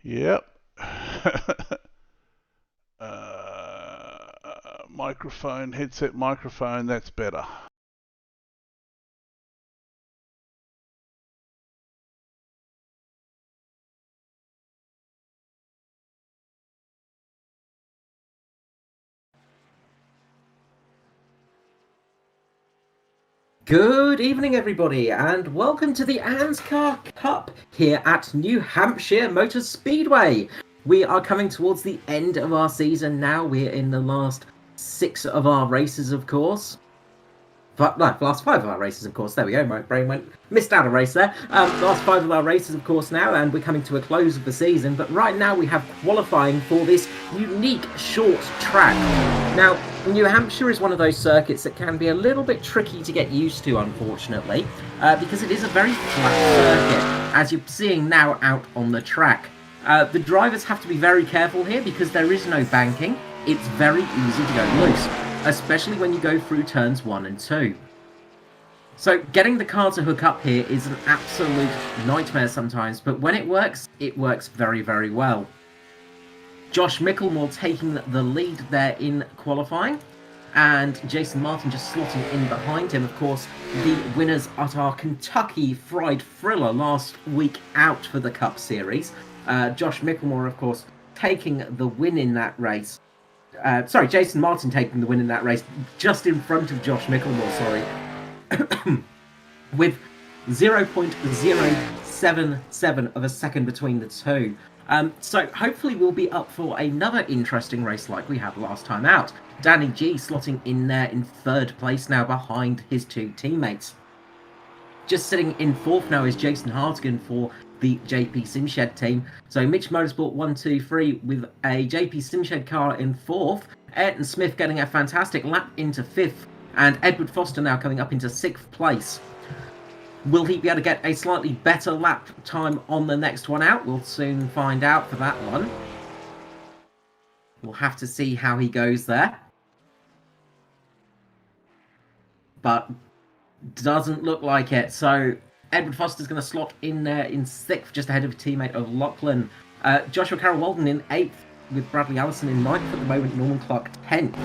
Yep. Microphone, headset microphone, that's better. Good evening, everybody, and welcome to the ANZCAR Cup here at New Hampshire Motor Speedway. We are coming towards the end of our season now. We're in the last 6 of our races, of course. But no, last 5 of our races, of course. There we go. My brain missed out a race there. Last 5 of our races, of course, now, and we're coming to a close of the season. But right now, we have qualifying for this unique short track. Now, New Hampshire is one of those circuits that can be a little bit tricky to get used to, unfortunately, because it is a very flat circuit, as you're seeing now out on the track. The drivers have to be very careful here because there is no banking. It's very easy to go loose, especially when you go through turns 1 and 2. So getting the car to hook up here is an absolute nightmare sometimes, but when it works very, very well. Josh Micklemore taking the lead there in qualifying, and Jason Martin just slotting in behind him. Of course, the winners at our Kentucky Fried Thriller last week out for the Cup Series. Josh Micklemore, of course, taking the win in that race. Jason Martin taking the win in that race, just in front of Josh Micklemore, with 0.077 of a second between the two. So hopefully we'll be up for another interesting race like we had last time out. Danny G slotting in there in 3rd place now behind his 2 teammates. Just sitting in 4th now is Jason Hartigan for the JP Simshed team. So Mitch Motorsport 1-2-3 with a JP Simshed car in 4th. Ayrton Smith getting a fantastic lap into 5th. And Edward Foster now coming up into 6th place. Will he be able to get a slightly better lap time on the next one out? We'll soon find out for that one. We'll have to see how he goes there. But doesn't look like it. So Edward Foster's going to slot in there in 6th, just ahead of a teammate of Lachlan. Joshua Carroll Walden in 8th, with Bradley Allison in 9th at the moment, Norman Clark 10th.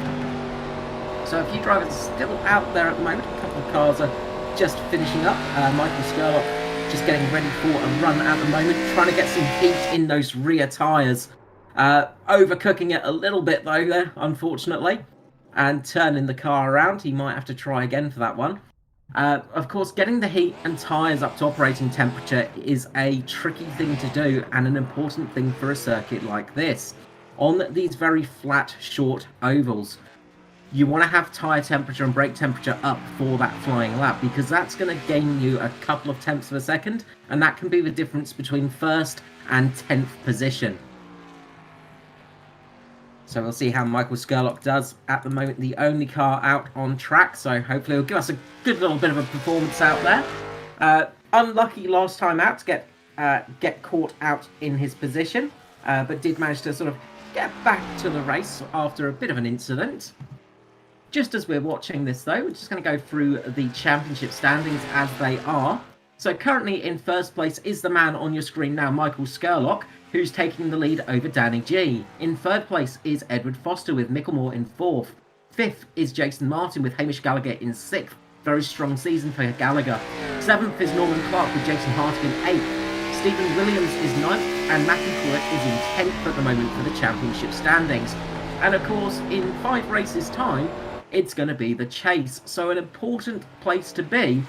So a few drivers still out there at the moment. A couple of cars are just finishing up. Michael Skurlock just getting ready for a run at the moment, trying to get some heat in those rear tyres. Overcooking it a little bit though there, unfortunately, and turning the car around. He might have to try again for that one. Of course, getting the heat and tyres up to operating temperature is a tricky thing to do and an important thing for a circuit like this. On these very flat, short ovals, you want to have tyre temperature and brake temperature up for that flying lap, because that's going to gain you a couple of tenths of a second, and that can be the difference between 1st and 10th position. So we'll see how Michael Skurlock does. At the moment, the only car out on track, so hopefully he'll give us a good little bit of a performance out there. Unlucky last time out to get caught out in his position, but did manage to sort of get back to the race after a bit of an incident. Just as we're watching this, though, we're just going to go through the championship standings as they are. So currently in 1st place is the man on your screen now, Michael Skurlock, who's taking the lead over Danny G. In 3rd place is Edward Foster with Micklemore in 4th. 5th is Jason Martin with Hamish Gallagher in 6th. Very strong season for Gallagher. 7th is Norman Clark with Jason Hartigan 8th. Stephen Williams is 9th, and Matthew Pruitt is in 10th at the moment for the championship standings. And of course, in 5 races' time, it's going to be the chase. So an important place to be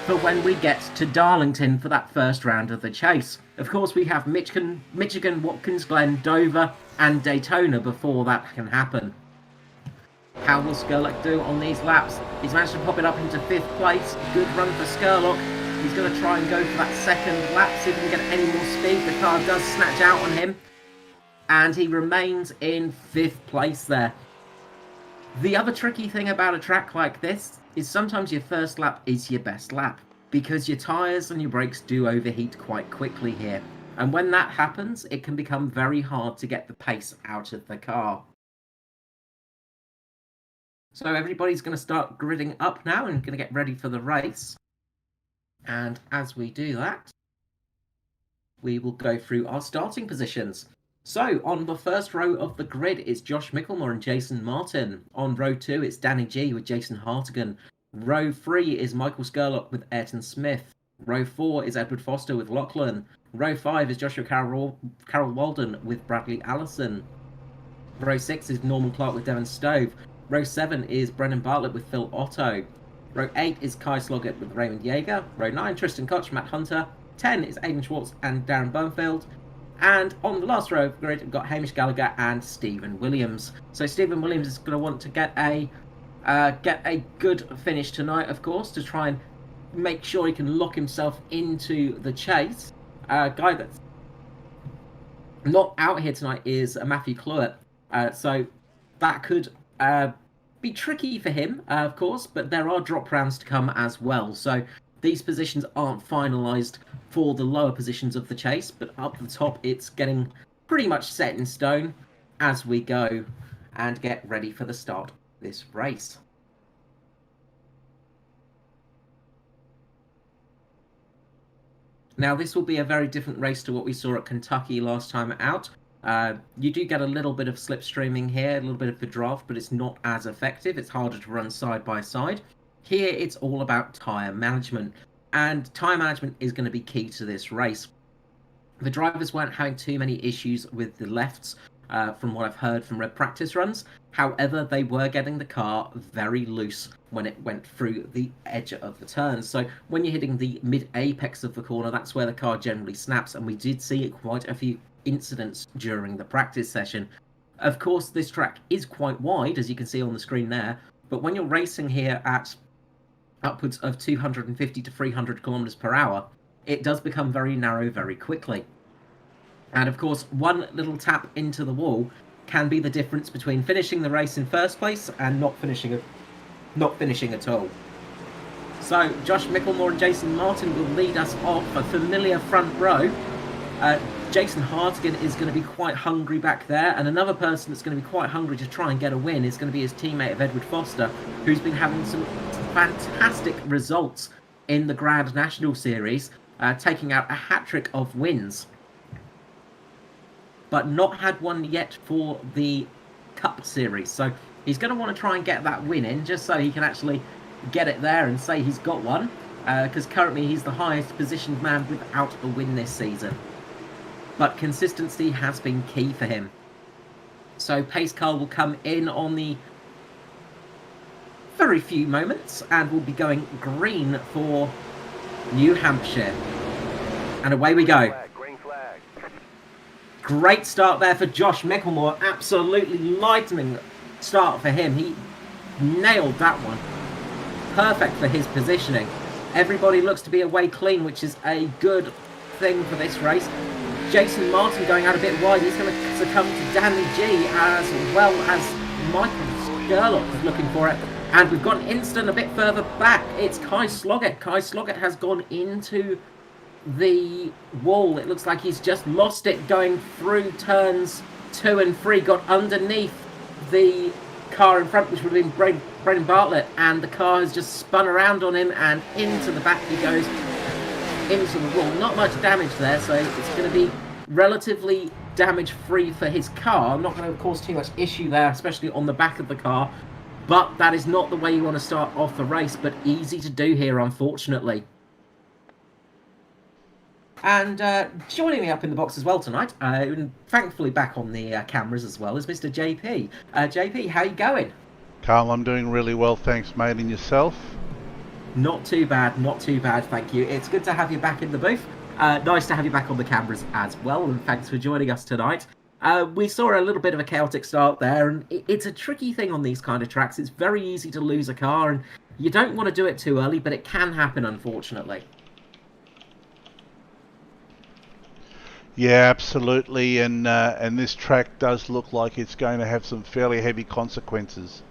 for when we get to Darlington for that first round of the chase. Of course, we have Michigan, Watkins Glen, Dover, and Daytona before that can happen. How will Skurlock do on these laps? He's managed to pop it up into 5th place. Good run for Skurlock. He's going to try and go for that 2nd lap, see if he can get any more speed. The car does snatch out on him, and he remains in 5th place there. The other tricky thing about a track like this is sometimes your first lap is your best lap, because your tyres and your brakes do overheat quite quickly here. And when that happens, it can become very hard to get the pace out of the car. So everybody's going to start gridding up now and going to get ready for the race. And as we do that, we will go through our starting positions. So, on the first row of the grid is Josh Mickelmore and Jason Martin. On row 2, it's Danny G with Jason Hartigan. Row 3 is Michael Skurlock with Ayrton Smith. Row 4 is Edward Foster with Lachlan. Row 5 is Joshua Carroll Walden with Bradley Allison. Row 6 is Norman Clark with Devon Stove. Row 7 is Brendan Bartlett with Phil Otto. Row 8 is Kai Sloggett with Raymond Yeager. Row 9, Tristan Koch, Matt Hunter. 10 is Aidan Schwartz and Darren Burnfield. And on the last row of the grid, we've got Hamish Gallagher and Stephen Williams. So Stephen Williams is going to want to get a good finish tonight, of course, to try and make sure he can lock himself into the chase. A guy that's not out here tonight is Matthew Clewett. So that could be tricky for him, of course, but there are drop rounds to come as well. So these positions aren't finalised for the lower positions of the chase, but up the top it's getting pretty much set in stone as we go and get ready for the start of this race. Now, this will be a very different race to what we saw at Kentucky last time out. You do get a little bit of slipstreaming here, a little bit of the draft, but it's not as effective. It's harder to run side by side. Here, it's all about tyre management, and tyre management is going to be key to this race. The drivers weren't having too many issues with the lefts, from what I've heard from red practice runs. However, they were getting the car very loose when it went through the edge of the turn. So when you're hitting the mid-apex of the corner, that's where the car generally snaps, and we did see quite a few incidents during the practice session. Of course, this track is quite wide, as you can see on the screen there, but when you're racing here at upwards of 250 to 300 kilometers per hour, it does become very narrow very quickly. And of course, one little tap into the wall can be the difference between finishing the race in first place and not finishing at all. So Josh Mickelmore and Jason Martin will lead us off a familiar front row. Jason Hartigan is going to be quite hungry back there, and another person that's going to be quite hungry to try and get a win is going to be his teammate of Edward Foster, who's been having some fantastic results in the Grand National Series, taking out a hat-trick of wins, but not had one yet for the Cup Series. So he's going to want to try and get that win in, just so he can actually get it there and say he's got one, because currently he's the highest positioned man without a win this season. But consistency has been key for him. So pace car will come in on the very few moments, and we'll be going green for New Hampshire. And away we go. Green flag. Great start there for Josh Mickelmore. Absolutely lightning start for him. He nailed that one. Perfect for his positioning. Everybody looks to be away clean, which is a good thing for this race. Jason Martin going out a bit wide. He's going to succumb to Danny G, as well as Michael Skurlock is looking for it. And we've got an instant a bit further back. It's Kai Sloggett. Kai Sloggett has gone into the wall. It looks like he's just lost it going through turns 2 and 3. Got underneath the car in front, which would have been Brendan Bartlett. And the car has just spun around on him, and into the back he goes, into the wall. Not much damage there, so it's going to be relatively damage-free for his car. Not going to cause too much issue there, especially on the back of the car. But that is not the way you want to start off the race, but easy to do here, unfortunately. And joining me up in the box as well tonight, and thankfully back on the cameras as well, is Mr. JP. JP, how you going? Carl, I'm doing really well, thanks, mate. And yourself? Not too bad, thank you. It's good to have you back in the booth. Nice to have you back on the cameras as well, and thanks for joining us tonight. We saw a little bit of a chaotic start there, and it's a tricky thing on these kind of tracks. It's very easy to lose a car, and you don't want to do it too early, but it can happen, unfortunately. Yeah, absolutely, and this track does look like it's going to have some fairly heavy consequences.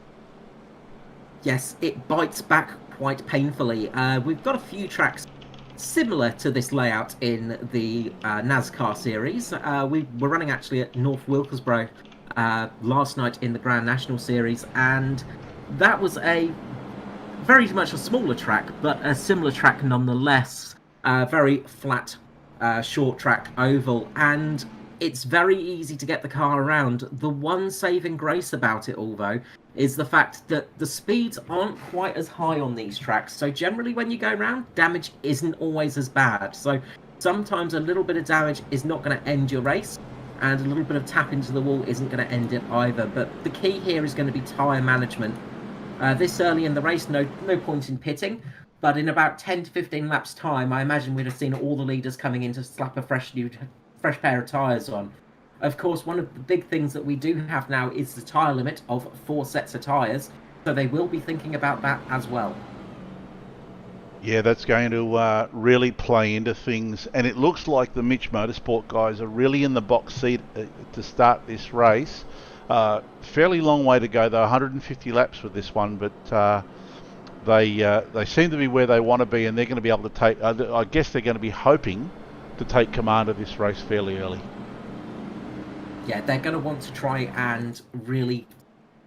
Yes, it bites back quite painfully. We've got a few tracks similar to this layout in the NASCAR series. We were running actually at North Wilkesboro last night in the Grand National Series, and that was a very much a smaller track, but a similar track nonetheless. Very flat short track oval, and it's very easy to get the car around. The one saving grace about it all, though, is the fact that the speeds aren't quite as high on these tracks. So generally when you go around, damage isn't always as bad. So sometimes a little bit of damage is not going to end your race, and a little bit of tap into the wall isn't going to end it either. But the key here is going to be tyre management. This early in the race, no point in pitting, but in about 10 to 15 laps time, I imagine we'd have seen all the leaders coming in to slap a fresh pair of tyres on. Of course, one of the big things that we do have now is the tyre limit of 4 sets of tyres, so they will be thinking about that as well. Yeah, that's going to really play into things, and it looks like the Mitch Motorsport guys are really in the box seat to start this race. Fairly long way to go, though, 150 laps with this one, but they seem to be where they want to be, and they're going to be able to take, I guess they're going to be hoping to take command of this race fairly early. Yeah, they're going to want to try and really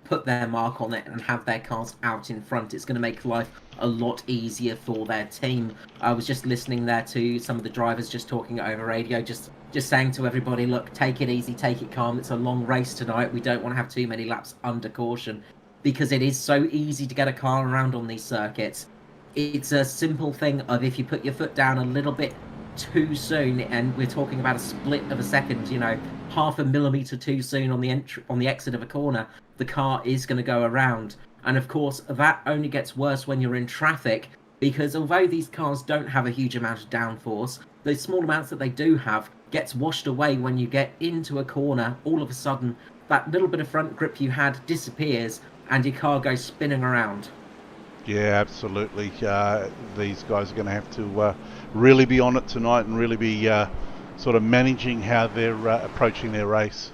put their mark on it and have their cars out in front. It's going to make life a lot easier for their team. I was just listening there to some of the drivers just talking over radio, just saying to everybody, look, take it easy, take it calm. It's a long race tonight. We don't want to have too many laps under caution, because it is so easy to get a car around on these circuits. It's a simple thing of if you put your foot down a little bit too soon, and we're talking about a split of a second, you know, half a millimeter too soon on the exit of a corner, the car is going to go around. And of course, that only gets worse when you're in traffic, because although these cars don't have a huge amount of downforce, the small amounts that they do have gets washed away when you get into a corner. All of a sudden, that little bit of front grip you had disappears, and your car goes spinning around. Yeah, absolutely. These guys are going to have to really be on it tonight and really be sort of managing how they're approaching their race.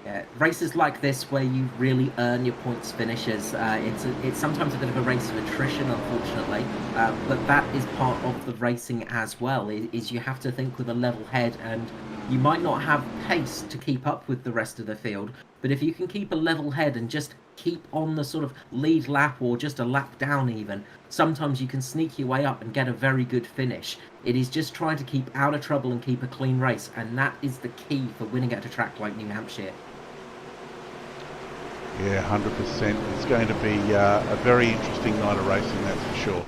Yeah, races like this where you really earn your points finishes, it's sometimes a bit of a race of attrition, unfortunately, but that is part of the racing as well, is you have to think with a level head, and you might not have pace to keep up with the rest of the field, but if you can keep a level head and just keep on the sort of lead lap or just a lap down even, sometimes you can sneak your way up and get a very good finish. It is just trying to keep out of trouble and keep a clean race, and that is the key for winning at a track like New Hampshire. Yeah, 100%. It's going to be a very interesting night of racing, that's for sure.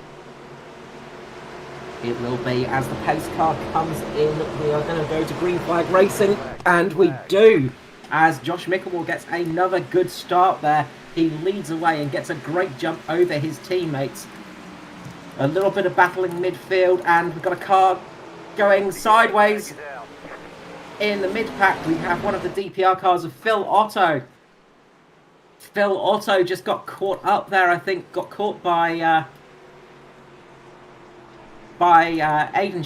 It will be. As the pace car comes in, we are going to go to green flag racing, and we do, as Josh Mickelmore gets another good start there. He leads away and gets a great jump over his teammates. A little bit of battling midfield, and we've got a car going sideways in the mid-pack. We have one of the DPR cars of Phil Otto. Phil Otto just got caught up there, I think. Got caught by Aiden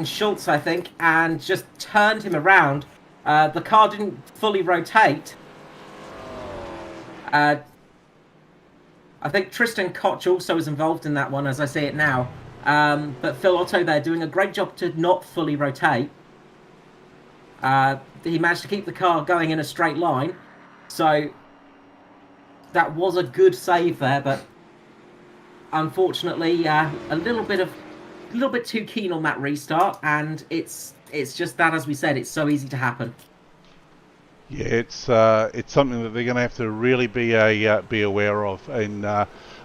Schultz, I think, and just turned him around. The car didn't fully rotate. I think Tristan Koch also was involved in that one, as I see it now. But Phil Otto there doing a great job to not fully rotate. He managed to keep the car going in a straight line. So that was a good save there, but unfortunately a little bit too keen on that restart, and it's just that, as we said, it's so easy to happen. Yeah, it's something that they're going to have to really be aware of, and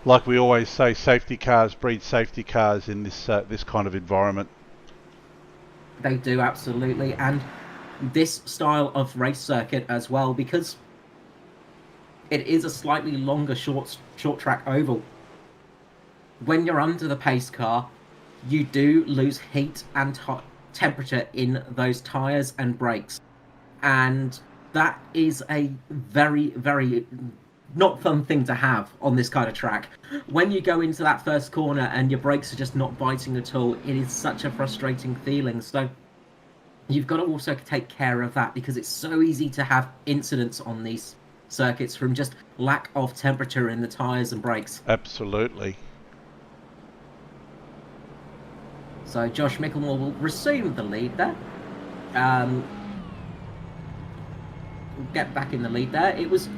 like we always say, safety cars breed safety cars in this kind of environment. They do, absolutely, and this style of race circuit as well, because it is a slightly longer short track oval. When you're under the pace car, you do lose heat and temperature in those tyres and brakes, and that is a very, very not fun thing to have on this kind of track. When you go into that first corner and your brakes are just not biting at all, it is such a frustrating feeling. So you've got to also take care of that, because it's so easy to have incidents on these circuits from just lack of temperature in the tyres and brakes. Absolutely. So Josh Mickelmore will resume the lead there. Get back in the lead there. It was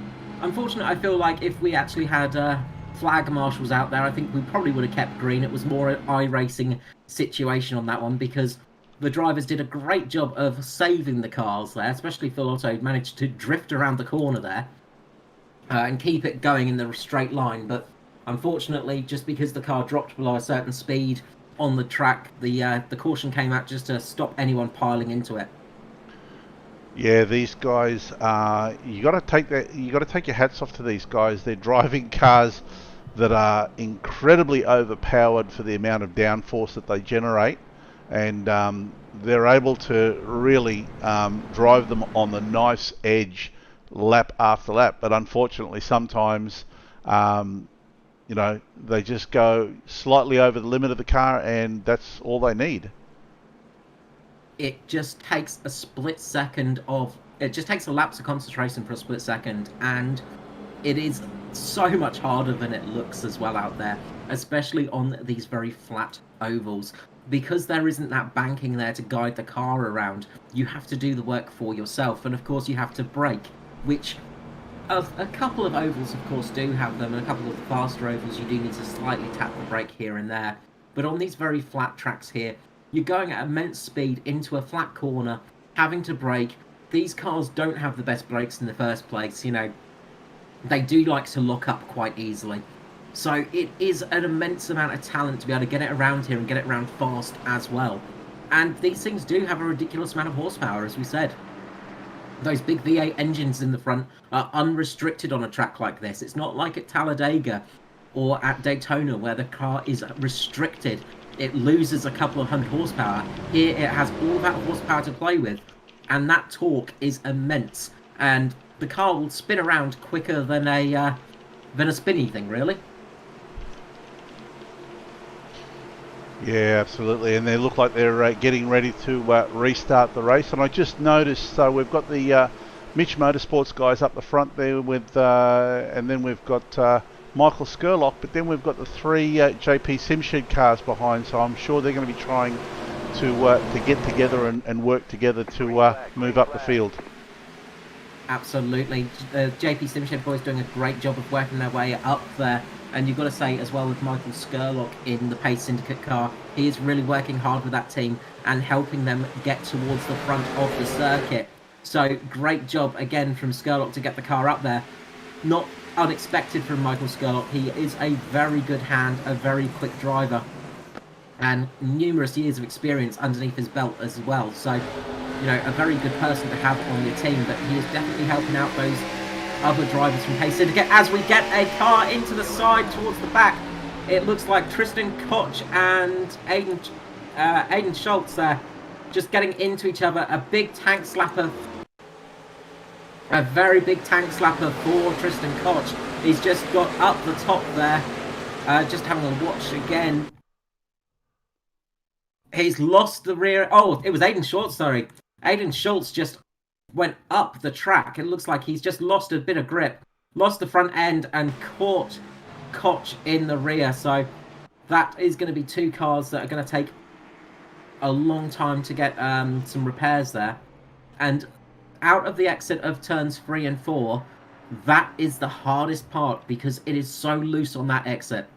unfortunate. I feel like if we actually had flag marshals out there, I think we probably would have kept green. It was more iRacing situation on that one, because the drivers did a great job of saving the cars there, especially Phil Otto managed to drift around the corner there and keep it going in the straight line. But unfortunately, just because the car dropped below a certain speed on the track, the caution came out just to stop anyone piling into it. Yeah, these guys. You got to take that. You got to take your hats off to these guys. They're driving cars that are incredibly overpowered for the amount of downforce that they generate, and they're able to really drive them on the nice edge lap after lap. But unfortunately, sometimes they just go slightly over the limit of the car, and that's all they need. It just takes a split second of... It just takes a lapse of concentration for a split second, and it is so much harder than it looks as well out there, especially on these very flat ovals. Because there isn't that banking there to guide the car around, you have to do the work for yourself, and of course you have to brake, which a couple of ovals of course do have them, and a couple of the faster ovals you do need to slightly tap the brake here and there. But on these very flat tracks here, you're going at immense speed into a flat corner, having to brake. These cars don't have the best brakes in the first place, they do like to lock up quite easily. So it is an immense amount of talent to be able to get it around here and get it around fast as well. And these things do have a ridiculous amount of horsepower, as we said. Those big V8 engines in the front are unrestricted on a track like this. It's not like at Talladega or at Daytona where the car is restricted. It loses a couple of hundred horsepower. Here it has all that horsepower to play with, and that torque is immense. And the car will spin around quicker than a spinny thing, really. Yeah, absolutely, and they look like they're getting ready to restart the race. And I just noticed, so we've got the Mitch Motorsports guys up the front there with, and then we've got Michael Skurlock, but then we've got the three JP Simshed cars behind. So I'm sure they're going to be trying to get together and work together to move up the field. Absolutely, the JP Simshed boys doing a great job of working their way up there. And you've got to say as well, with Michael Skurlock in the Pace Syndicate car, he is really working hard with that team and helping them get towards the front of the circuit. So great job again from Skurlock to get the car up there. Not unexpected from Michael Skurlock. He is a very good hand, a very quick driver, and numerous years of experience underneath his belt as well. So, a very good person to have on your team, but he is definitely helping out those other drivers from Pace Syndicate. As we get a car into the side towards the back, it looks like Tristan Koch and Aiden Schultz there just getting into each other. A big tank slapper, a very big tank slapper for Tristan Koch. He's just got up the top there, just having a watch again. He's lost the rear. Oh, it was Aiden Schultz, sorry. Aiden Schultz just went up the track. It looks like he's just lost a bit of grip, lost the front end, and caught Koch in the rear. So that is going to be two cars that are going to take a long time to get some repairs there. And out of the exit of turns 3 and 4, that is the hardest part because it is so loose on that exit.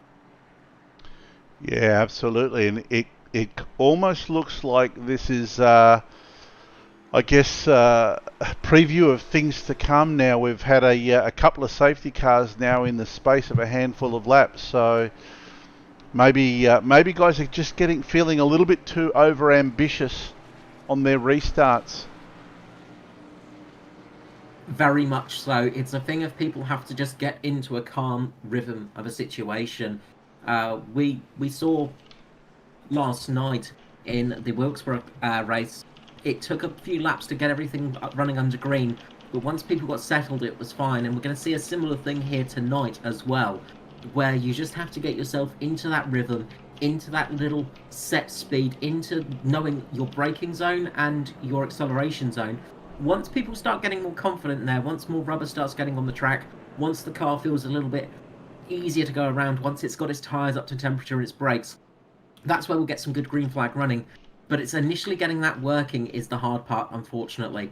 Yeah, absolutely, and it almost looks like this is I guess a preview of things to come. Now we've had a couple of safety cars now in the space of a handful of laps, so maybe guys are just feeling a little bit too over ambitious on their restarts. Very much so. It's a thing of people have to just get into a calm rhythm of a situation. We saw last night in the Wilkesboro race. It took a few laps to get everything running under green, but once people got settled, it was fine. And we're going to see a similar thing here tonight as well, where you just have to get yourself into that rhythm, into that little set speed, into knowing your braking zone and your acceleration zone. Once people start getting more confident in there, once more rubber starts getting on the track, once the car feels a little bit easier to go around, once it's got its tyres up to temperature and its brakes, that's where we'll get some good green flag running. But it's initially getting that working is the hard part, unfortunately.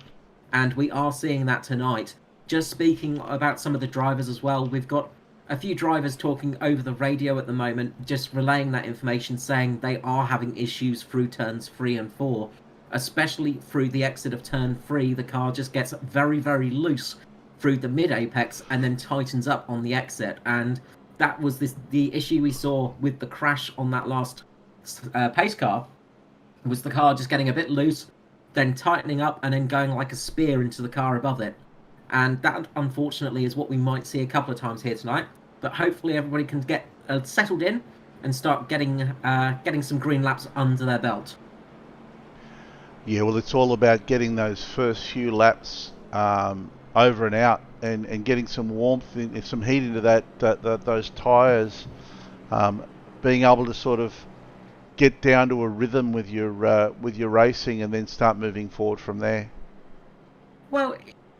And we are seeing that tonight. Just speaking about some of the drivers as well, we've got a few drivers talking over the radio at the moment, just relaying that information, saying they are having issues through turns 3 and 4, especially through the exit of turn 3. The car just gets very, very loose through the mid-apex and then tightens up on the exit. And that was the issue we saw with the crash on that last pace car, was the car just getting a bit loose, then tightening up and then going like a spear into the car above it. And that, unfortunately, is what we might see a couple of times here tonight. But hopefully everybody can get settled in and start getting some green laps under their belt. Yeah, well, it's all about getting those first few laps over and out, and getting some warmth and some heat into those tyres, being able to sort of get down to a rhythm with your racing, and then start moving forward from there. Well,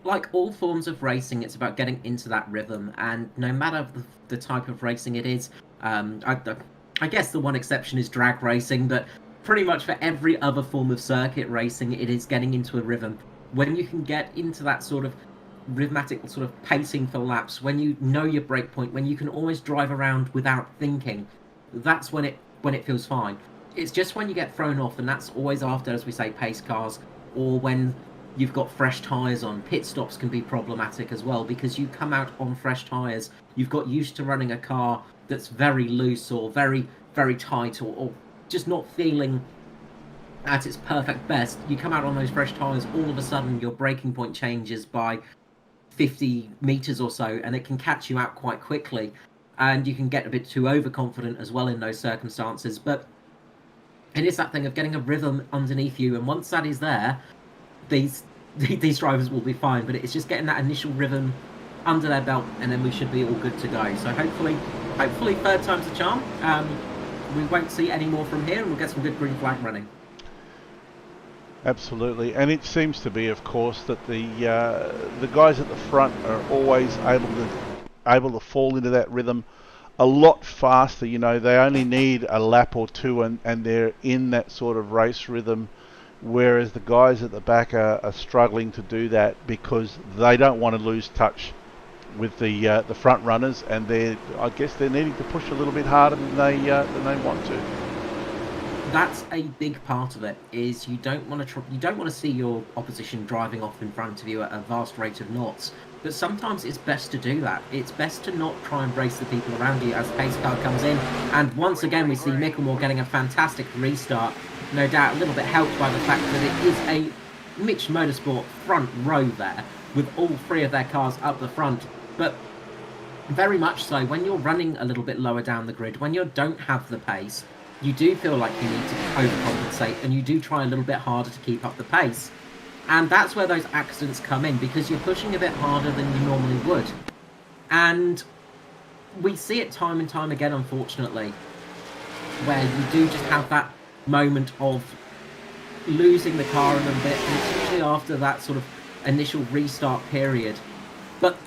like all forms of racing, it's about getting into that rhythm, and no matter the type of racing it is, I guess the one exception is drag racing, but pretty much for every other form of circuit racing, it is getting into a rhythm. When you can get into that sort of rhythmic sort of pacing for laps, when you know your break point, when you can always drive around without thinking, that's when it feels fine. It's just when you get thrown off, and that's always after, as we say, pace cars, or when you've got fresh tyres on. Pit stops can be problematic as well, because you come out on fresh tyres, you've got used to running a car that's very loose or very, very tight, or just not feeling at its perfect best. You come out on those fresh tyres, all of a sudden your braking point changes by 50 metres or so, and it can catch you out quite quickly, and you can get a bit too overconfident as well in those circumstances. But it is that thing of getting a rhythm underneath you, and once that is there, these drivers will be fine. But it's just getting that initial rhythm under their belt, and then we should be all good to go. So hopefully third time's a charm. We won't see any more from here, and we'll get some good green flag running. Absolutely, and it seems to be, of course, that the guys at the front are always able to fall into that rhythm a lot faster. You know, they only need a lap or two, and they're in that sort of race rhythm, whereas the guys at the back are struggling to do that because they don't want to lose touch with the front runners, and I guess they're needing to push a little bit harder than they want to. That's a big part of it. Is you don't want to see your opposition driving off in front of you at a vast rate of knots. But sometimes it's best to do that. It's best to not try and race the people around you as the pace car comes in. And once again, we see Micklemore getting a fantastic restart. No doubt a little bit helped by the fact that it is a Mitch Motorsport front row there, with all three of their cars up the front. But very much so, when you're running a little bit lower down the grid, when you don't have the pace, you do feel like you need to overcompensate, and you do try a little bit harder to keep up the pace. And that's where those accidents come in, because you're pushing a bit harder than you normally would. And we see it time and time again, unfortunately, where you do just have that moment of losing the car a little bit, and it's usually after that sort of initial restart period. But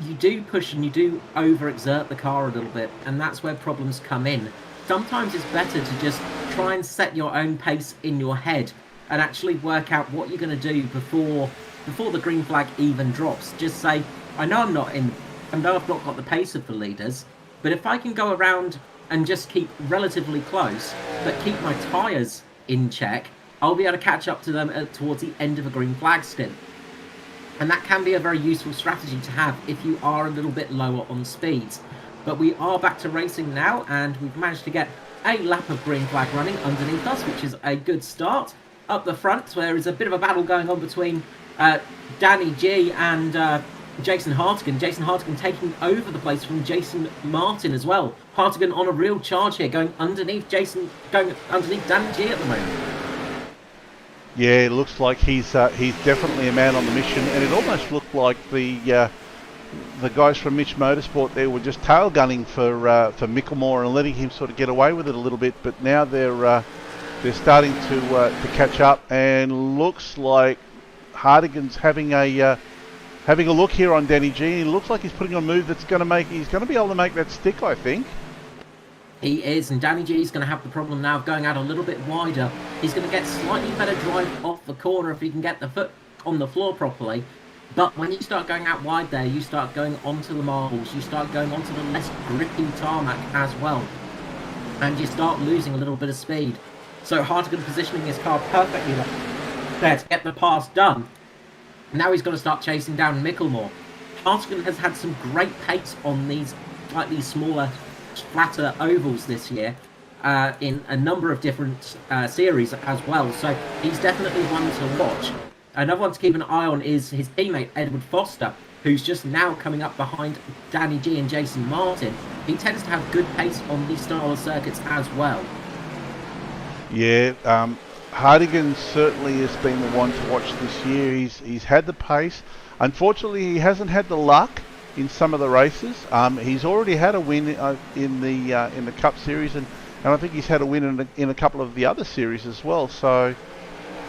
you do push and you do overexert the car a little bit, and that's where problems come in. Sometimes it's better to just try and set your own pace in your head and actually work out what you're going to do before the green flag even drops. Just say, I know I've not got the pace of the leaders, but if I can go around and just keep relatively close, but keep my tyres in check, I'll be able to catch up to them towards the end of a green flag stint. And that can be a very useful strategy to have if you are a little bit lower on speeds. But we are back to racing now, and we've managed to get a lap of green flag running underneath us, which is a good start. Up the front, there is a bit of a battle going on between Danny G and Jason Hartigan. Jason Hartigan taking over the place from Jason Martin as well. Hartigan on a real charge here, going underneath Danny G at the moment. Yeah, it looks like he's definitely a man on the mission, and it almost looked like the guys from Mitch Motorsport there were just tail gunning for Micklemore and letting him sort of get away with it a little bit. But now they're starting to catch up, and looks like Hartigan's having a look here on Danny G. He looks like he's putting on a move that's he's going to be able to make that stick, I think. He is, and Danny G is going to have the problem now of going out a little bit wider. He's going to get slightly better drive off the corner if he can get the foot on the floor properly. But when you start going out wide there, you start going onto the marbles, you start going onto the less grippy tarmac as well, and you start losing a little bit of speed. So Hartigan positioning his car perfectly there to get the pass done. Now he's got to start chasing down Micklemore. Hartigan has had some great pace on these slightly smaller, flatter ovals this year, in a number of different series as well. So he's definitely one to watch. Another one to keep an eye on is his teammate Edward Foster, who's just now coming up behind Danny G and Jason Martin. He tends to have good pace on these style of circuits as well. Yeah, Hartigan certainly has been the one to watch this year. He's had the pace. Unfortunately, he hasn't had the luck in some of the races. He's already had a win in the Cup Series, and I think he's had a win in a couple of the other series as well. So,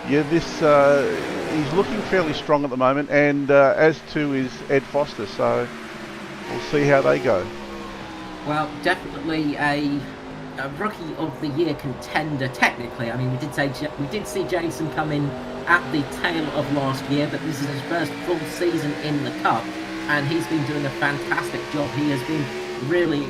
yeah, he's looking fairly strong at the moment, and as too is Ed Foster. So we'll see how they go. Well, definitely a Rookie of the Year contender. Technically, I mean, we did see Jason come in at the tail of last year, but this is his first full season in the Cup, and he's been doing a fantastic job. He has been really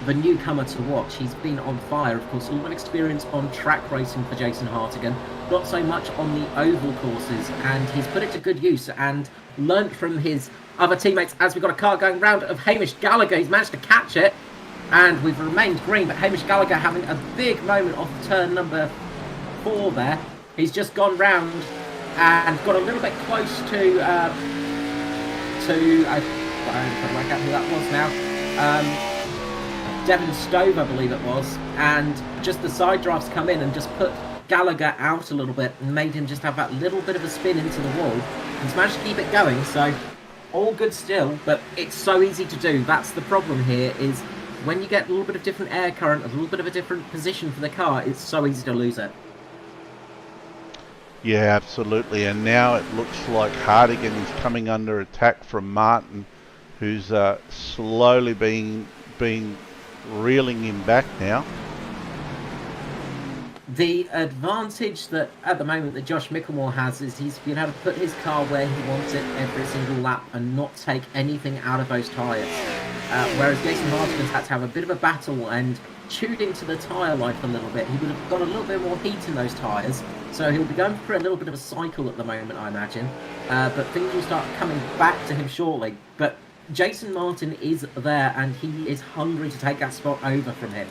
the newcomer to watch. He's been on fire. Of course, a lot of experience on track racing for Jason Hartigan, not so much on the oval courses, and he's put it to good use and learnt from his other teammates. As we've got a car going round of Hamish Gallagher, he's managed to catch it, and we've remained green, but Hamish Gallagher having a big moment off turn number 4 there. He's just gone round and got a little bit close to I'm trying to work out who that was now. Devon Stove, I believe it was, and just the side drafts come in and just put Gallagher out a little bit and made him just have that little bit of a spin into the wall. He's managed to keep it going, so all good still, but it's so easy to do. That's the problem here, is when you get a little bit of different air current, a little bit of a different position for the car, it's so easy to lose it. Yeah, absolutely. And now it looks like Hartigan is coming under attack from Martin, who's slowly being reeling him back now. The advantage that at the moment that Josh Micklemore has is he's been able to put his car where he wants it every single lap and not take anything out of those tyres. Whereas Jason Hartigan's had to have a bit of a battle and chewed into the tyre life a little bit. He would have got a little bit more heat in those tyres, so he'll be going through a little bit of a cycle at the moment, I imagine. But things will start coming back to him shortly. But Jason Martin is there, and he is hungry to take that spot over from him.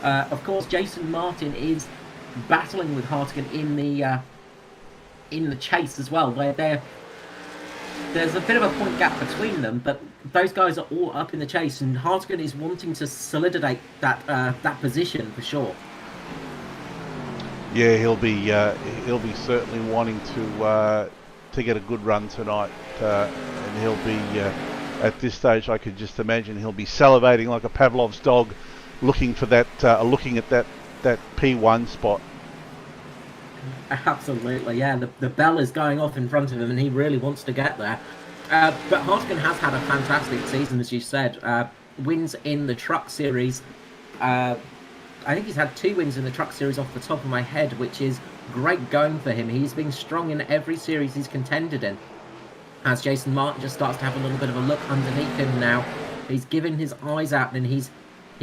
Of course, Jason Martin is battling with Hartigan in the chase as well. There's a bit of a point gap between them, but those guys are all up in the chase, and Hartigan is wanting to solidify that position for sure. Yeah, he'll be certainly wanting to get a good run tonight, and he'll be at this stage. I could just imagine he'll be salivating like a Pavlov's dog, looking for that, looking at that P1 spot. Absolutely, yeah. The bell is going off in front of him, and he really wants to get there. But Hartigan has had a fantastic season, as you said. Wins in the Truck Series. I think he's had 2 wins in the Truck Series off the top of my head, which is great going for him. He's been strong in every series he's contended in. As Jason Martin just starts to have a little bit of a look underneath him now. He's giving his eyes out, and he's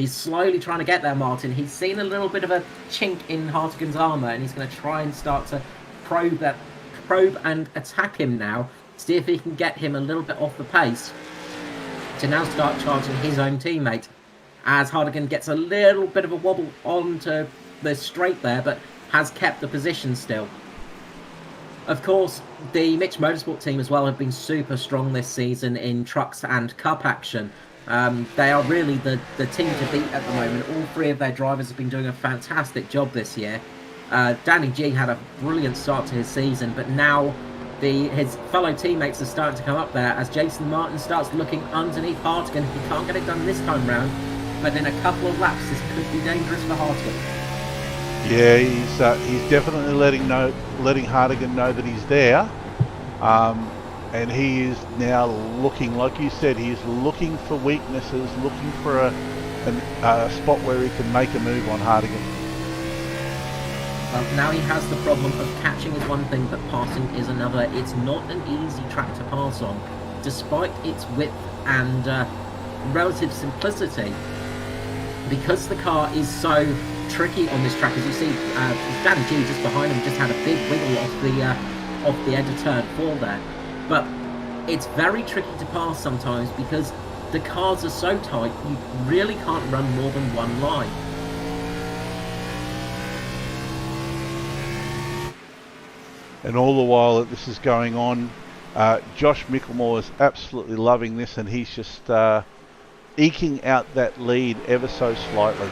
slowly trying to get there, Martin. He's seen a little bit of a chink in Hartigan's armour, and he's going to try and start to probe and attack him now. See if he can get him a little bit off the pace to now start charging his own teammate. As Hartigan gets a little bit of a wobble onto the straight there, but has kept the position still. Of course, the Mitch Motorsport team as well have been super strong this season in trucks and cup action. They are really the team to beat at the moment. All 3 of their drivers have been doing a fantastic job this year. Danny G had a brilliant start to his season, but now his fellow teammates are starting to come up there as Jason Martin starts looking underneath Hartigan. He can't get it done this time round, but in a couple of laps this could be dangerous for Hartigan. Yeah, he's definitely letting Hartigan know that he's there. And he is now looking, like you said, he's looking for weaknesses, looking for a spot where he can make a move on Hartigan. Well, now he has the problem of catching is one thing, but passing is another. It's not an easy track to pass on, despite its width and relative simplicity. Because the car is so tricky on this track, as you see, Danny G just behind him just had a big wiggle off the end of turn 4 there. But it's very tricky to pass sometimes because the cars are so tight, you really can't run more than one line. And all the while that this is going on, Josh Micklemore is absolutely loving this, and he's just eking out that lead ever so slightly.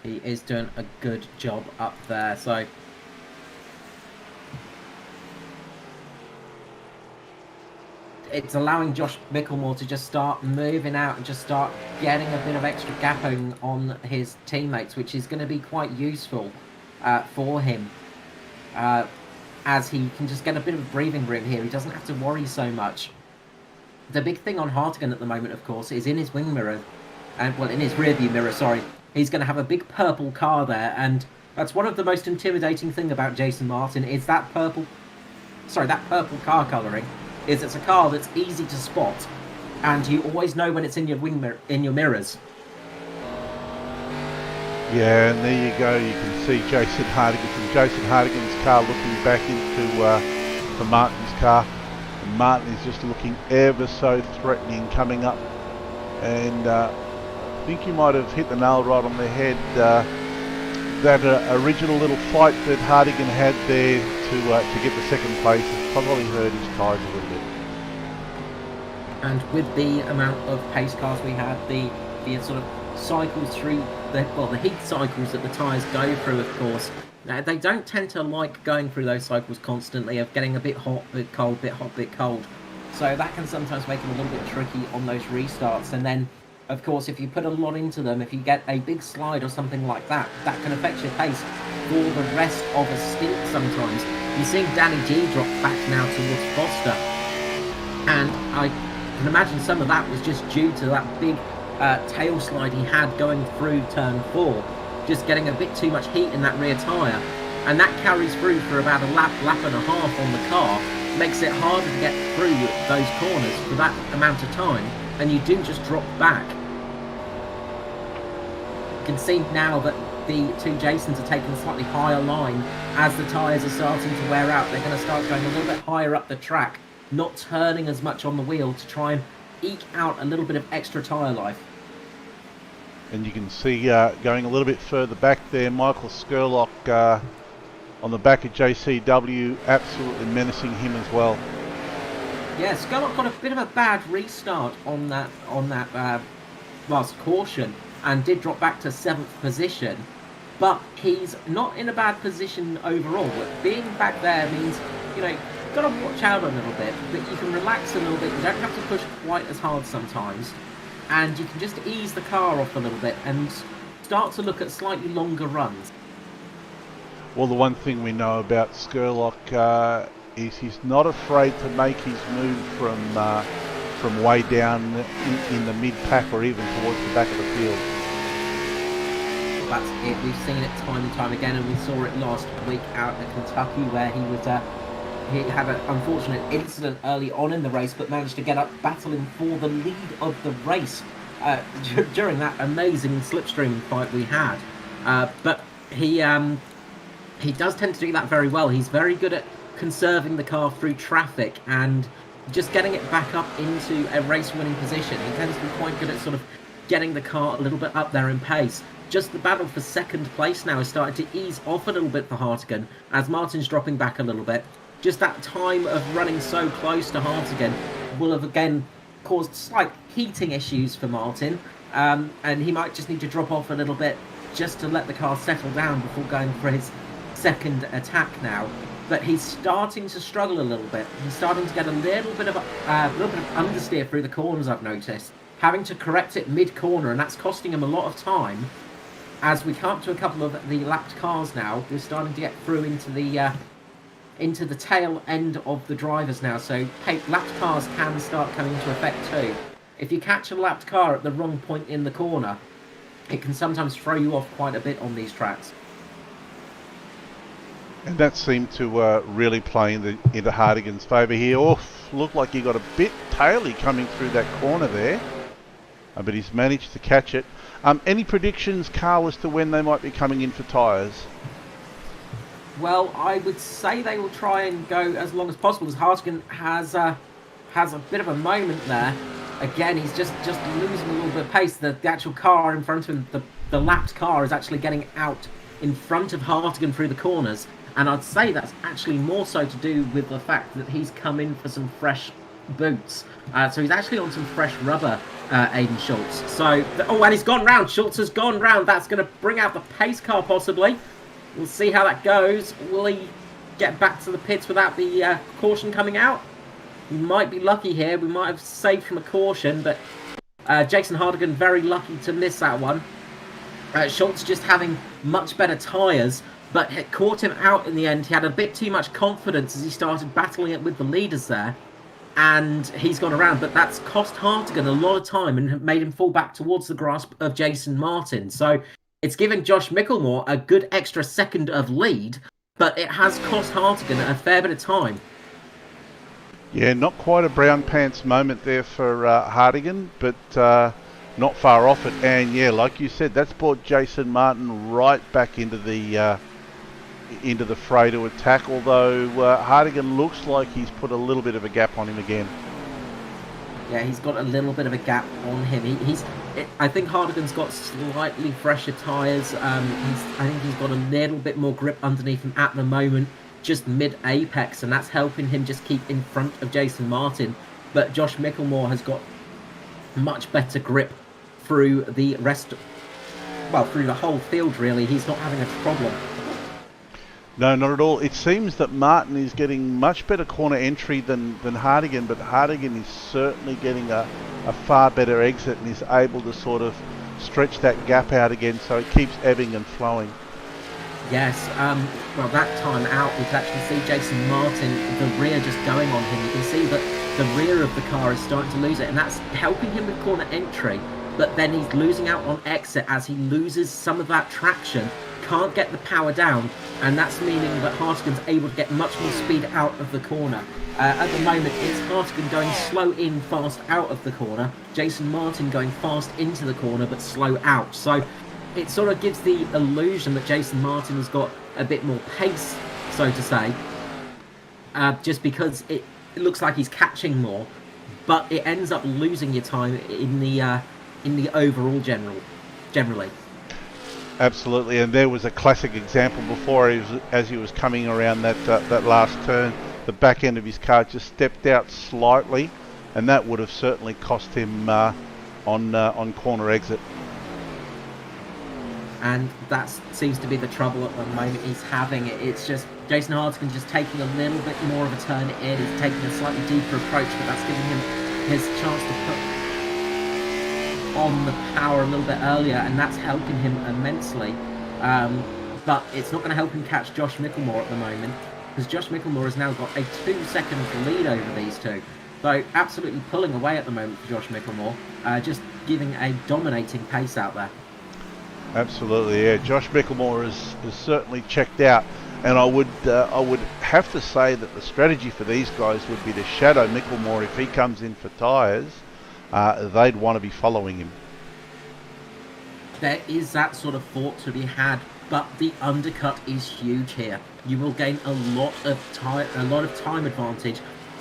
He is doing a good job up there, so it's allowing Josh Micklemore to just start moving out and just start getting a bit of extra gapping on his teammates, which is going to be quite useful for him, as he can just get a bit of breathing room here. He doesn't have to worry so much. The big thing on Hartigan at the moment, of course, is in his wing mirror, and well, in his rear view mirror, sorry. He's going to have a big purple car there, and that's one of the most intimidating thing about Jason Martin is that purple car colouring. Is it's a car that's easy to spot, and you always know when it's in your in your mirrors. Yeah, and there you go. You can see Jason Hartigan from Jason Hartigan's car looking back into Martin's car. And Martin is just looking ever so threatening coming up, and I think you might have hit the nail right on the head. That original little fight that Hartigan had there to get the second place has probably hurt his tyres a little bit. And with the amount of pace cars we had, the sort of cycles through the heat cycles that the tyres go through, of course, they don't tend to like going through those cycles constantly of getting a bit hot, bit cold, bit hot, bit cold. So that can sometimes make them a little bit tricky on those restarts. And then, of course, if you put a lot into them, if you get a big slide or something like that, that can affect your pace for the rest of a stint sometimes. You're seeing Danny G drop back now towards Foster. And I can imagine some of that was just due to that big tail slide he had going through turn 4. Just getting a bit too much heat in that rear tyre. And that carries through for about a lap and a half on the car. Makes it harder to get through those corners for that amount of time. And you do just drop back. You can see now that the two Jasons are taking a slightly higher line as the tyres are starting to wear out. They're going to start going a little bit higher up the track, not turning as much on the wheel to try and eke out a little bit of extra tyre life. And you can see going a little bit further back there, Michael Skurlock on the back of JCW, absolutely menacing him as well. Yeah, Skurlock got a bit of a bad restart on that last caution and did drop back to 7th position. But he's not in a bad position overall. But being back there means, you know, you've got to watch out a little bit, but you can relax a little bit. You don't have to push quite as hard sometimes. And you can just ease the car off a little bit and start to look at slightly longer runs. Well, the one thing we know about Skurlock is he's not afraid to make his move from way down in the mid-pack or even towards the back of the field. That's it. We've seen it time and time again, and we saw it last week out at Kentucky where he had an unfortunate incident early on in the race, but managed to get up battling for the lead of the race during that amazing slipstream fight we had. But he does tend to do that very well. He's very good at conserving the car through traffic and just getting it back up into a race-winning position. He tends to be quite good at sort of getting the car a little bit up there in pace. Just the battle for second place now is starting to ease off a little bit for Hartigan as Martin's dropping back a little bit. Just that time of running so close to Hartigan will have again caused slight heating issues for Martin, and he might just need to drop off a little bit just to let the car settle down before going for his second attack now. But he's starting to struggle a little bit. He's starting to get a little bit of understeer through the corners, I've noticed. Having to correct it mid-corner, and that's costing him a lot of time. As we come up to a couple of the lapped cars now, we're starting to get through into the tail end of the drivers now. So lapped cars can start coming into effect too. If you catch a lapped car at the wrong point in the corner, it can sometimes throw you off quite a bit on these tracks. And that seemed to really play into Hardigan's favour here. Oh, looked like he got a bit taily coming through that corner there. But he's managed to catch it. Any predictions, Carl, as to when they might be coming in for tyres? Well, I would say they will try and go as long as possible, as Hartigan has a bit of a moment there. Again, he's just losing a little bit of pace. The actual car in front of him, the lapped car, is actually getting out in front of Hartigan through the corners. And I'd say that's actually more so to do with the fact that he's come in for some fresh boots. So he's actually on some fresh rubber, Aiden Schultz. So, and he's gone round. Schultz has gone round. That's going to bring out the pace car, possibly. We'll see how that goes. Will he get back to the pits without the caution coming out? We might be lucky here. We might have saved from a caution, but Jason Hardigan very lucky to miss that one. Schultz just having much better tyres, but it caught him out in the end. He had a bit too much confidence as he started battling it with the leaders there, and he's gone around. But that's cost Hartigan a lot of time and made him fall back towards the grasp of Jason Martin. So it's given Josh Micklemore a good extra second of lead, but it has cost Hartigan a fair bit of time. Yeah, not quite a brown pants moment there for Hardigan, but not far off it. And yeah, like you said, that's brought Jason Martin right back into the fray to attack, although Hardigan looks like he's put a little bit of a gap on him again. Yeah, he's got a little bit of a gap on him. I think Hardigan's got slightly fresher tyres. I think he's got a little bit more grip underneath him at the moment, just mid-apex, and that's helping him just keep in front of Jason Martin. But Josh Micklemore has got much better grip through the through the whole field, really. He's not having a problem. No, not at all. It seems that Martin is getting much better corner entry than Hardigan, but Hardigan is certainly getting a far better exit and is able to sort of stretch that gap out again, so it keeps ebbing and flowing. Yes, well, that time out, we can actually see Jason Martin, the rear just going on him. You can see that the rear of the car is starting to lose it, and that's helping him with corner entry, but then he's losing out on exit as he loses some of that traction, can't get the power down, and that's meaning that Hartigan's able to get much more speed out of the corner. At the moment, it's Hartigan going slow in, fast out of the corner, Jason Martin going fast into the corner, but slow out. So it sort of gives the illusion that Jason Martin has got a bit more pace, so to say, just because it looks like he's catching more, but it ends up losing your time in the overall generally. Absolutely, and there was a classic example before as he was coming around that last turn. The back end of his car just stepped out slightly, and that would have certainly cost him on corner exit. And that seems to be the trouble at the moment he's having. It's just Jason Hartigan just taking a little bit more of a turn in. He's taking a slightly deeper approach, but that's giving him his chance to put on the power a little bit earlier, and that's helping him immensely. But it's not going to help him catch Josh Micklemore at the moment, because Josh Micklemore has now got a 2-second lead over these two. So absolutely pulling away at the moment for Josh Micklemore, just giving a dominating pace out there. Absolutely, yeah. Josh Micklemore is certainly checked out, and I would have to say that the strategy for these guys would be to shadow Micklemore if he comes in for tyres. They'd want to be following him. There is that sort of thought to be had, but the undercut is huge here. You will gain a lot of time advantage,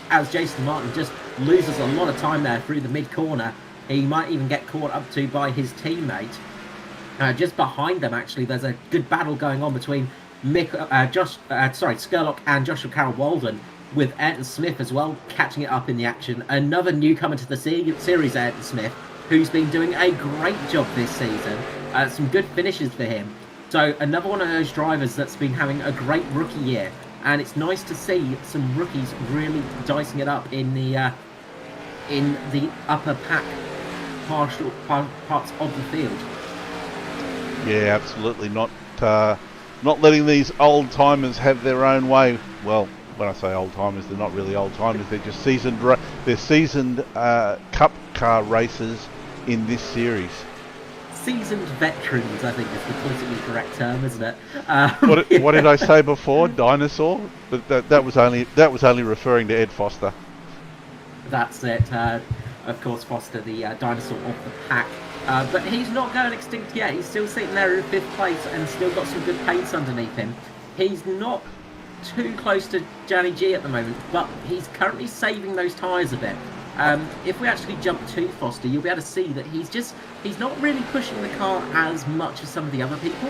as Jason Martin just loses a lot of time there through the mid corner. He might even get caught up to by his teammate. Just behind them, actually, there's a good battle going on between Skurlock and Joshua Carroll Walden, with Ayrton Smith as well catching it up in the action. Another newcomer to the series, Ayrton Smith, who's been doing a great job this season. Some good finishes for him. So another one of those drivers that's been having a great rookie year, and it's nice to see some rookies really dicing it up in the upper pack parts of the field. Yeah, absolutely. Not letting these old timers have their own way. Well, when I say old timers, they're not really old timers. They're just seasoned cup car racers in this series. seasoned veterans, I think is the politically correct term, isn't it? What did I say before? Dinosaur? But that was only referring to Ed Foster. That's it. Of course, Foster, the dinosaur of the pack. But he's not going extinct yet. He's still sitting there in 5th place and still got some good pace underneath him. He's not too close to Danny G at the moment, but he's currently saving those tyres a bit. If we actually jump to Foster, you'll be able to see that he's not really pushing the car as much as some of the other people,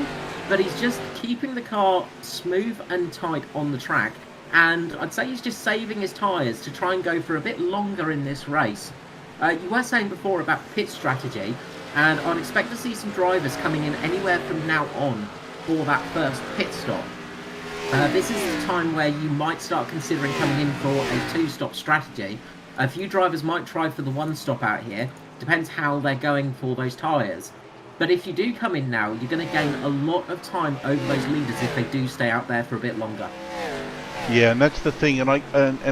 but he's just keeping the car smooth and tight on the track. And I'd say he's just saving his tyres to try and go for a bit longer in this race. You were saying before about pit strategy, and I'd expect to see some drivers coming in anywhere from now on for that first pit stop. This is the time where you might start considering coming in for a 2-stop strategy. A few drivers might try for the 1-stop out here, depends how they're going for those tyres. But if you do come in now, you're going to gain a lot of time over those leaders if they do stay out there for a bit longer. Yeah, and that's the thing, and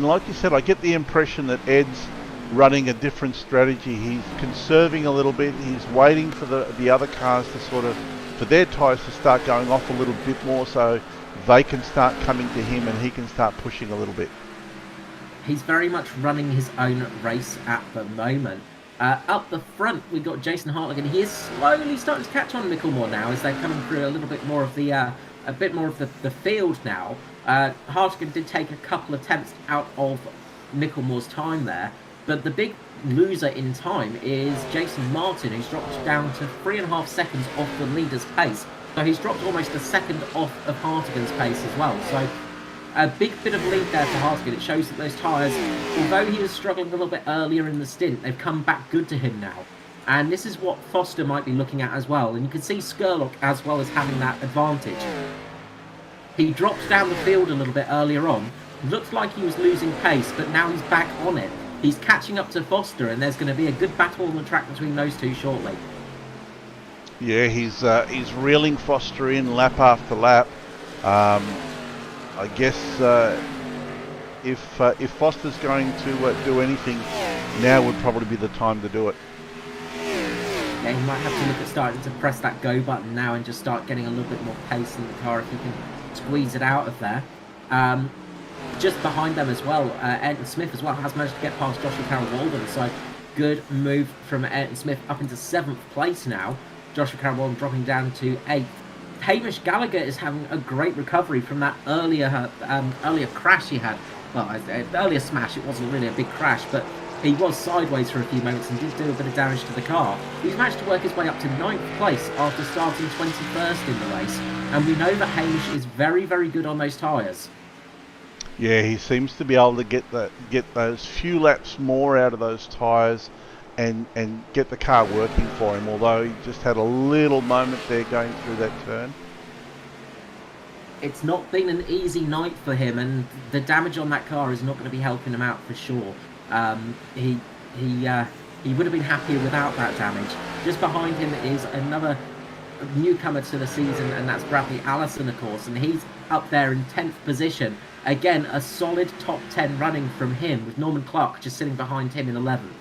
like you said, I get the impression that Ed's running a different strategy. He's conserving a little bit. He's waiting for the other cars to for their tyres to start going off a little bit more, so they can start coming to him and he can start pushing a little bit. He's very much running his own race at the moment. Up the front, we've got Jason Hartigan. He is slowly starting to catch on Micklemore now as they're coming through a little bit more of the field now. Hartigan did take a couple attempts out of Micklemore's time there, but the big loser in time is Jason Martin, who's dropped down to 3.5 seconds off the leader's pace. So he's dropped almost a second off of Hartigan's pace as well. So a big bit of lead there for Hartigan. It shows that those tyres, although he was struggling a little bit earlier in the stint, they've come back good to him now. And this is what Foster might be looking at as well. And you can see Skurlock as well as having that advantage. He dropped down the field a little bit earlier on. Looked like he was losing pace, but now he's back on it. He's catching up to Foster, and there's going to be a good battle on the track between those two shortly. Yeah, he's reeling Foster in lap after lap. I guess if Foster's going to do anything, now would probably be the time to do it. Yeah, he might have to look at starting to press that go button now and just start getting a little bit more pace in the car if he can squeeze it out of there. Just behind them as well, Ayrton Smith as well has managed to get past Joshua Carroll-Walden, so good move from Ayrton Smith up into 7th place now. Joshua Carroll-Walden dropping down to 8th. Hamish Gallagher is having a great recovery from that earlier crash he had. Well, earlier smash. It wasn't really a big crash, but he was sideways for a few moments and did do a bit of damage to the car. He's managed to work his way up to 9th place after starting 21st in the race, and we know that Hamish is very, very good on those tyres. Yeah, he seems to be able to get those few laps more out of those tyres and get the car working for him, although he just had a little moment there going through that turn. It's not been an easy night for him, and the damage on that car is not going to be helping him out for sure. He would have been happier without that damage. Just behind him is another newcomer to the season, and that's Bradley Allison, of course, and he's up there in 10th position. Again, a solid top 10 running from him, with Norman Clark just sitting behind him in 11th.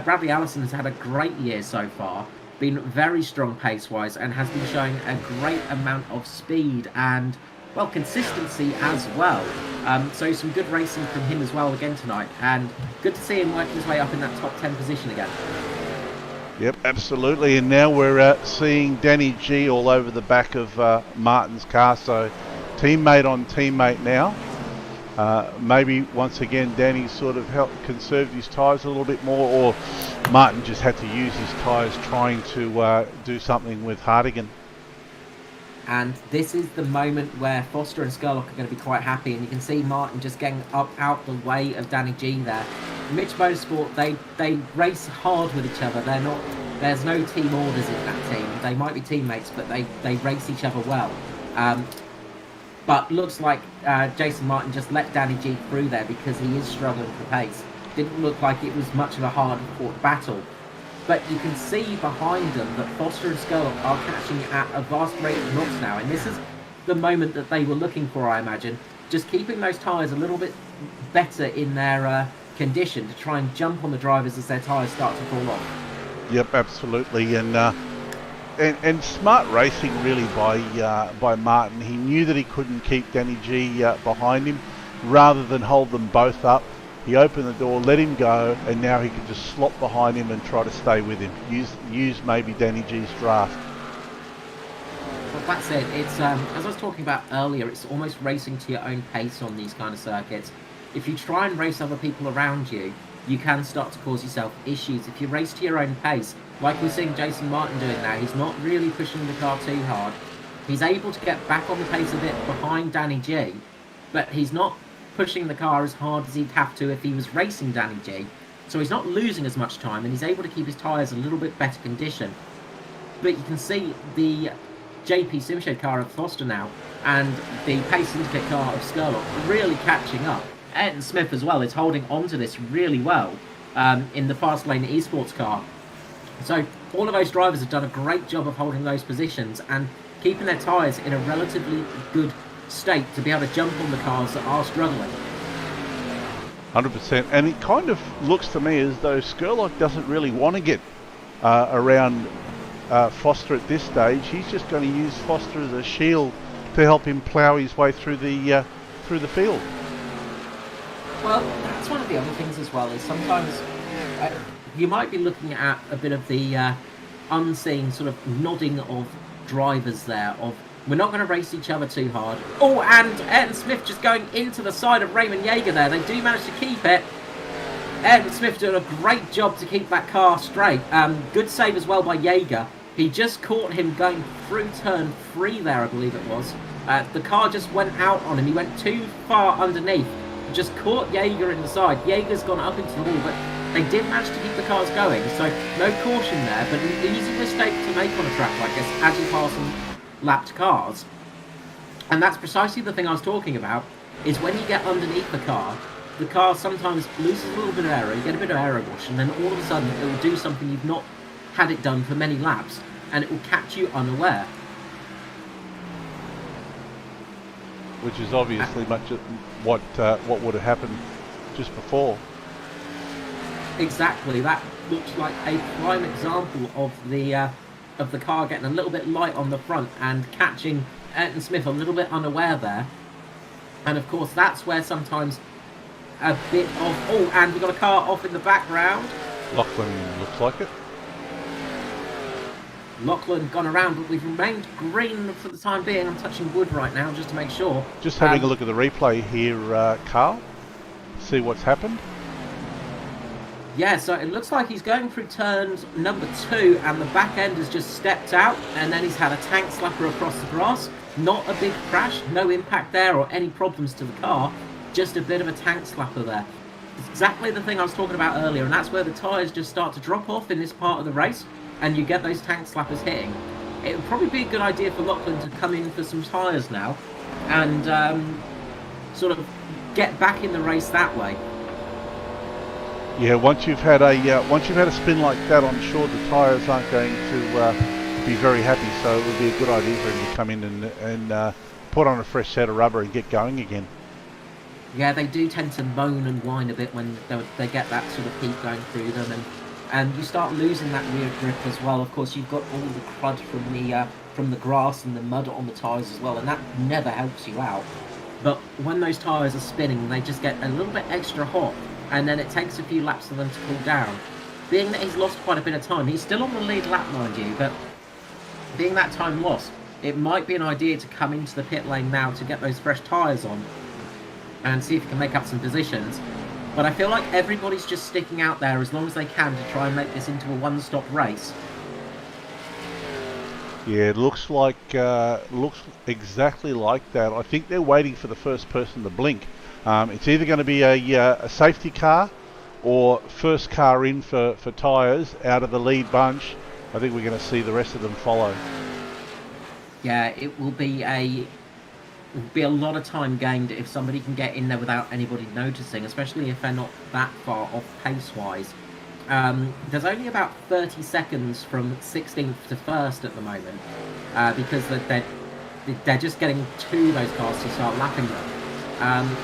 Bradley Allison has had a great year so far, been very strong pace-wise, and has been showing a great amount of speed and, well, consistency as well. So some good racing from him as well again tonight, and good to see him working his way up in that top 10 position again. Yep, absolutely, and now we're seeing Danny G all over the back of Martin's car, so teammate on teammate now. Maybe once again Danny sort of conserved his tyres a little bit more, or Martin just had to use his tyres trying to do something with Hartigan. And this is the moment where Foster and Skurlock are going to be quite happy, and you can see Martin just getting up out the way of Danny G there. Mitch Motorsport, they race hard with each other. There's no team orders in that team. They might be teammates, but they race each other well. But looks like Jason Martin just let Danny G through there because he is struggling for pace. Didn't look like it was much of a hard-fought battle. But you can see behind them that Foster and Skurlock are catching at a vast rate of knots now. And this is the moment that they were looking for, I imagine. Just keeping those tyres a little bit better in their condition to try and jump on the drivers as their tyres start to fall off. Yep, absolutely. And and smart racing really by Martin. He knew that he couldn't keep Danny G behind him. Rather than hold them both up, he opened the door, let him go, and now he could just slot behind him and try to stay with him. Use maybe Danny G's draft. Well, that's it. It's as I was talking about earlier, it's almost racing to your own pace on these kind of circuits. If you try and race other people around you, you can start to cause yourself issues. If you race to your own pace, like we're seeing Jason Martin doing now, he's not really pushing the car too hard. He's able to get back on the pace a bit behind Danny G, but he's not pushing the car as hard as he'd have to if he was racing Danny G. So he's not losing as much time, and he's able to keep his tyres a little bit better condition. But you can see the JP Simshed car of Foster now, and the Pace Syndicate car of Skurlock really catching up. Ayrton Smith as well is holding on to this really well in the fast lane esports car. So all of those drivers have done a great job of holding those positions and keeping their tyres in a relatively good state to be able to jump on the cars that are struggling. 100%. And it kind of looks to me as though Skurlock doesn't really want to get around Foster at this stage. He's just going to use Foster as a shield to help him plough his way through the field. Well, that's one of the other things as well, is sometimes you might be looking at a bit of the unseen sort of nodding of drivers there, of we're not going to race each other too hard. Oh, and Ayrton Smith just going into the side of Raymond Yeager there. They do manage to keep it. Ayrton Smith doing a great job to keep that car straight. Good save as well by Yeager. He just caught him going through turn 3 there, I believe it was. The car just went out on him. He went too far underneath. Just caught Yeager in the side. Yeager's gone up into the wall, but they did manage to keep the cars going. So no caution there, but an easy mistake to make on a track like this as you pass some lapped cars. And that's precisely the thing I was talking about, is when you get underneath the car sometimes loses a little bit of aero, you get a bit of aero wash, and then all of a sudden it will do something you've not had it done for many laps, and it will catch you unaware. Which is obviously much of what would have happened just before. Exactly, that looks like a prime example of the car getting a little bit light on the front and catching Ayrton Smith a little bit unaware there. And of course that's where sometimes a bit of... Oh, and we've got a car off in the background. Lachlan looks like it. Lachlan gone around, but we've remained green for the time being. I'm touching wood right now just to make sure. Just having a look at the replay here, Carl. See what's happened. Yeah, so it looks like he's going through turns number 2, and the back end has just stepped out, and then he's had a tank slapper across the grass. Not a big crash, no impact there or any problems to the car, just a bit of a tank slapper there. It's exactly the thing I was talking about earlier, and that's where the tyres just start to drop off in this part of the race, and you get those tank slappers hitting. It would probably be a good idea for Lachlan to come in for some tyres now, and sort of get back in the race that way. Yeah, once you've had a spin like that, I'm sure the tyres aren't going to be very happy. So it would be a good idea for him to come in and put on a fresh set of rubber and get going again. Yeah, they do tend to moan and whine a bit when they get that sort of heat going through them, and you start losing that rear grip as well. Of course, you've got all the crud from the grass and the mud on the tyres as well, and that never helps you out. But when those tyres are spinning, they just get a little bit extra hot, and then it takes a few laps for them to cool down. Being that he's lost quite a bit of time, he's still on the lead lap, mind you, but being that time lost, it might be an idea to come into the pit lane now to get those fresh tyres on and see if he can make up some positions. But I feel like everybody's just sticking out there as long as they can to try and make this into a one-stop race. Yeah, it looks exactly like that. I think they're waiting for the first person to blink. It's either going to be a safety car or first car in for tyres out of the lead bunch. I think we're going to see the rest of them follow. Yeah, it will be a lot of time gained if somebody can get in there without anybody noticing, especially if they're not that far off pace-wise. There's only about 30 seconds from 16th to 1st at the moment, because they're just getting to those cars to start lapping them.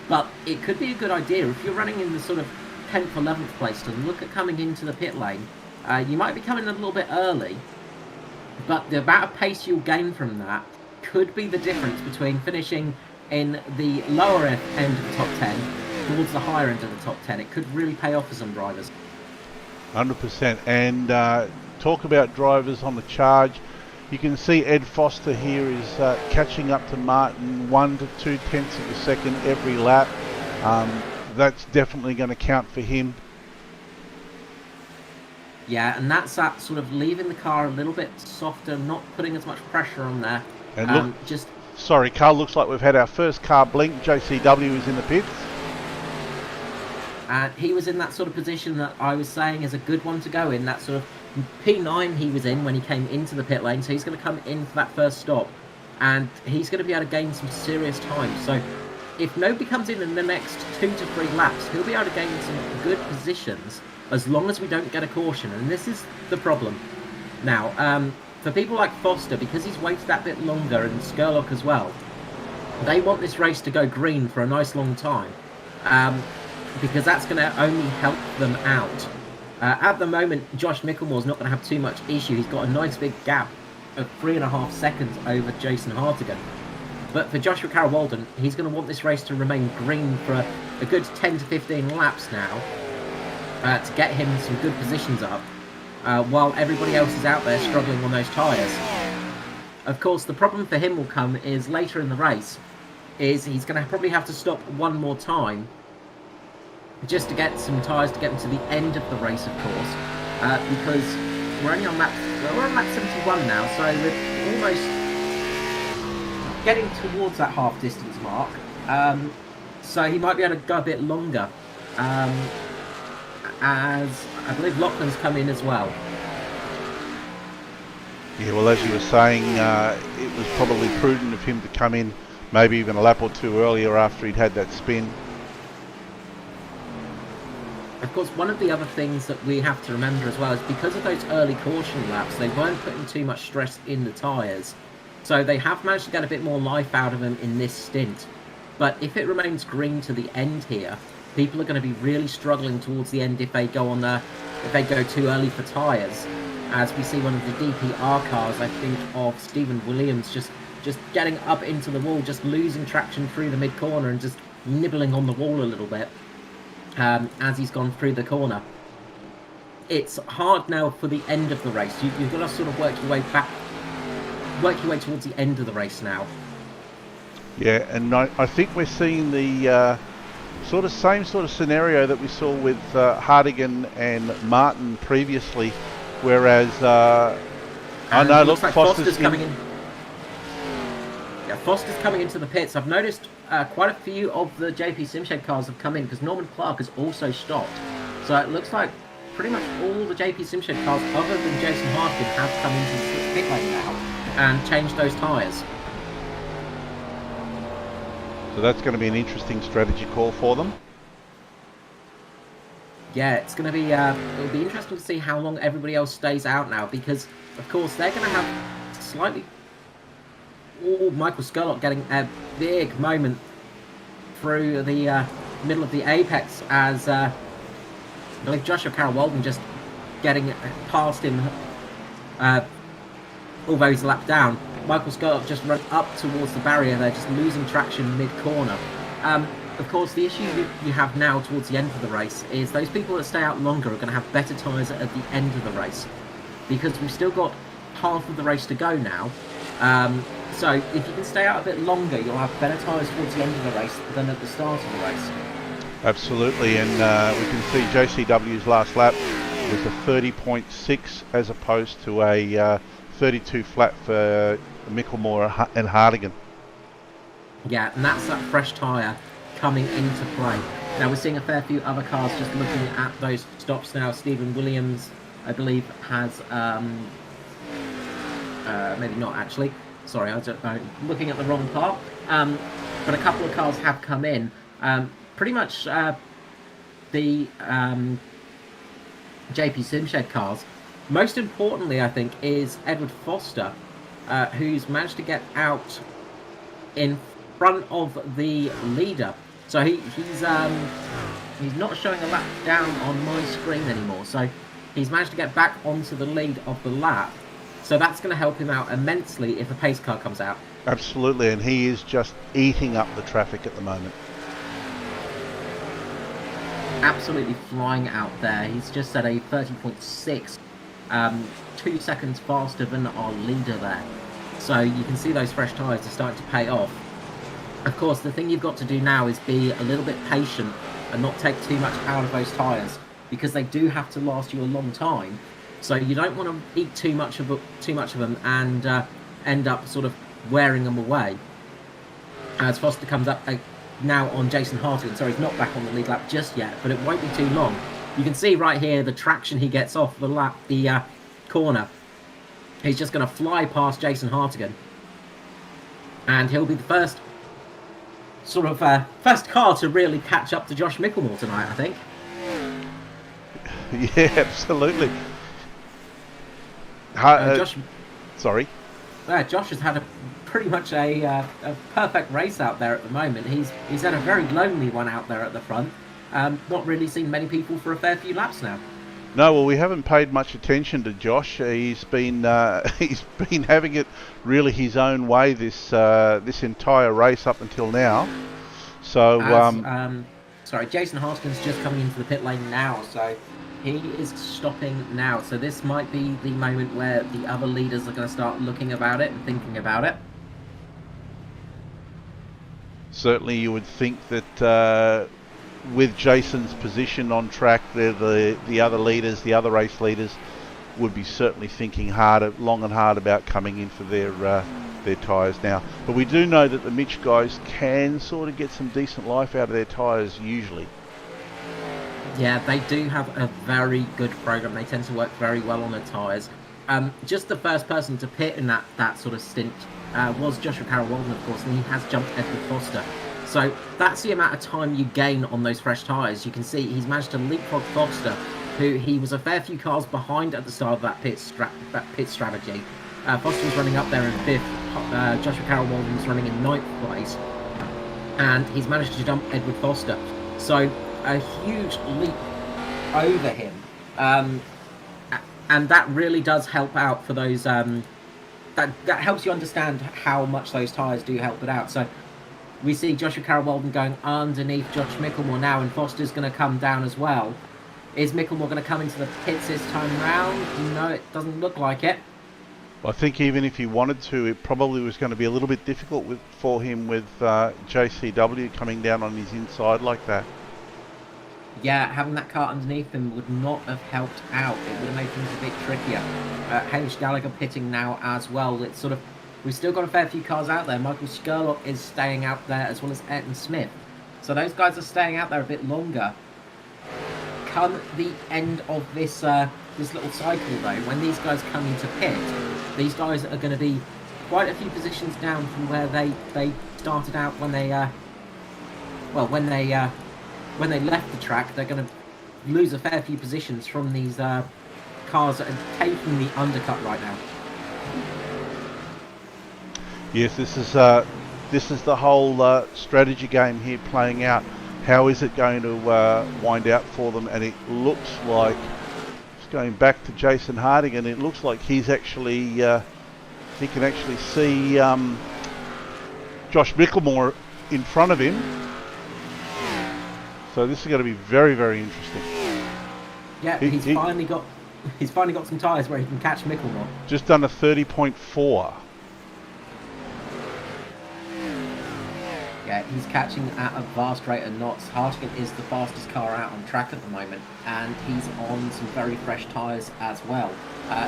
But it could be a good idea if you're running in the sort of 10th, 11th place to look at coming into the pit lane. You might be coming a little bit early, But the amount of pace you'll gain from that could be the difference between finishing in the lower end of the top 10 towards the higher end of the top 10. It could really pay off for some drivers. 100%. And talk about drivers on the charge. You can see Ed Foster here is catching up to Martin 1 to 2 tenths of a second every lap. That's definitely going to count for him. Yeah, and that's that sort of leaving the car a little bit softer, not putting as much pressure on there. And look, sorry, Carl, looks like we've had our first car blink. JCW is in the pits. And he was in that sort of position that I was saying is a good one to go in, that sort of P9 he was in when he came into the pit lane, so he's going to come in for that first stop, and he's going to be able to gain some serious time. So if nobody comes in the next 2 to 3 laps, he'll be able to gain some good positions as long as we don't get a caution, and this is the problem. Now, for people like Foster, because he's waited that bit longer, and Skurlock as well, they want this race to go green for a nice long time, because that's going to only help them out. At the moment, Josh Micklemore's not going to have too much issue. He's got a nice big gap of 3.5 seconds over Jason Hartigan. But for Joshua Carroll-Walden, he's going to want this race to remain green for a good 10 to 15 laps now, to get him some good positions up, while everybody else is out there struggling on those tyres. Of course, the problem for him will come is later in the race, is he's going to probably have to stop one more time just to get some tyres to get him to the end of the race, of course, because we're only on lap 71 now, so we're almost getting towards that half distance mark, so he might be able to go a bit longer, as I believe Loughlin's come in as well. Yeah, well, as you were saying, it was probably prudent of him to come in maybe even a lap or two earlier after he'd had that spin. Of course, one of the other things that we have to remember as well is because of those early caution laps, they weren't putting too much stress in the tyres. So they have managed to get a bit more life out of them in this stint. But if it remains green to the end here, people are going to be really struggling towards the end if they go too early for tyres. As we see one of the DPR cars, I think of Stephen Williams just getting up into the wall, just losing traction through the mid-corner and just nibbling on the wall a little bit. As he's gone through the corner. It's hard now for the end of the race. You've got to sort of work your way towards the end of the race now. Yeah, and I think we're seeing the same sort of scenario that we saw with Hartigan and Martin previously, whereas I know, look, like Foster's coming in. Yeah, Foster's coming into the pits. I've noticed quite a few of the JP Simshed cars have come in because Norman Clark has also stopped. So it looks like pretty much all the JP Simshed cars other than Jason Hartigan have come into the pit lane now and changed those tyres. So that's going to be an interesting strategy call for them. Yeah, it's going to be it'll be interesting to see how long everybody else stays out now, because of course they're going to have slightly... Oh, Michael Skurlock getting a big moment through the middle of the apex as I believe Joshua Carroll-Walden just getting past him, although he's lapped down. Michael Skurlock just run up towards the barrier there, just losing traction mid-corner. Of course, the issue you have now towards the end of the race is those people that stay out longer are going to have better tyres at the end of the race, because we've still got half of the race to go now. So if you can stay out a bit longer, you'll have better tyres towards the end of the race than at the start of the race. Absolutely, and we can see JCW's last lap was a 30.6 as opposed to a 32 flat for Micklemore and Hartigan. Yeah, and that's that fresh tyre coming into play. Now we're seeing a fair few other cars just looking at those stops now. Stephen Williams, I believe, has... maybe not actually. Sorry, I'm looking at the wrong car. But a couple of cars have come in. Pretty much the JP Simshed cars. Most importantly, I think, is Edward Foster, who's managed to get out in front of the leader. So he's not showing a lap down on my screen anymore. So he's managed to get back onto the lead of the lap. So that's going to help him out immensely if a pace car comes out. Absolutely, and he is just eating up the traffic at the moment. Absolutely flying out there. He's just at a 30.6, 2 seconds faster than our leader there. So you can see those fresh tyres are starting to pay off. Of course, the thing you've got to do now is be a little bit patient and not take too much out of those tyres, because they do have to last you a long time. So you don't want to eat too much of them and end up sort of wearing them away. As Foster comes up now on Jason Hartigan, sorry, he's not back on the lead lap just yet, but it won't be too long. You can see right here the traction he gets off the corner. He's just going to fly past Jason Hartigan, and he'll be the first car to really catch up to Josh Micklemore tonight, I think. Yeah, absolutely. Josh, sorry. Josh has had pretty much a perfect race out there at the moment. He's had a very lonely one out there at the front. Not really seen many people for a fair few laps now. No, well, we haven't paid much attention to Josh. He's been having it really his own way this entire race up until now. So, sorry, Jason Hartigan's just coming into the pit lane now, so he is stopping now. So this might be the moment where the other leaders are going to start looking about it and thinking about it. Certainly, you would think that with Jason's position on track, the other leaders, the other race leaders, would be certainly thinking long and hard about coming in for their tyres now. But we do know that the Mitch guys can sort of get some decent life out of their tyres usually. Yeah, they do have a very good program. They tend to work very well on their tyres. Just the first person to pit in that sort of stint was Joshua Carroll-Walden, of course, and he has jumped Edward Foster. So that's the amount of time you gain on those fresh tyres. You can see he's managed to leapfrog Foster, who he was a fair few cars behind at the start of that pit strategy. Foster was running up there in 5th. Joshua Carroll-Walden was running in 9th place. And he's managed to jump Edward Foster. So a huge leap over him. And that really does help out for those... that helps you understand how much those tyres do help it out. So we see Joshua Carroll-Walden going underneath Josh Micklemore now, and Foster's going to come down as well. Is Micklemore going to come into the pits this time round? No, it doesn't look like it. I think even if he wanted to, it probably was going to be a little bit difficult for him with JCW coming down on his inside like that. Yeah, having that car underneath him would not have helped out. It would have made things a bit trickier. Hamish Gallagher pitting now as well. It's sort of, we've still got a fair few cars out there. Michael Skurlock is staying out there, as well as Ayrton Smith. So those guys are staying out there a bit longer. Come the end of this this little cycle, though, when these guys come into pit, these guys are going to be quite a few positions down from where they started out when they when they left the track. They're going to lose a fair few positions from these cars that are taking the undercut right now. Yes, this is the whole strategy game here playing out. How is it going to wind out for them? And it looks like, just going back to Jason Hartigan, it looks like he's actually he can actually see Josh Micklemore in front of him. So this is going to be very, very interesting. Yeah, he's finally got some tyres where he can catch Micklemore. Just done a 30.4. Yeah, he's catching at a vast rate of knots. Hartigan is the fastest car out on track at the moment, and he's on some very fresh tyres as well.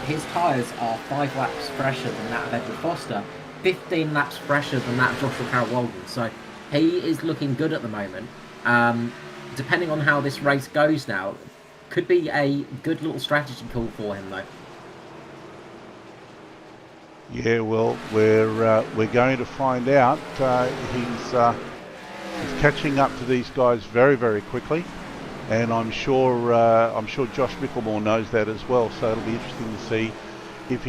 His tyres are 5 laps fresher than that of Edward Foster, 15 laps fresher than that of Joshua Carroll-Walden. So he is looking good at the moment. Depending on how this race goes now, could be a good little strategy call for him, though. Yeah, well, we're going to find out. He's catching up to these guys very, very quickly, and I'm sure Josh Micklemore knows that as well. So it'll be interesting to see if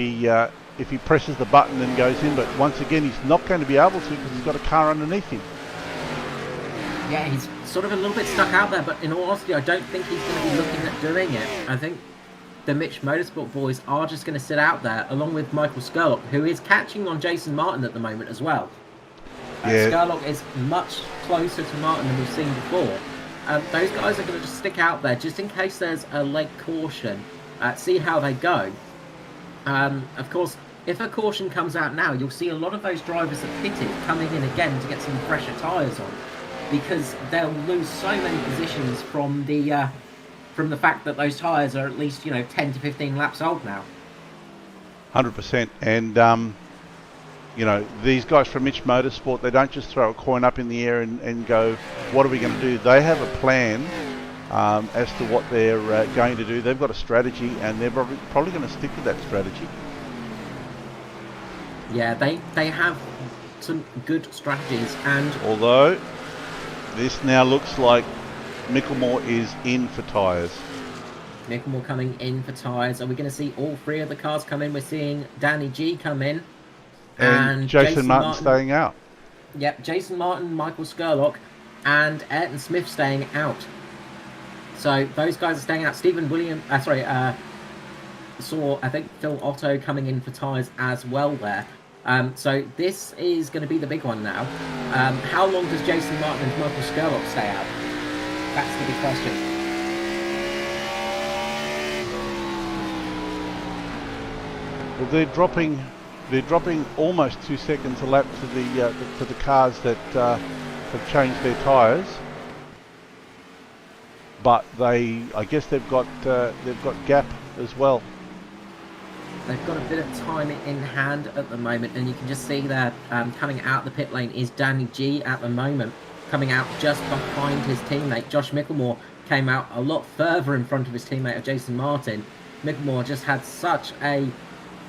he presses the button and goes in. But once again, he's not going to be able to because he's got a car underneath him. Yeah, he's sort of a little bit stuck out there. But in all honesty, I don't think he's going to be looking at doing it. I think the Mitch Motorsport boys are just going to sit out there, along with Michael Skurlock, who is catching on Jason Martin at the moment as well. Yeah. Skurlock is much closer to Martin than we've seen before. Those guys are going to just stick out there just in case there's a leg caution. See how they go. Of course, if a caution comes out now, you'll see a lot of those drivers that pitted coming in again to get some fresher tyres on, because they'll lose so many positions from the fact that those tyres are at least 10 to 15 laps old now. 100%. And these guys from Mitch Motorsport, they don't just throw a coin up in the air and go, what are we going to do? They have a plan as to what they're going to do. They've got a strategy, and they're probably going to stick to that strategy. Yeah, they have some good strategies. And although this now looks like Micklemore is in for tyres. Micklemore coming in for tyres. Are we going to see all three of the cars come in? We're seeing Danny G come in. And Jason Martin staying out. Yep, Jason Martin, Michael Skurlock, and Ayrton Smith staying out. So those guys are staying out. Stephen Williams, saw, I think, Phil Otto coming in for tyres as well there. So this is going to be the big one now. How long does Jason Martin and Michael Skurlock stay out? That's the big question. Well, they're dropping almost 2 seconds a lap to the cars that have changed their tyres. But I guess they've got gap as well. They've got a bit of time in hand at the moment, and you can just see that coming out the pit lane is Danny G at the moment, coming out just behind his teammate. Josh Micklemore came out a lot further in front of his teammate of Jason Martin. Micklemore just had such a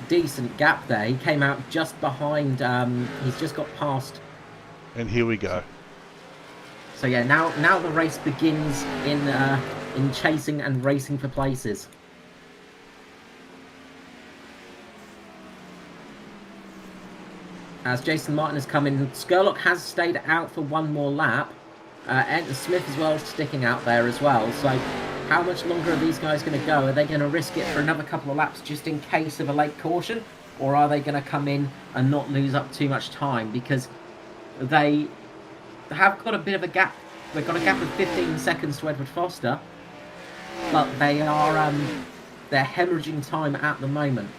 decent gap there. He came out just behind, he's just got past. And here we go. So yeah, now the race begins in chasing and racing for places. As Jason Martin has come in, Skurlock has stayed out for one more lap. Ayrton Smith as well sticking out there as well. So how much longer are these guys going to go? Are they going to risk it for another couple of laps just in case of a late caution? Or are they going to come in and not lose up too much time? Because they have got a bit of a gap. They've got a gap of 15 seconds to Edward Foster. But they are they're hemorrhaging time at the moment.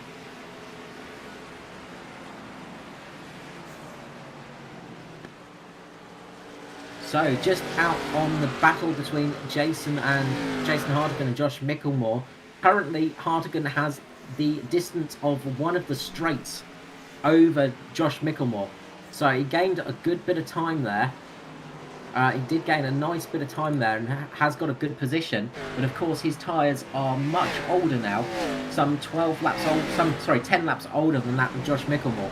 So, just out on the battle between Jason Hartigan and Josh Micklemore. Currently, Hartigan has the distance of one of the straights over Josh Micklemore. So, he gained a good bit of time there. He did gain a nice bit of time there and has got a good position. But, of course, his tyres are much older now. Some 10 laps older than that of Josh Micklemore.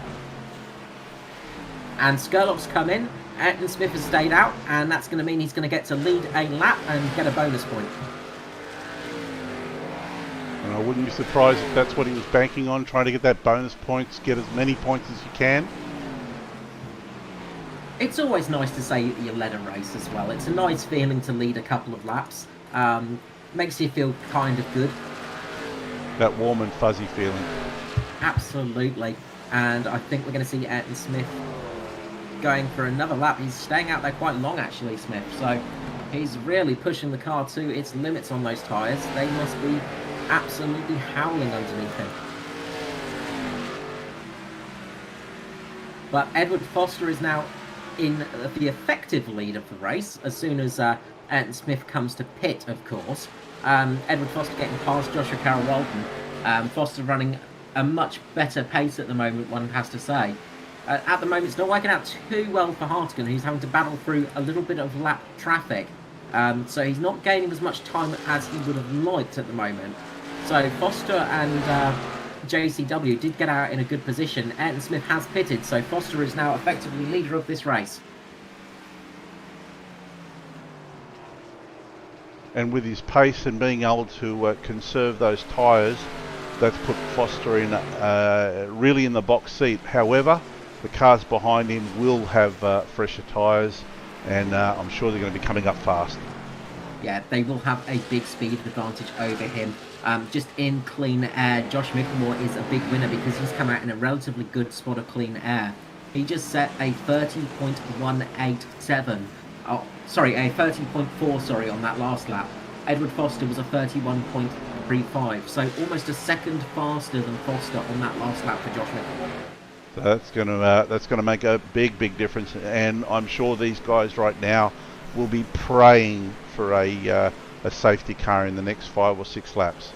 And Skurlock's come in. Ayrton Smith has stayed out, and that's going to mean he's going to get to lead a lap and get a bonus point. And I wouldn't be surprised if that's what he was banking on, trying to get that bonus points, get as many points as you can. It's always nice to say that you led a race as well. It's a nice feeling to lead a couple of laps. Makes you feel kind of good. That warm and fuzzy feeling. Absolutely. And I think we're going to see Ayrton Smith going for another lap. He's staying out there quite long, actually, Smith. So he's really pushing the car to its limits on those tyres. They must be absolutely howling underneath him. But Edward Foster is now in the effective lead of the race, as soon as Ayrton Smith comes to pit, of course. Edward Foster getting past Joshua Carroll-Walton. Foster running a much better pace at the moment, one has to say. At the moment, it's not working out too well for Hartigan, who's having to battle through a little bit of lap traffic. So he's not gaining as much time as he would have liked at the moment. So Foster and JCW did get out in a good position. Ayrton Smith has pitted, so Foster is now effectively leader of this race. And with his pace and being able to conserve those tyres, that's put Foster in really in the box seat. However, the cars behind him will have fresher tyres, and I'm sure they're going to be coming up fast. Yeah, they will have a big speed advantage over him. Just in clean air, Josh Micklemore is a big winner because he's come out in a relatively good spot of clean air. He just set a 30.187. Oh, sorry, a 30.4, sorry, on that last lap. Edward Foster was a 31.35, so almost a second faster than Foster on that last lap for Josh Micklemore. That's gonna make a big difference, and I'm sure these guys right now will be praying for a safety car in the next 5 or 6 laps.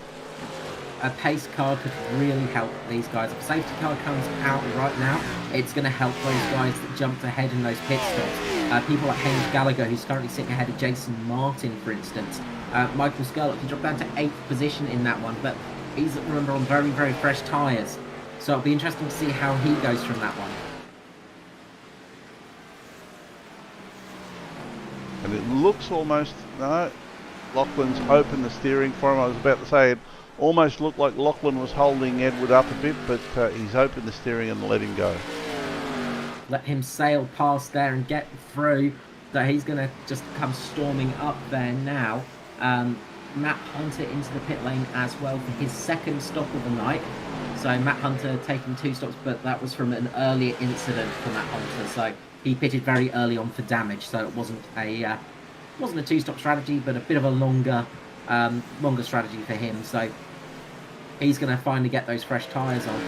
A pace car could really help these guys. If a safety car comes out right now, it's going to help those guys that jumped ahead in those pit stops. People like Hamish Gallagher, who's currently sitting ahead of Jason Martin, for instance. Michael Skurlock, he dropped down to 8th position in that one, but he's, remember, on very fresh tyres. So it'll be interesting to see how he goes from that one. And it looks almost, no, Lachlan's opened the steering for him. I was about to say it almost looked like Lachlan was holding Edward up a bit, but he's opened the steering and let him go. Let him sail past there and get through. So he's going to just come storming up there now. Matt Hunter into the pit lane as well for his second stop of the night. So Matt Hunter taking 2 stops, but that was from an earlier incident for Matt Hunter. So he pitted very early on for damage, so it wasn't a 2-stop strategy, but a bit of a longer strategy for him. So he's going to finally get those fresh tyres on.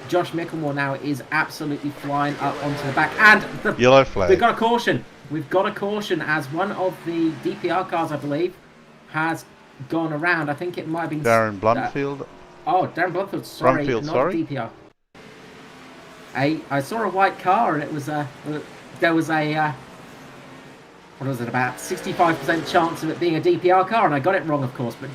Josh Micklemore now is absolutely flying up onto the back, and the yellow flag. We've got a caution. We've got a caution as one of the DPR cars, I believe, has gone around. I think it might have been Darren Blumfield. Darren Blumfield. Sorry, not DPR. I saw a white car, and it was there was a what was it, about 65% chance of it being a DPR car, and I got it wrong, of course, but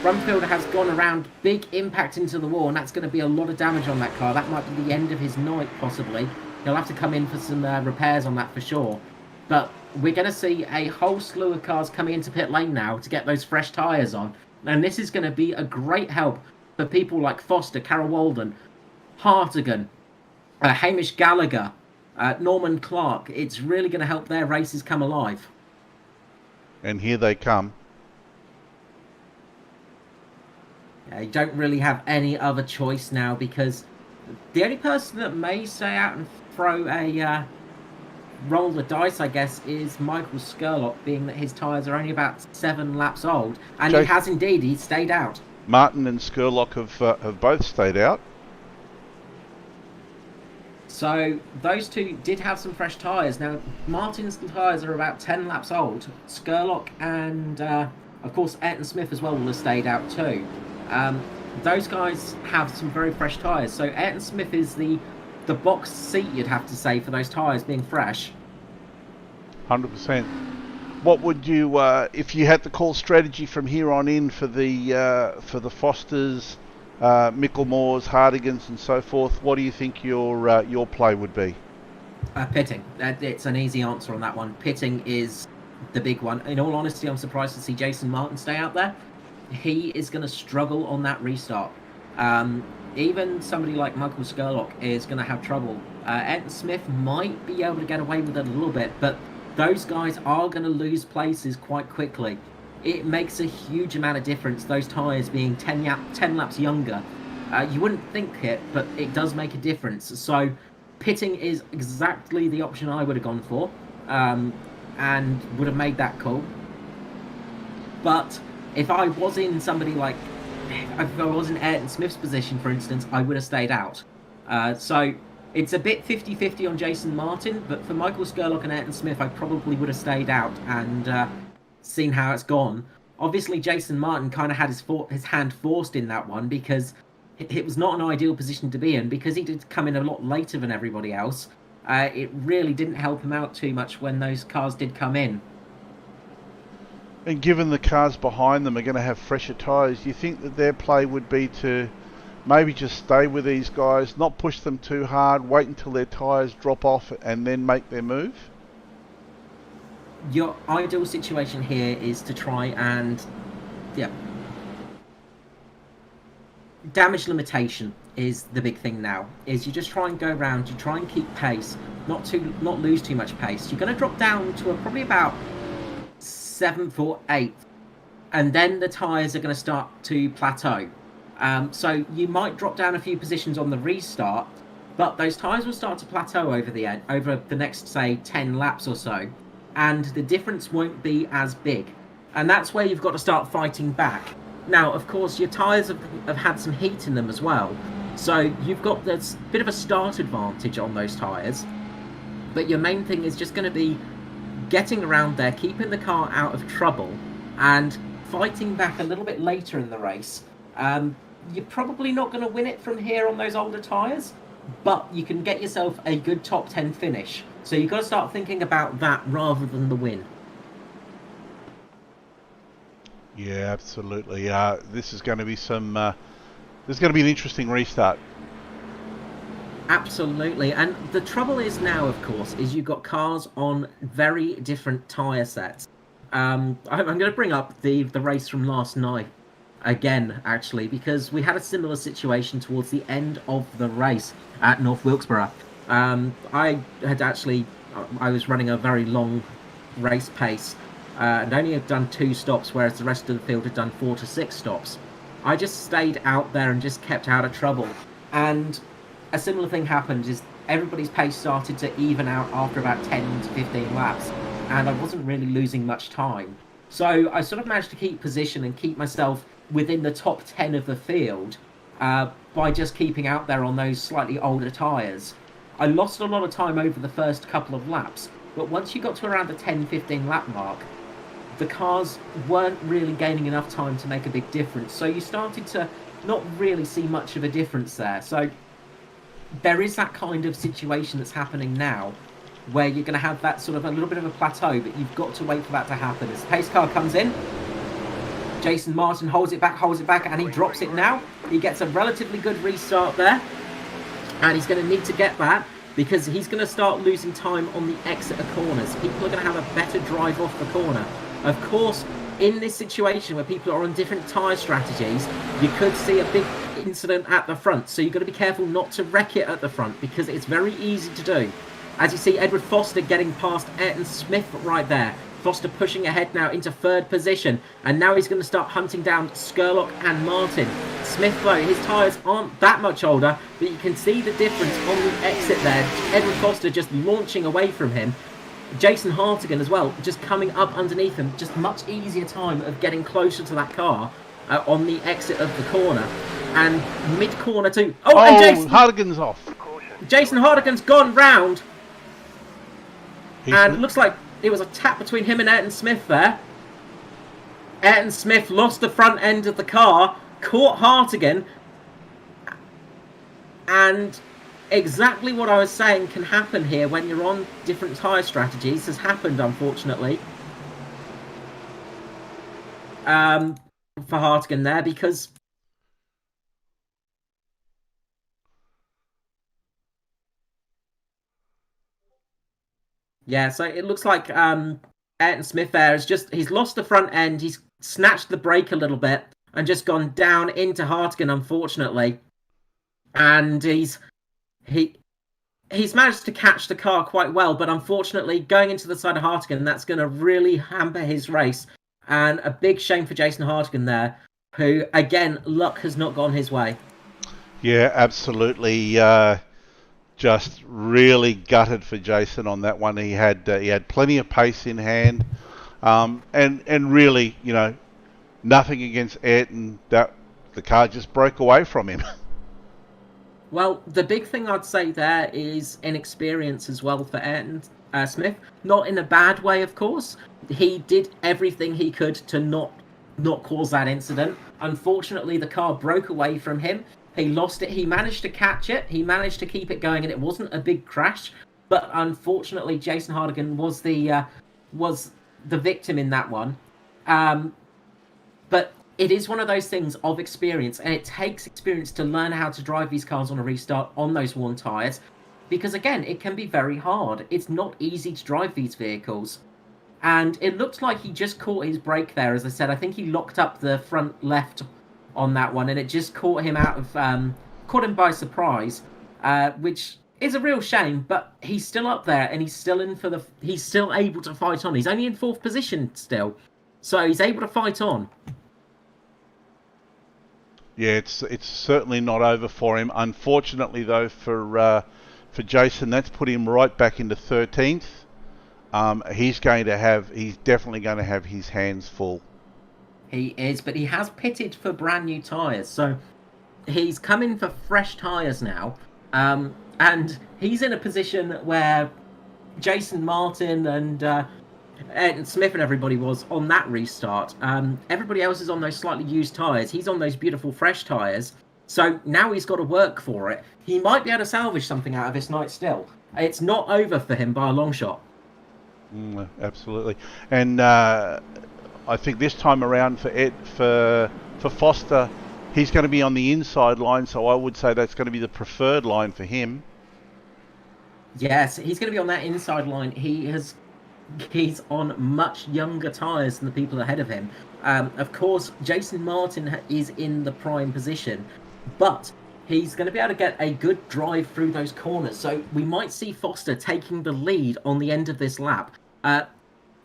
Brumfield has gone around, big impact into the wall, and that's going to be a lot of damage on that car. That might be the end of his night, possibly. He'll have to come in for some repairs on that for sure. But we're going to see a whole slew of cars coming into pit lane now to get those fresh tyres on. And this is going to be a great help for people like Foster, Carol Walden, Hartigan, Hamish Gallagher, Norman Clark. It's really going to help their races come alive. And here they come. You don't really have any other choice now, because the only person that may stay out and throw a roll the dice, I guess, is Michael Skurlock, being that his tyres are only about 7 laps old, and he has indeed, he's stayed out. Martin and Skurlock have both stayed out. So those two did have some fresh tyres. Now, Martin's tyres are about 10 laps old. Skurlock and, of course, Ayrton Smith as well will have stayed out too. Those guys have some very fresh tyres. So Ayrton Smith is the box seat, you'd have to say, for those tyres being fresh. 100%. What would you, if you had to call strategy from here on in for the Fosters, Micklemores, Hardigans, and so forth? What do you think your play would be? Pitting. It's an easy answer on that one. Pitting is the big one. In all honesty, I'm surprised to see Jason Martin stay out there. He is going to struggle on that restart. Even somebody like Michael Skurlock is going to have trouble. Ayrton Smith might be able to get away with it a little bit, but those guys are going to lose places quite quickly. It makes a huge amount of difference, those tyres being 10 laps younger. You wouldn't think it, but it does make a difference. So pitting is exactly the option I would have gone for, and would have made that call. But if I was in somebody like, if I was in Ayrton Smith's position, for instance, I would have stayed out. So it's a bit 50-50 on Jason Martin, but for Michael Skurlock and Ayrton Smith, I probably would have stayed out and seen how it's gone. Obviously, Jason Martin kind of had his hand forced in that one, because it was not an ideal position to be in, because he did come in a lot later than everybody else. It really didn't help him out too much when those cars did come in. And given the cars behind them are going to have fresher tyres, do you think that their play would be to maybe just stay with these guys, not push them too hard, wait until their tyres drop off and then make their move? Your ideal situation here is to try and, damage limitation is the big thing now. Is you just try and go around, you try and keep pace, not lose too much pace. You're going to drop down to probably about 7th or 8th and then the tyres are going to start to plateau. So you might drop down a few positions on the restart, but those tyres will start to plateau over the next, say, 10 laps or so, and the difference won't be as big. And that's where you've got to start fighting back. Now, of course, your tyres have had some heat in them as well, so you've got this bit of a start advantage on those tyres. But your main thing is just going to be getting around there, keeping the car out of trouble, and fighting back a little bit later in the race. You're probably not going to win it from here on those older tyres, but you can get yourself a good top 10 finish. So you've got to start thinking about that rather than the win. Yeah, absolutely. This is going to be this is going to be an interesting restart. Absolutely, and the trouble is now, of course, is you've got cars on very different tyre sets. I'm going to bring up the race from last night again, actually, because we had a similar situation towards the end of the race at North Wilkesboro. I was running a very long race pace and only had done 2 stops, whereas the rest of the field had done 4 to 6 stops. I just stayed out there and just kept out of trouble. And a similar thing happened, is everybody's pace started to even out after about 10 to 15 laps, and I wasn't really losing much time. So I sort of managed to keep position and keep myself within the top 10 of the field by just keeping out there on those slightly older tyres. I lost a lot of time over the first couple of laps, but once you got to around the 10-15 lap mark, the cars weren't really gaining enough time to make a big difference. So you started to not really see much of a difference there. So there is that kind of situation that's happening now, where you're going to have that sort of a little bit of a plateau, but you've got to wait for that to happen. As the pace car comes in, Jason Martin holds it back, and he drops it now. He gets a relatively good restart there, and he's going to need to get that, because he's going to start losing time on the exit of corners. People are going to have a better drive off the corner. Of course, in this situation where people are on different tyre strategies, you could see a big incident at the front, so you've got to be careful not to wreck it at the front, because it's very easy to do. As you see, Edward Foster getting past Ayrton Smith right there. Foster pushing ahead now into 3rd position, and now he's going to start hunting down Skurlock and Martin. Smith, though, his tyres aren't that much older, but you can see the difference on the exit there. Edward Foster just launching away from him. Jason Hartigan as well, just coming up underneath him. Just much easier time of getting closer to that car on the exit of the corner. And mid-corner too. And Jason Hartigan's off. Jason Hartigan's gone round. And it looks like it was a tap between him and Ayrton Smith there. Ayrton Smith lost the front end of the car, caught Hartigan, and exactly what I was saying can happen here when you're on different tyre strategies has happened, unfortunately, for Hartigan there, because yeah, so it looks like Ayrton Smith there he's lost the front end, he's snatched the brake a little bit and just gone down into Hartigan, unfortunately, and he's managed to catch the car quite well, but unfortunately going into the side of Hartigan, that's going to really hamper his race, and a big shame for Jason Hartigan there, who again, luck has not gone his way. Yeah, absolutely. Just really gutted for Jason on that one. He had plenty of pace in hand, and really, nothing against Ayrton. That the car just broke away from him. Well, the big thing I'd say there is inexperience as well for Ayrton Smith. Not in a bad way, of course. He did everything he could to not cause that incident. Unfortunately, the car broke away from him. He lost it. He managed to catch it. He managed to keep it going, and it wasn't a big crash. But unfortunately, Jason Hartigan was the victim in that one. But it is one of those things of experience, and it takes experience to learn how to drive these cars on a restart on those worn tyres, because again, it can be very hard. It's not easy to drive these vehicles. And it looked like he just caught his brake there, as I said. I think he locked up the front left on that one, and it just caught him caught him by surprise, which is a real shame. But he's still up there, and he's still able to fight on. He's only in 4th position still, So he's able to fight on. Yeah, it's certainly not over for him. Unfortunately, though, for Jason, that's put him right back into 13th. He's definitely going to have his hands full. He is, but he has pitted for brand new tyres, so he's coming for fresh tyres now. And he's in a position where Jason Martin and Ayrton Smith and everybody was on that restart. Everybody else is on those slightly used tyres. He's on those beautiful fresh tyres. So now he's got to work for it. He might be able to salvage something out of this night still. It's not over for him by a long shot. Absolutely. And I think this time around for Foster, he's going to be on the inside line, so I would say that's going to be the preferred line for him. Yes, he's going to be on that inside line. He's on much younger tyres than the people ahead of him. Of course, Jason Martin is in the prime position, but he's going to be able to get a good drive through those corners. So we might see Foster taking the lead on the end of this lap.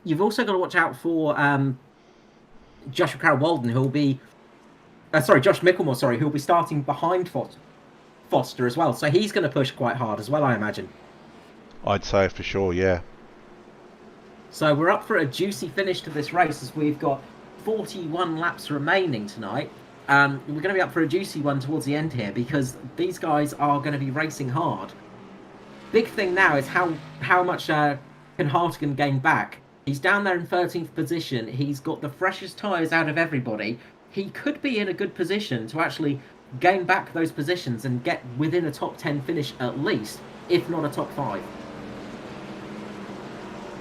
You've also got to watch out for Joshua Carroll-Walden, who'll be... Josh Micklemore, who'll be starting behind Foster as well. So he's going to push quite hard as well, I imagine. I'd say for sure, yeah. So we're up for a juicy finish to this race as we've got 41 laps remaining tonight. We're going to be up for a juicy one towards the end here because these guys are going to be racing hard. Big thing now is how much can Hartigan gain back. He's down there in 13th position. He's got the freshest tyres out of everybody. He could be in a good position to actually gain back those positions and get within a top 10 finish at least, if not a top 5.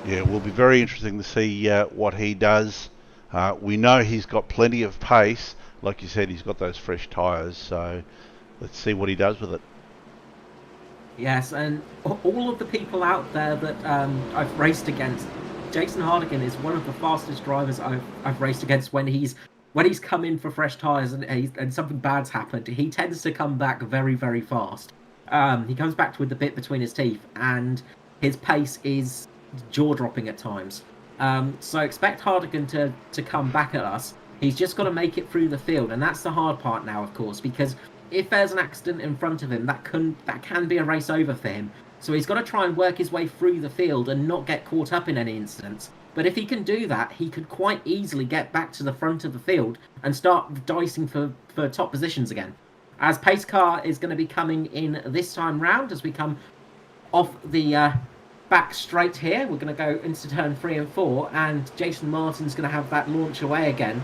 Yeah, it will be very interesting to see what he does. We know he's got plenty of pace. Like you said, he's got those fresh tyres, so let's see what he does with it. Yes, and all of the people out there that I've raced against, Jason Hartigan is one of the fastest drivers I've raced against when he's come in for fresh tyres and something bad's happened. He tends to come back very, very fast. He comes back with the bit between his teeth, and his pace is jaw-dropping at times. So expect Hartigan to come back at us. He's just got to make it through the field, and that's the hard part now, of course, because if there's an accident in front of him, that can be a race over for him. So he's got to try and work his way through the field and not get caught up in any incidents. But if he can do that, he could quite easily get back to the front of the field and start dicing for top positions again. As pace car is going to be coming in this time round, as we come off the back straight here, we're going to go into turn 3 and 4, and Jason Martin's going to have that launch away again.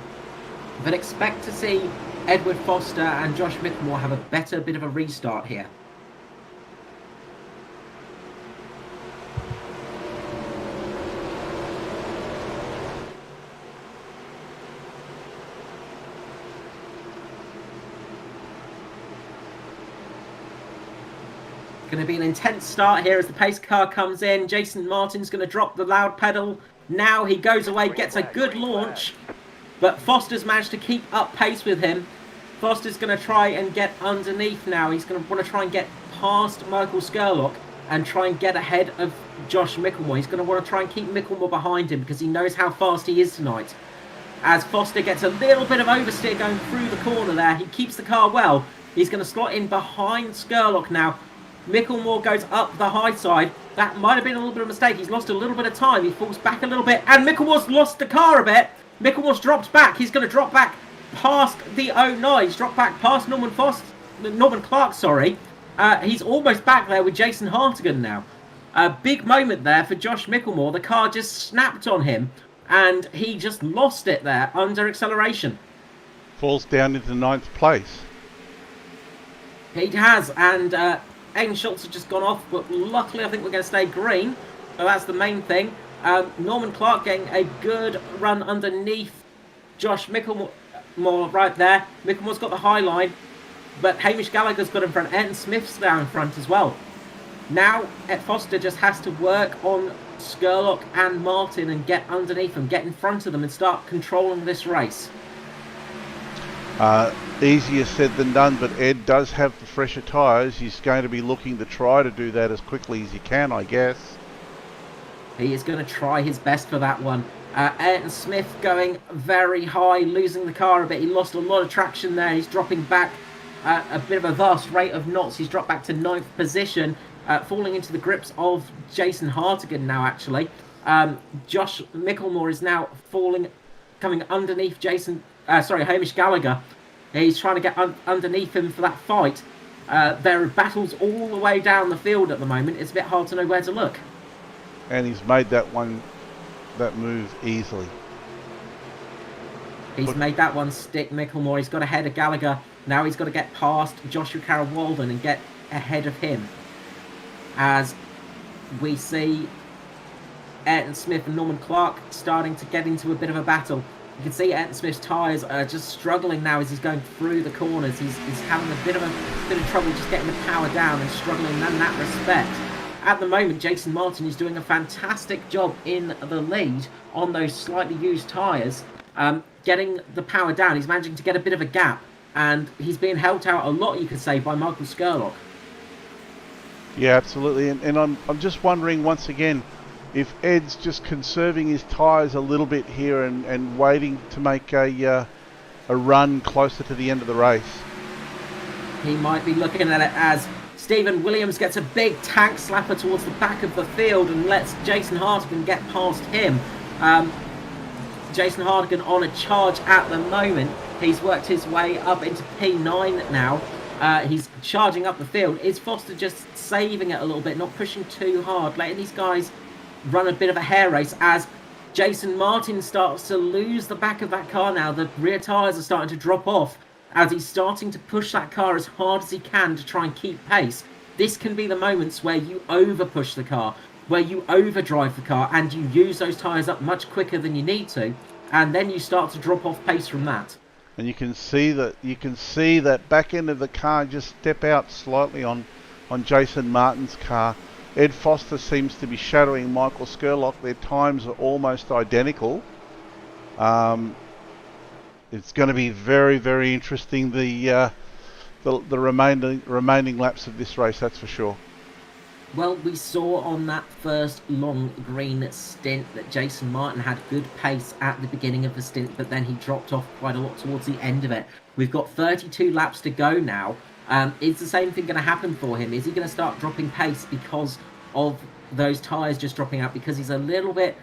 But expect to see Edward Foster and Josh Micklemore have a better bit of a restart here. Going to be an intense start here as the pace car comes in. Jason Martin's going to drop the loud pedal. Now he goes away, gets a good launch, but Foster's managed to keep up pace with him. Foster's going to try and get underneath now. He's going to want to try and get past Michael Skurlock and try and get ahead of Josh Micklemore. He's going to want to try and keep Micklemore behind him because he knows how fast he is tonight. As Foster gets a little bit of oversteer going through the corner there, he keeps the car well. He's going to slot in behind Skurlock now. Micklemore goes up the high side. That might have been a little bit of a mistake. He's lost a little bit of time. He falls back a little bit. And Micklemore's lost the car a bit. Micklemore's dropped back. He's going to drop back past the 09. He's dropped back past Norman Clark, sorry. He's almost back there with Jason Hartigan now. A big moment there for Josh Micklemore. The car just snapped on him. And he just lost it there under acceleration. Falls down into 9th place. He has. And... Aiden Schultz has just gone off, but luckily I think we're going to stay green. So that's the main thing. Norman Clark getting a good run underneath Josh Micklemore right there. Micklemore's got the high line, but Hamish Gallagher's got in front. Ayrton Smith's down in front as well. Now Ed Foster just has to work on Skurlock and Martin and get underneath them, get in front of them and start controlling this race. Easier said than done, but Ed does have the fresher tyres. He's going to be looking to try to do that as quickly as he can, I guess. He is going to try his best for that one. Ayrton Smith going very high, losing the car a bit. He lost a lot of traction there. He's dropping back a bit of a vast rate of knots. He's dropped back to 9th position, falling into the grips of Jason Hartigan now, actually. Josh Micklemore is now coming underneath Hamish Gallagher. He's trying to get underneath him for that fight. There are battles all the way down the field at the moment. It's a bit hard to know where to look. And he's made that move easily. He's made that one stick, Micklemore. He's got ahead of Gallagher. Now he's got to get past Joshua Carroll-Walden and get ahead of him. As we see Ayrton Smith and Norman Clark starting to get into a bit of a battle. You can see Ayrton Smith's tyres are just struggling now as he's going through the corners. He's having a bit of trouble just getting the power down and struggling in that respect. At the moment, Jason Martin is doing a fantastic job in the lead on those slightly used tyres, getting the power down. He's managing to get a bit of a gap, and he's being helped out a lot, you could say, by Michael Skurlock. Yeah, absolutely. And I'm just wondering once again if Ed's just conserving his tyres a little bit here and waiting to make a run closer to the end of the race. He might be looking at it as Stephen Williams gets a big tank slapper towards the back of the field and lets Jason Hartigan get past him. Jason Hartigan on a charge at the moment. He's worked his way up into P9 now. He's charging up the field. Is Foster just saving it a little bit, not pushing too hard, letting these guys run a bit of a hair race as Jason Martin starts to lose the back of that car now. The rear tyres are starting to drop off as he's starting to push that car as hard as he can to try and keep pace. This can be the moments where you over-push the car, where you overdrive the car, and you use those tyres up much quicker than you need to, and then you start to drop off pace from that. And you can see that back end of the car just step out slightly on Jason Martin's car. Ed Foster seems to be shadowing Michael Skurlock. Their times are almost identical. It's going to be very, very interesting, the remaining laps of this race, that's for sure. Well, we saw on that first long green stint that Jason Martin had good pace at the beginning of the stint, but then he dropped off quite a lot towards the end of it. We've got 32 laps to go now. Is the same thing going to happen for him? Is he going to start dropping pace because of those tyres just dropping out? Because he's a little bit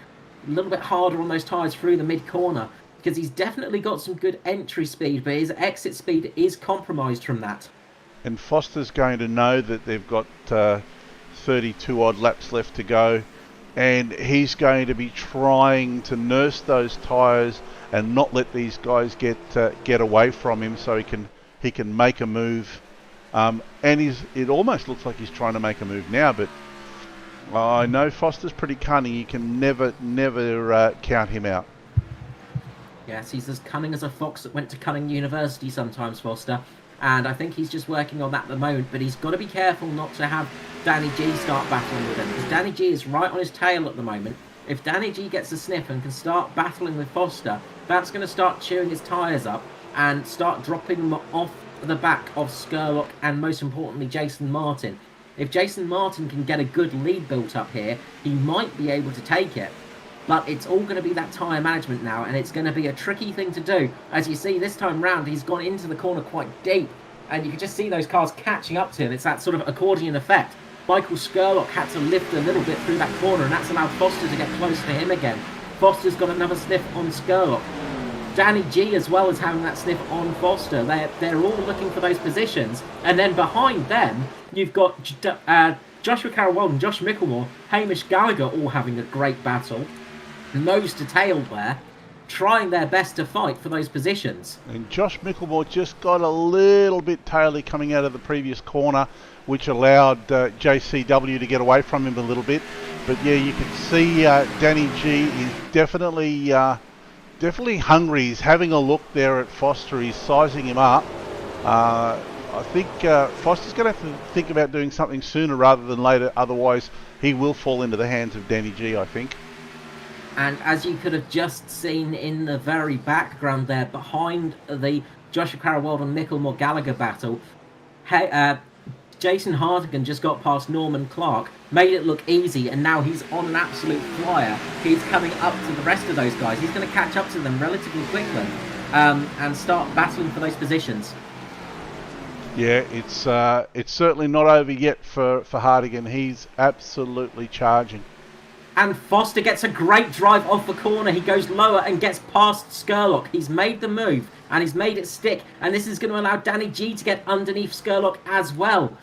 harder on those tyres through the mid-corner. Because he's definitely got some good entry speed, but his exit speed is compromised from that. And Foster's going to know that they've got 32 odd laps left to go, and he's going to be trying to nurse those tyres and not let these guys get away from him, so he can make a move. And it almost looks like he's trying to make a move now, but I know Foster's pretty cunning. You can never count him out. Yes, he's as cunning as a fox that went to Cunning University sometimes, Foster. And I think he's just working on that at the moment. But he's got to be careful not to have Danny G start battling with him. Because Danny G is right on his tail at the moment. If Danny G gets a sniff and can start battling with Foster, that's going to start chewing his tyres up and start dropping them off the back of Skurlock and, most importantly, Jason Martin. If Jason Martin can get a good lead built up here, he might be able to take it. But it's all going to be that tyre management now, and it's going to be a tricky thing to do. As you see, this time round, he's gone into the corner quite deep, and you can just see those cars catching up to him. It's that sort of accordion effect. Michael Skurlock had to lift a little bit through that corner, and that's allowed Foster to get close to him again. Foster's got another sniff on Skurlock. Danny G as well as having that sniff on Foster. They're all looking for those positions. And then behind them, you've got Joshua Carroll-Walden, Josh Micklemore, Hamish Gallagher all having a great battle. Nose to tail there, trying their best to fight for those positions. And Josh Micklemore just got a little bit taily coming out of the previous corner, which allowed JCW to get away from him a little bit. But yeah, you can see Danny G is definitely hungry. He's having a look there at Foster. He's sizing him up. I think Foster's going to have to think about doing something sooner rather than later. Otherwise, he will fall into the hands of Danny G, I think. And as you could have just seen in the very background there, behind the Joshua Carroll-Walden and Micklemore Gallagher battle, Jason Hartigan just got past Norman Clark, made it look easy, and now he's on an absolute flyer. He's coming up to the rest of those guys. He's going to catch up to them relatively quickly and start battling for those positions. Yeah, it's certainly not over yet for Hartigan. He's absolutely charging. And Foster gets a great drive off the corner. He goes lower and gets past Skurlock. He's made the move and he's made it stick. And this is going to allow Danny G to get underneath Skurlock as well.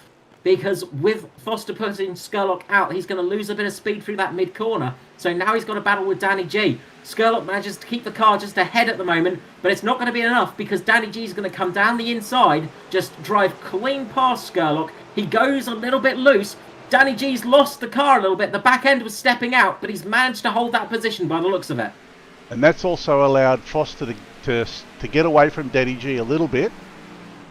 Because with Foster putting Skurlock out, he's going to lose a bit of speed through that mid-corner. So now he's got to battle with Danny G. Skurlock manages to keep the car just ahead at the moment, but it's not going to be enough because Danny G is going to come down the inside, just drive clean past Skurlock. He goes a little bit loose. Danny G's lost the car a little bit. The back end was stepping out, but he's managed to hold that position by the looks of it. And that's also allowed Foster to get away from Danny G a little bit.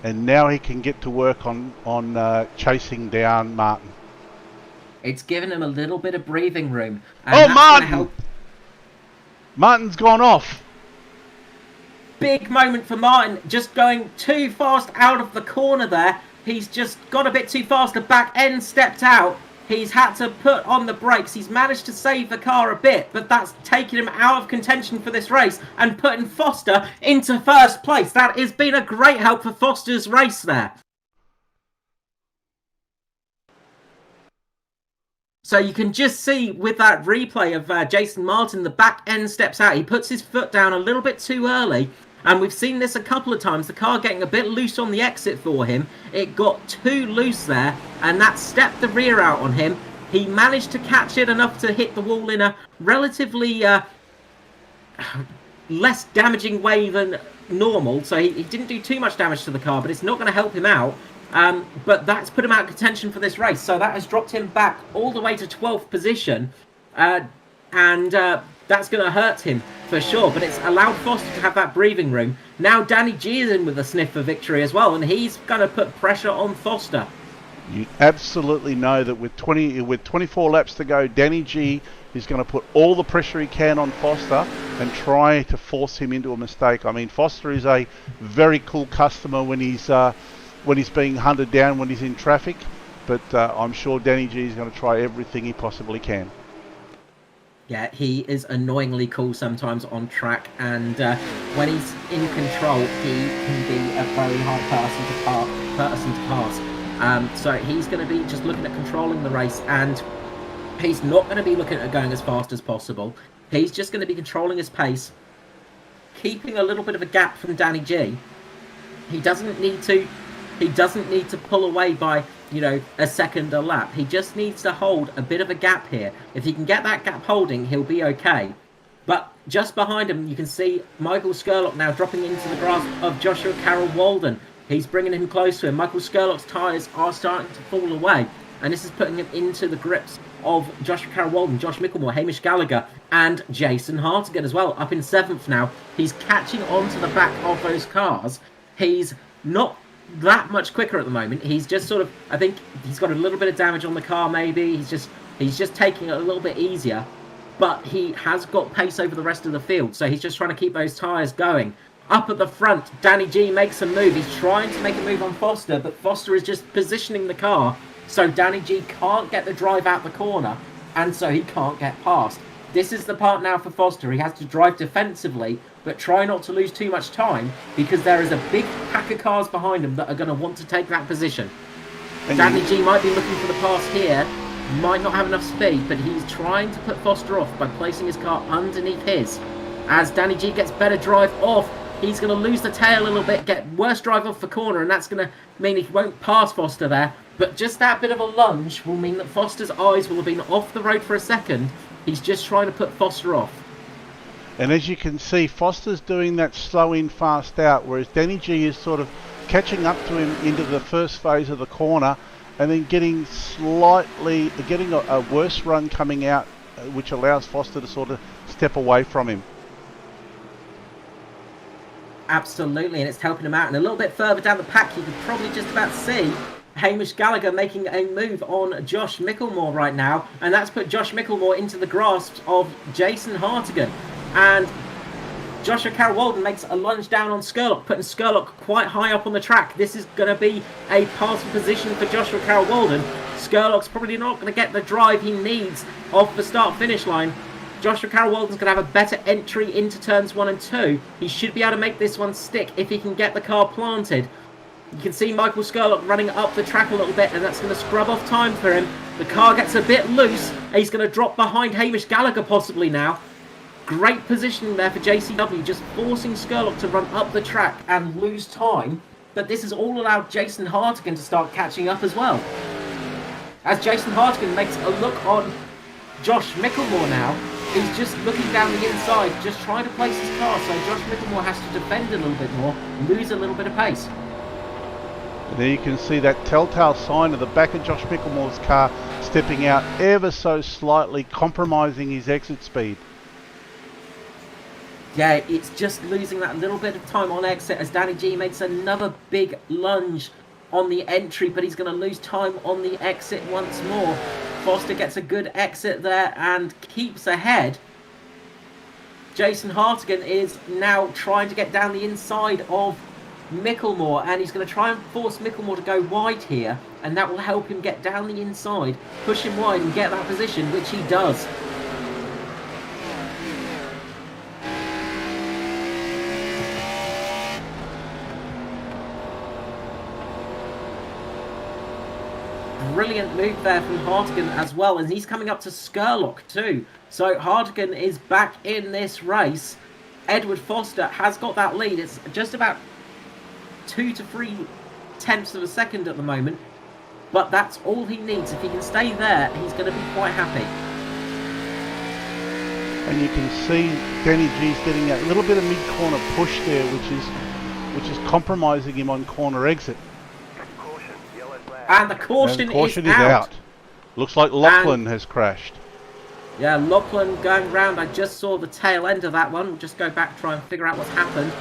And now he can get to work on chasing down Martin. It's given him a little bit of breathing room. And Martin! Martin's gone off. Big moment for Martin, just going too fast out of the corner there. He's just got a bit too fast. The back end stepped out. He's had to put on the brakes. He's managed to save the car a bit, but that's taken him out of contention for this race and putting Foster into first place. That has been a great help for Foster's race there. So you can just see with that replay of Jason Martin, the back end steps out. He puts his foot down a little bit too early. And we've seen this a couple of times, the car getting a bit loose on the exit for him. It got too loose there, and that stepped the rear out on him. He managed to catch it enough to hit the wall in a relatively less damaging way than normal. So he didn't do too much damage to the car, but it's not going to help him out. But that's put him out of contention for this race. So that has dropped him back all the way to 12th position. That's going to hurt him for sure, but it's allowed Foster to have that breathing room. Now Danny G is in with a sniff for victory as well, and he's going to put pressure on Foster. You absolutely know that with 24 laps to go, Danny G is going to put all the pressure he can on Foster and try to force him into a mistake. I mean, Foster is a very cool customer when he's being hunted down when he's in traffic, but I'm sure Danny G is going to try everything he possibly can. Yeah, he is annoyingly cool sometimes on track, and when he's in control, he can be a very hard person to pass. So he's going to be just looking at controlling the race, and he's not going to be looking at going as fast as possible. He's just going to be controlling his pace, keeping a little bit of a gap from Danny G. He doesn't need to pull away by, a second a lap. He just needs to hold a bit of a gap here. If he can get that gap holding, he'll be okay. But just behind him, you can see Michael Skurlock now dropping into the grasp of Joshua Carroll Walden. He's bringing him close to him. Michael Skurlock's tyres are starting to fall away, and this is putting him into the grips of Joshua Carroll Walden, Josh Micklemore, Hamish Gallagher, and Jason Hartigan as well, up in 7th now. He's catching on to the back of those cars. He's not that much quicker at the moment. He's just sort of, I think he's got a little bit of damage on the car maybe. He's just taking it a little bit easier, but he has got pace over the rest of the field, so he's just trying to keep those tyres going. Up at the front, Danny G makes a move. He's trying to make a move on Foster, but Foster is just positioning the car so Danny G can't get the drive out the corner, and so he can't get past. This is the part now for Foster. He has to drive defensively, but try not to lose too much time, because there is a big pack of cars behind him that are going to want to take that position. Danny G might be looking for the pass here, might not have enough speed, but he's trying to put Foster off by placing his car underneath his. As Danny G gets better drive off, he's going to lose the tail a little bit, get worse drive off the corner, and that's going to mean he won't pass Foster there. But just that bit of a lunge will mean that Foster's eyes will have been off the road for a second. He's just trying to put Foster off. And as you can see, Foster's doing that slow in, fast out, whereas Danny G is sort of catching up to him into the first phase of the corner and then getting a worse run coming out, which allows Foster to sort of step away from him. Absolutely, and it's helping him out. And a little bit further down the pack, you can probably just about see Hamish Gallagher making a move on Josh Micklemore right now, and that's put Josh Micklemore into the grasp of Jason Hartigan. And Joshua Carroll-Walden makes a lunge down on Skurlock, putting Skurlock quite high up on the track. This is going to be a passing position for Joshua Carroll-Walden. Skurlock's probably not going to get the drive he needs off the start-finish line. Joshua Carroll-Walden's going to have a better entry into turns 1 and 2. He should be able to make this one stick if he can get the car planted. You can see Michael Skurlock running up the track a little bit, and that's going to scrub off time for him. The car gets a bit loose, and he's going to drop behind Hamish Gallagher possibly now. Great positioning there for JCW, just forcing Skurlock to run up the track and lose time. But this has all allowed Jason Hartigan to start catching up as well. As Jason Hartigan makes a look on Josh Micklemore now, he's just looking down the inside, just trying to place his car, so Josh Micklemore has to defend a little bit more, lose a little bit of pace. And there you can see that telltale sign of the back of Josh Micklemore's car stepping out ever so slightly, compromising his exit speed. Yeah, it's just losing that little bit of time on exit as Danny G makes another big lunge on the entry, but he's going to lose time on the exit once more. Foster gets a good exit there and keeps ahead. Jason Hartigan is now trying to get down the inside of Micklemore, and he's going to try and force Micklemore to go wide here, and that will help him get down the inside, push him wide and get that position, which he does. Brilliant move there from Hartigan as well, and he's coming up to Skurlock too. So Hartigan is back in this race. Edward Foster has got that lead. It's just about 2 to 3 tenths of a second at the moment, but that's all he needs. If he can stay there, he's going to be quite happy. And you can see Danny G's getting a little bit of mid-corner push there, which is compromising him on corner exit. And the caution is out. Looks like Lachlan has crashed. Yeah, Lachlan going round. I just saw the tail end of that one. We'll just go back, try and figure out what's happened.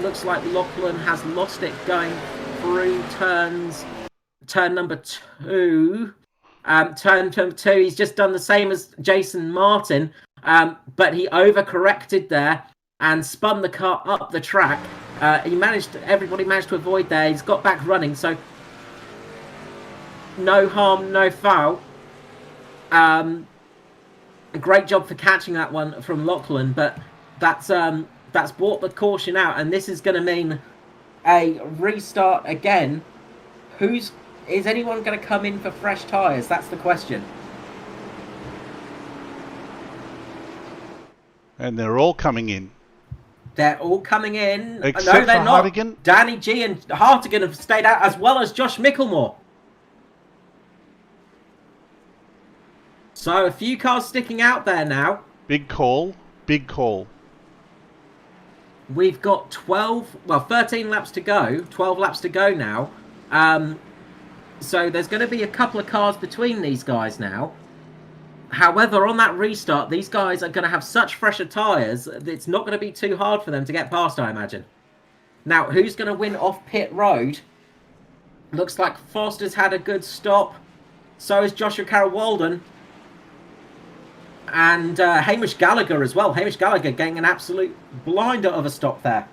Looks like Lachlan has lost it going through turn number 2. Turn number 2, he's just done the same as Jason Martin, but he overcorrected there and spun the car up the track. Everybody managed to avoid there. He's got back running, so no harm, no foul. A great job for catching that one from Lachlan, but that's brought the caution out, and this is going to mean a restart again. Is anyone going to come in for fresh tyres? That's the question. And they're all coming in. They're all coming in. Except no, they're for not. Hartigan. Danny G and Hartigan have stayed out, as well as Josh Micklemore. So a few cars sticking out there now. Big call. Big call. We've got 13 laps to go. 12 laps to go now. So there's going to be a couple of cars between these guys now. However, on that restart, these guys are going to have such fresher tyres that it's not going to be too hard for them to get past, I imagine. Now, who's going to win off pit road? Looks like Foster's had a good stop. So is Joshua Carroll-Walden. And Hamish Gallagher as well. Hamish Gallagher getting an absolute blinder of a stop there.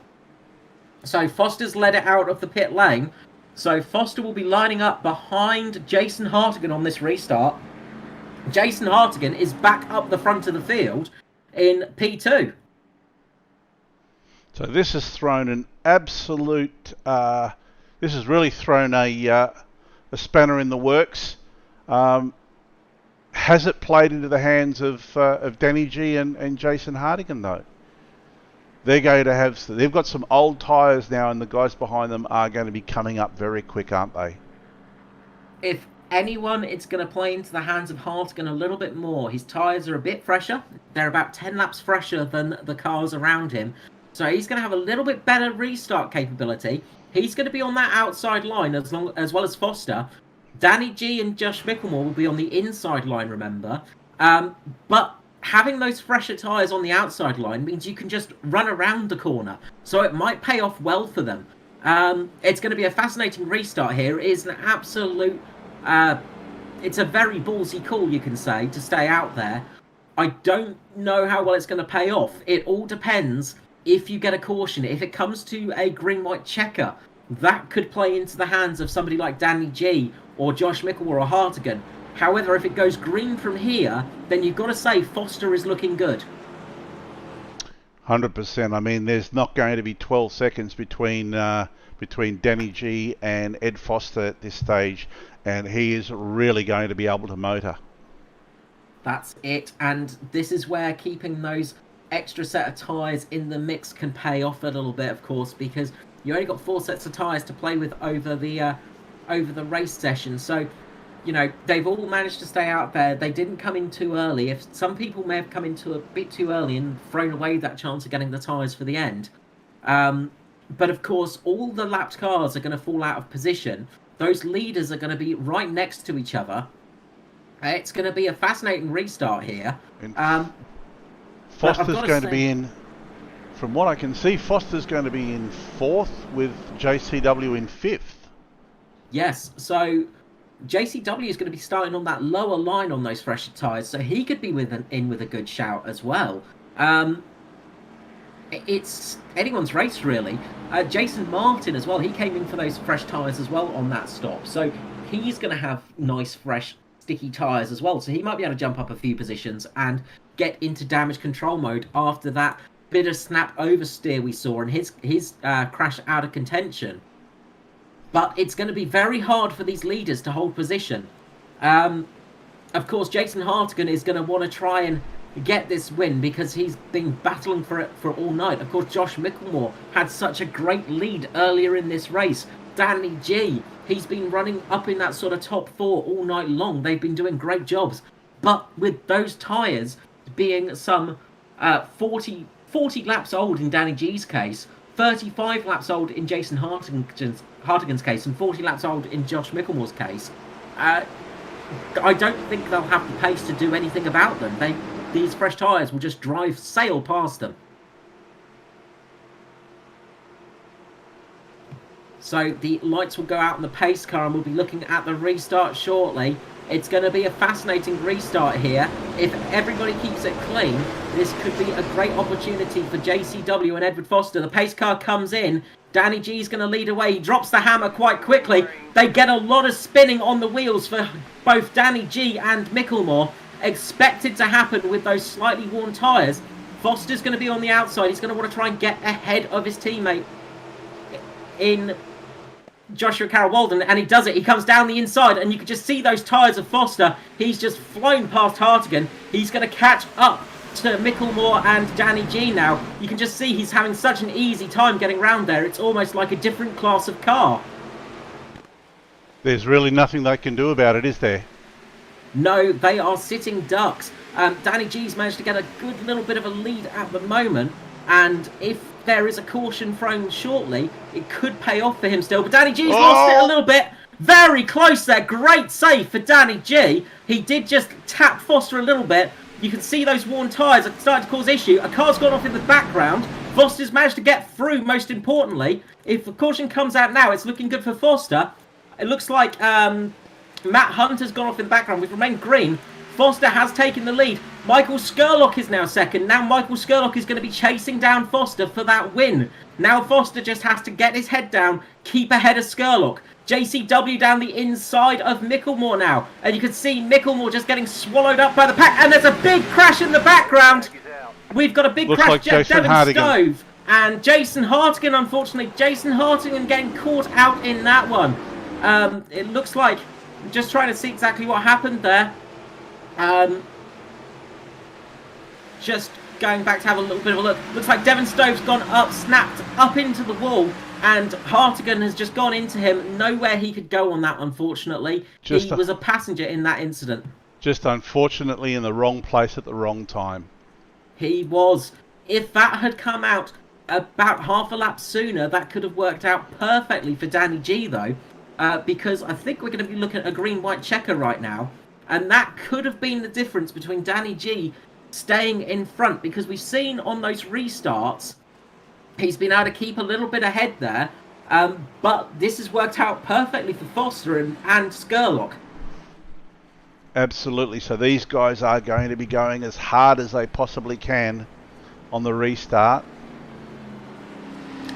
So Foster's led it out of the pit lane. So Foster will be lining up behind Jason Hartigan on this restart. Jason Hartigan is back up the front of the field in P2. So this has thrown an absolute... this has really thrown a spanner in the works. Has it played into the hands of Danny G and Jason Hartigan though? They're going to have... They've got some old tyres now, and the guys behind them are going to be coming up very quick, aren't they? If anyone, it's going to play into the hands of Hartigan a little bit more. His tyres are a bit fresher. They're about 10 laps fresher than the cars around him. So he's going to have a little bit better restart capability. He's going to be on that outside line as well as Foster. Danny G and Josh Micklemore will be on the inside line, remember. But having those fresher tyres on the outside line means you can just run around the corner. So it might pay off well for them. It's going to be a fascinating restart here. It is an absolute... it's a very ballsy call, you can say, to stay out there. I don't know how well it's going to pay off. It all depends if you get a caution, if it comes to a green-white checker, that could play into the hands of somebody like Danny G or Josh Mickelmore or Hartigan. However, if it goes green from here, then you've got to say Foster is looking good. 100%. I mean, there's not going to be 12 seconds between Danny G and Ed Foster at this stage, and he is really going to be able to motor. That's it, and this is where keeping those extra set of tyres in the mix can pay off a little bit, of course, because you only got 4 sets of tyres to play with over the race session. So, you know, they've all managed to stay out there. They didn't come in too early. If some people may have come into a bit too early and thrown away that chance of getting the tyres for the end. But of course, all the lapped cars are going to fall out of position. Those leaders are going to be right next to each other. It's going to be a fascinating restart here. Foster's going to be in, from what I can see, Foster's going to be in 4th with JCW in 5th. Yes, so JCW is going to be starting on that lower line on those fresher tyres, so he could be in with a good shout as well. It's anyone's race, really. Jason Martin as well, he came in for those fresh tyres as well on that stop, so he's going to have nice, fresh, sticky tyres as well, so he might be able to jump up a few positions and get into damage control mode after that bit of snap oversteer we saw and his crash out of contention. But it's going to be very hard for these leaders to hold position. Of course, Jason Hartigan is going to want to try and get this win because he's been battling for it for all night. Of course, Josh Mickelmore had such a great lead earlier in this race. Danny G, he's been running up in that sort of top 4 all night long. They've been doing great jobs. But with those tyres being some 40 laps old in Danny G's case, 35 laps old in Jason Hartigan's case, and 40 laps old in Josh Mickelmore's case, I don't think they'll have the pace to do anything about them. These fresh tyres will just sail past them. So the lights will go out on the pace car and we'll be looking at the restart shortly. It's going to be a fascinating restart here. If everybody keeps it clean, this could be a great opportunity for JCW and Edward Foster. The pace car comes in. Danny G is going to lead away. He drops the hammer quite quickly. They get a lot of spinning on the wheels for both Danny G and Mickelmore. Expected to happen with those slightly worn tyres. Foster's going to be on the outside. He's going to want to try and get ahead of his teammate in Joshua Carroll Walden, and he does it. He comes down the inside, and you can just see those tyres of Foster. He's just flown past Hartigan. He's going to catch up to Mickelmore and Danny G now. You can just see he's having such an easy time getting round there. It's almost like a different class of car. There's really nothing they can do about it, is there? No, they are sitting ducks. Danny G's managed to get a good little bit of a lead at the moment, and if there is a caution thrown shortly, it could pay off for him still. But Danny G's lost it a little bit. Very close there. Great save for Danny G. He did just tap Foster a little bit. You can see those worn tyres are starting to cause issue. A car's gone off in the background. Foster's managed to get through, most importantly. If the caution comes out now, it's looking good for Foster. It looks like Matt Hunter's gone off in the background. We've remained green. Foster has taken the lead. Michael Skurlock is now second. Now Michael Skurlock is going to be chasing down Foster for that win. Now Foster just has to get his head down, keep ahead of Skurlock. JCW down the inside of Mickelmore now. And you can see Mickelmore just getting swallowed up by the pack. And there's a big crash in the background. We've got a big crash. Like Devin Stove and Jason Hartigan, unfortunately. Jason Hartigan getting caught out in that one. It looks like, I'm just trying to see exactly what happened there. Just going back to have a little bit of a look. Looks like Devin Stove's gone up, snapped up into the wall, and Hartigan has just gone into him. Nowhere he could go on that, unfortunately. He was a passenger in that incident. Just unfortunately in the wrong place at the wrong time. He was. If that had come out about half a lap sooner, that could have worked out perfectly for Danny G, though, because I think we're going to be looking at a green-white checker right now. And that could have been the difference between Danny G staying in front, because we've seen on those restarts, he's been able to keep a little bit ahead there. But this has worked out perfectly for Foster and Skurlock. Absolutely. So these guys are going to be going as hard as they possibly can on the restart.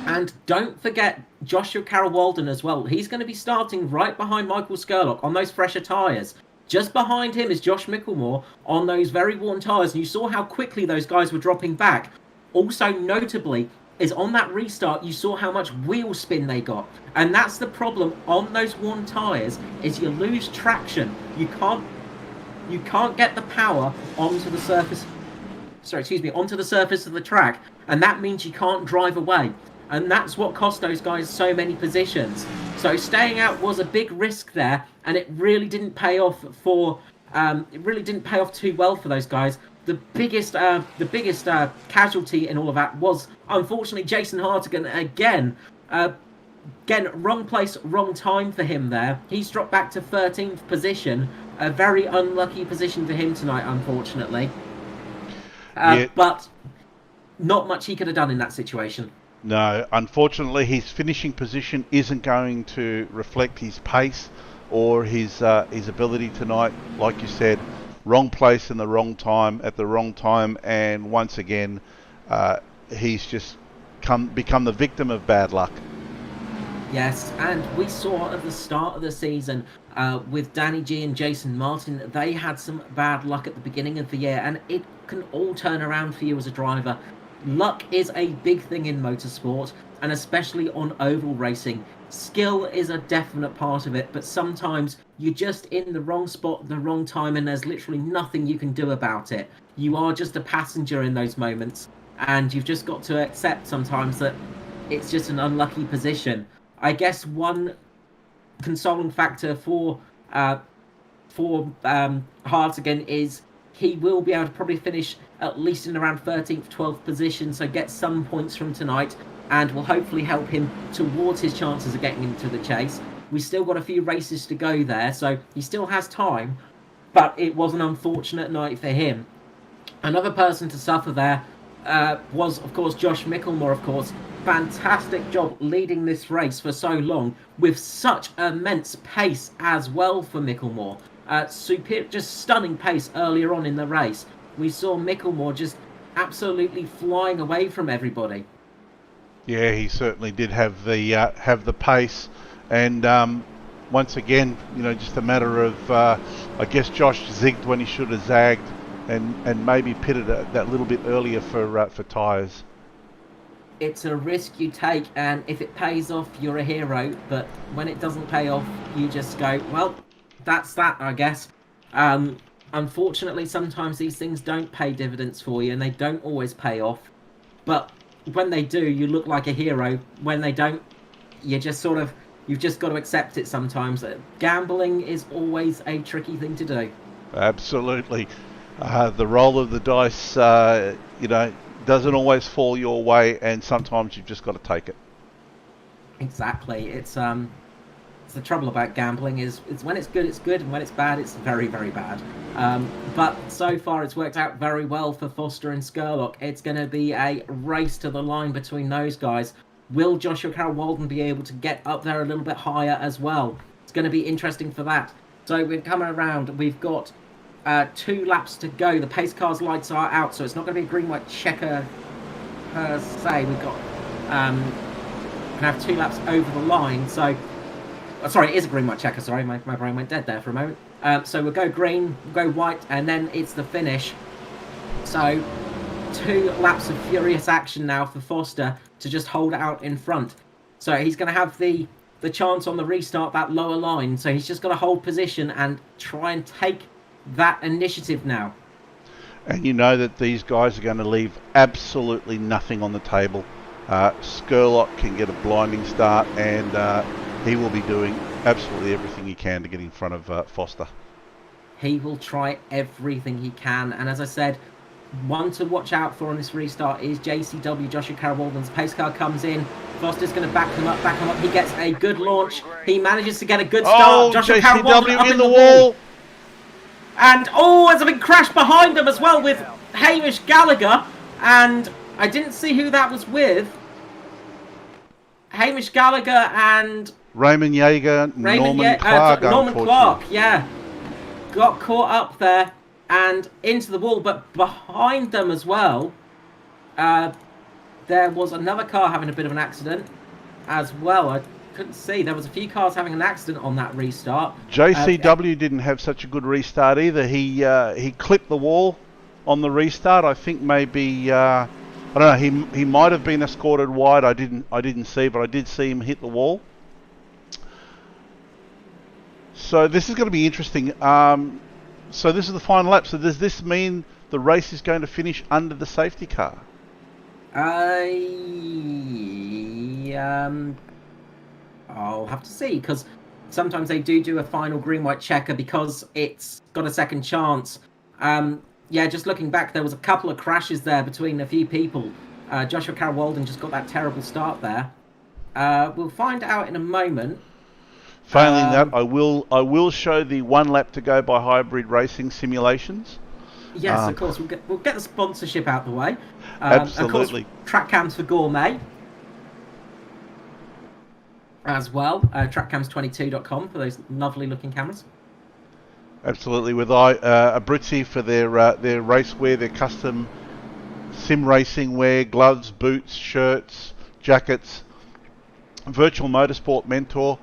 And don't forget Joshua Carroll-Walden as well. He's going to be starting right behind Michael Skurlock on those fresher tyres. Just behind him is Josh Micklemore on those very worn tyres. And you saw how quickly those guys were dropping back. Also, notably, is on that restart, you saw how much wheel spin they got. And that's the problem on those worn tyres, is you lose traction. You can't get the power onto the surface. Onto the surface of the track. And that means you can't drive away. And that's what cost those guys so many positions. So staying out was a big risk there, and it really didn't pay off too well for those guys. The biggest casualty in all of that was, unfortunately, Jason Hartigan again. Again, wrong place, wrong time for him there. He's dropped back to 13th position. A very unlucky position for him tonight, unfortunately. But not much he could have done in that situation. No, unfortunately, his finishing position isn't going to reflect his pace or his ability tonight. Like you said, wrong place in the wrong time at the wrong time, and once again, he's just become the victim of bad luck. Yes, and we saw at the start of the season with Danny G and Jason Martin, they had some bad luck at the beginning of the year, and it can all turn around for you as a driver. Luck is a big thing in motorsport, and especially on oval racing. Skill is a definite part of it, but sometimes you're just in the wrong spot at the wrong time, and there's literally nothing you can do about it. You are just a passenger in those moments, and you've just got to accept sometimes that it's just an unlucky position. I guess one consoling factor for Hartigan is he will be able to probably finish at least in around 13th, 12th position, so get some points from tonight, and will hopefully help him towards his chances of getting into the chase. We still got a few races to go there, so he still has time, but it was an unfortunate night for him. Another person to suffer there was, of course, Josh Micklemore, of course. Fantastic job leading this race for so long with such immense pace as well for Micklemore. Just stunning pace earlier on in the race. We saw Micklemore just absolutely flying away from everybody. Yeah, he certainly did have the pace, and once again, just a matter of I guess Josh zigged when he should have zagged, and maybe pitted that little bit earlier for tyres. It's a risk you take, and if it pays off, you're a hero. But when it doesn't pay off, you just go, well, that's that, I guess. Unfortunately, sometimes these things don't pay dividends for you, and they don't always pay off. But when they do, you look like a hero. When they don't, you've just got to accept it sometimes. Gambling is always a tricky thing to do. Absolutely. The roll of the dice, doesn't always fall your way, and sometimes you've just got to take it. Exactly. It's the trouble about gambling is when it's good, and when it's bad, it's very, very bad. But so far, it's worked out very well for Foster and Skurlock. It's going to be a race to the line between those guys. Will Joshua Carroll-Walden be able to get up there a little bit higher as well? It's going to be interesting for that. So we're coming around. We've got 2 laps to go. The pace car's lights are out, so it's not going to be a green-white checker per se. We've got can have 2 laps over the line. So, sorry, it is a green-white checker. Sorry, my brain went dead there for a moment. So we'll go green, we'll go white, and then it's the finish. So 2 laps of furious action now for Foster to just hold out in front. So he's going to have the chance on the restart, that lower line. So he's just got to hold position and try and take that initiative now. And you know that these guys are going to leave absolutely nothing on the table. Skurlock can get a blinding start, and he will be doing absolutely everything he can to get in front of Foster. He will try everything he can, and as I said, one to watch out for on this restart is JCW. Joshua Carroll-Walden's pace car comes in. Foster's going to back him up. He gets a good launch. He manages to get a good start. Oh, Joshua JCW in the wall. And, there's a big crash behind him as well with Hamish Gallagher. And I didn't see who that was with. Hamish Gallagher and Raymond Yeager, Norman Clark. Norman Clark, yeah. Got caught up there and into the wall. But behind them as well, there was another car having a bit of an accident as well. I couldn't see. There was a few cars having an accident on that restart. JCW didn't have such a good restart either. He clipped the wall on the restart. I think maybe I don't know. He might have been escorted wide. I didn't see, but I did see him hit the wall. So this is going to be interesting. So this is the final lap. So does this mean the race is going to finish under the safety car? I'll have to see, because sometimes they do a final green-white checker because it's got a second chance. Yeah, just looking back, there was a couple of crashes there between a few people. Joshua Carroll-Walden just got that terrible start there. We'll find out in a moment. Failing that, I will show the 1 lap to go by hybrid racing simulations. Yes, of course. We'll get the sponsorship out the way. Absolutely. Of course, track cams for Gourmet as well. Trackcams22.com for those lovely looking cameras. Absolutely, with Abruzzi for their race wear, their custom sim racing wear, gloves, boots, shirts, jackets. Virtual Motorsport Mentor,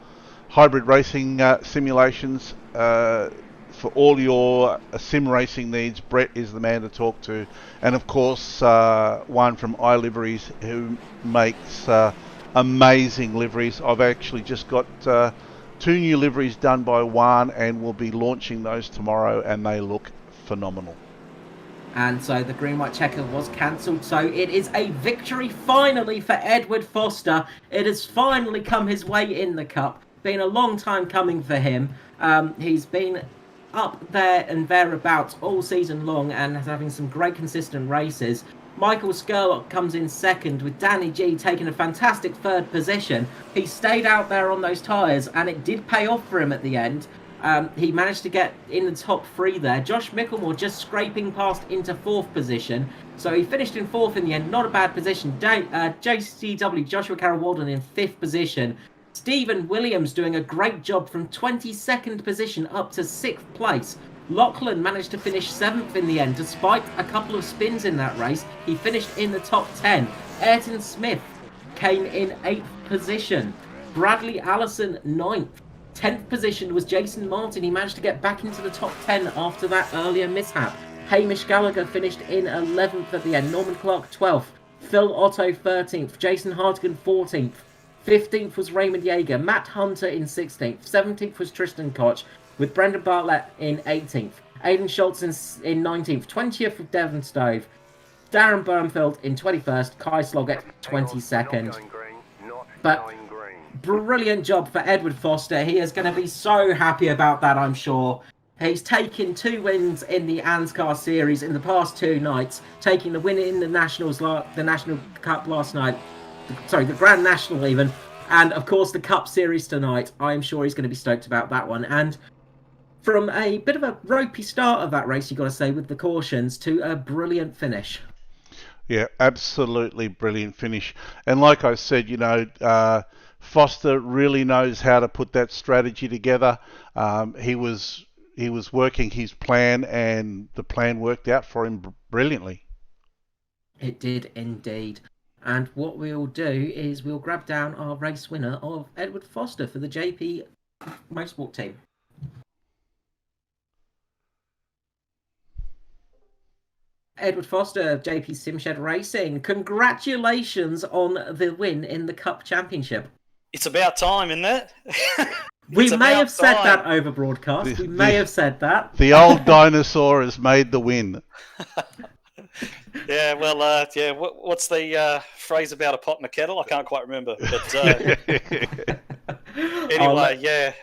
hybrid racing simulations for all your sim racing needs. Brett is the man to talk to, and of course Juan from iLiveries, who makes amazing liveries. I've actually just got 2 new liveries done by Juan, and we'll be launching those tomorrow, and they look phenomenal. And so the green-white checker was cancelled. So it is a victory finally for Edward Foster. It has finally come his way in the Cup. Been a long time coming for him. He's been up there and thereabouts all season long and having some great consistent races. Michael Skurlock comes in second, with Danny G taking a fantastic 3rd position. He stayed out there on those tyres, and it did pay off for him at the end. He managed to get in the top 3 there. Josh Micklemore just scraping past into 4th position. So he finished in 4th in the end. Not a bad position. JCW, Joshua Carroll-Walden, in 5th position. Stephen Williams doing a great job from 22nd position up to 6th place. Lachlan managed to finish 7th in the end, despite a couple of spins in that race. He finished in the top 10. Ayrton Smith came in 8th position. Bradley Allison, 9th. 10th position was Jason Martin. He managed to get back into the top 10 after that earlier mishap. Hamish Gallagher finished in 11th at the end. Norman Clark, 12th. Phil Otto, 13th. Jason Hartigan, 14th. 15th was Raymond Yeager. Matt Hunter in 16th. 17th was Tristan Koch, with Brendan Bartlett in 18th. Aidan Schultz in 19th. 20th with Devon Stove. Darren Burnfield in 21st. Kai Sloggett, 22nd. But brilliant job for Edward Foster. He is going to be so happy about that, I'm sure. He's taken 2 wins in the ANZCAR series in the past 2 nights, taking the win in the National Cup last night. Sorry, the Grand National even, and of course the Cup series tonight. I'm sure he's going to be stoked about that one. And from a bit of a ropey start of that race, you've got to say, with the cautions, to a brilliant finish. Yeah, absolutely brilliant finish. And like I said, Foster really knows how to put that strategy together. He was working his plan, and the plan worked out for him brilliantly. It did indeed. And what we'll do is we'll grab down our race winner of Edward Foster for the JP Motorsport team. Edward Foster, JP Simshed Racing, congratulations on the win in the Cup Championship. It's about time, isn't it? We may have said that over broadcast. We may have said that. The old dinosaur has made the win. Yeah, well, what's the phrase about a pot and a kettle? I can't quite remember. But anyway,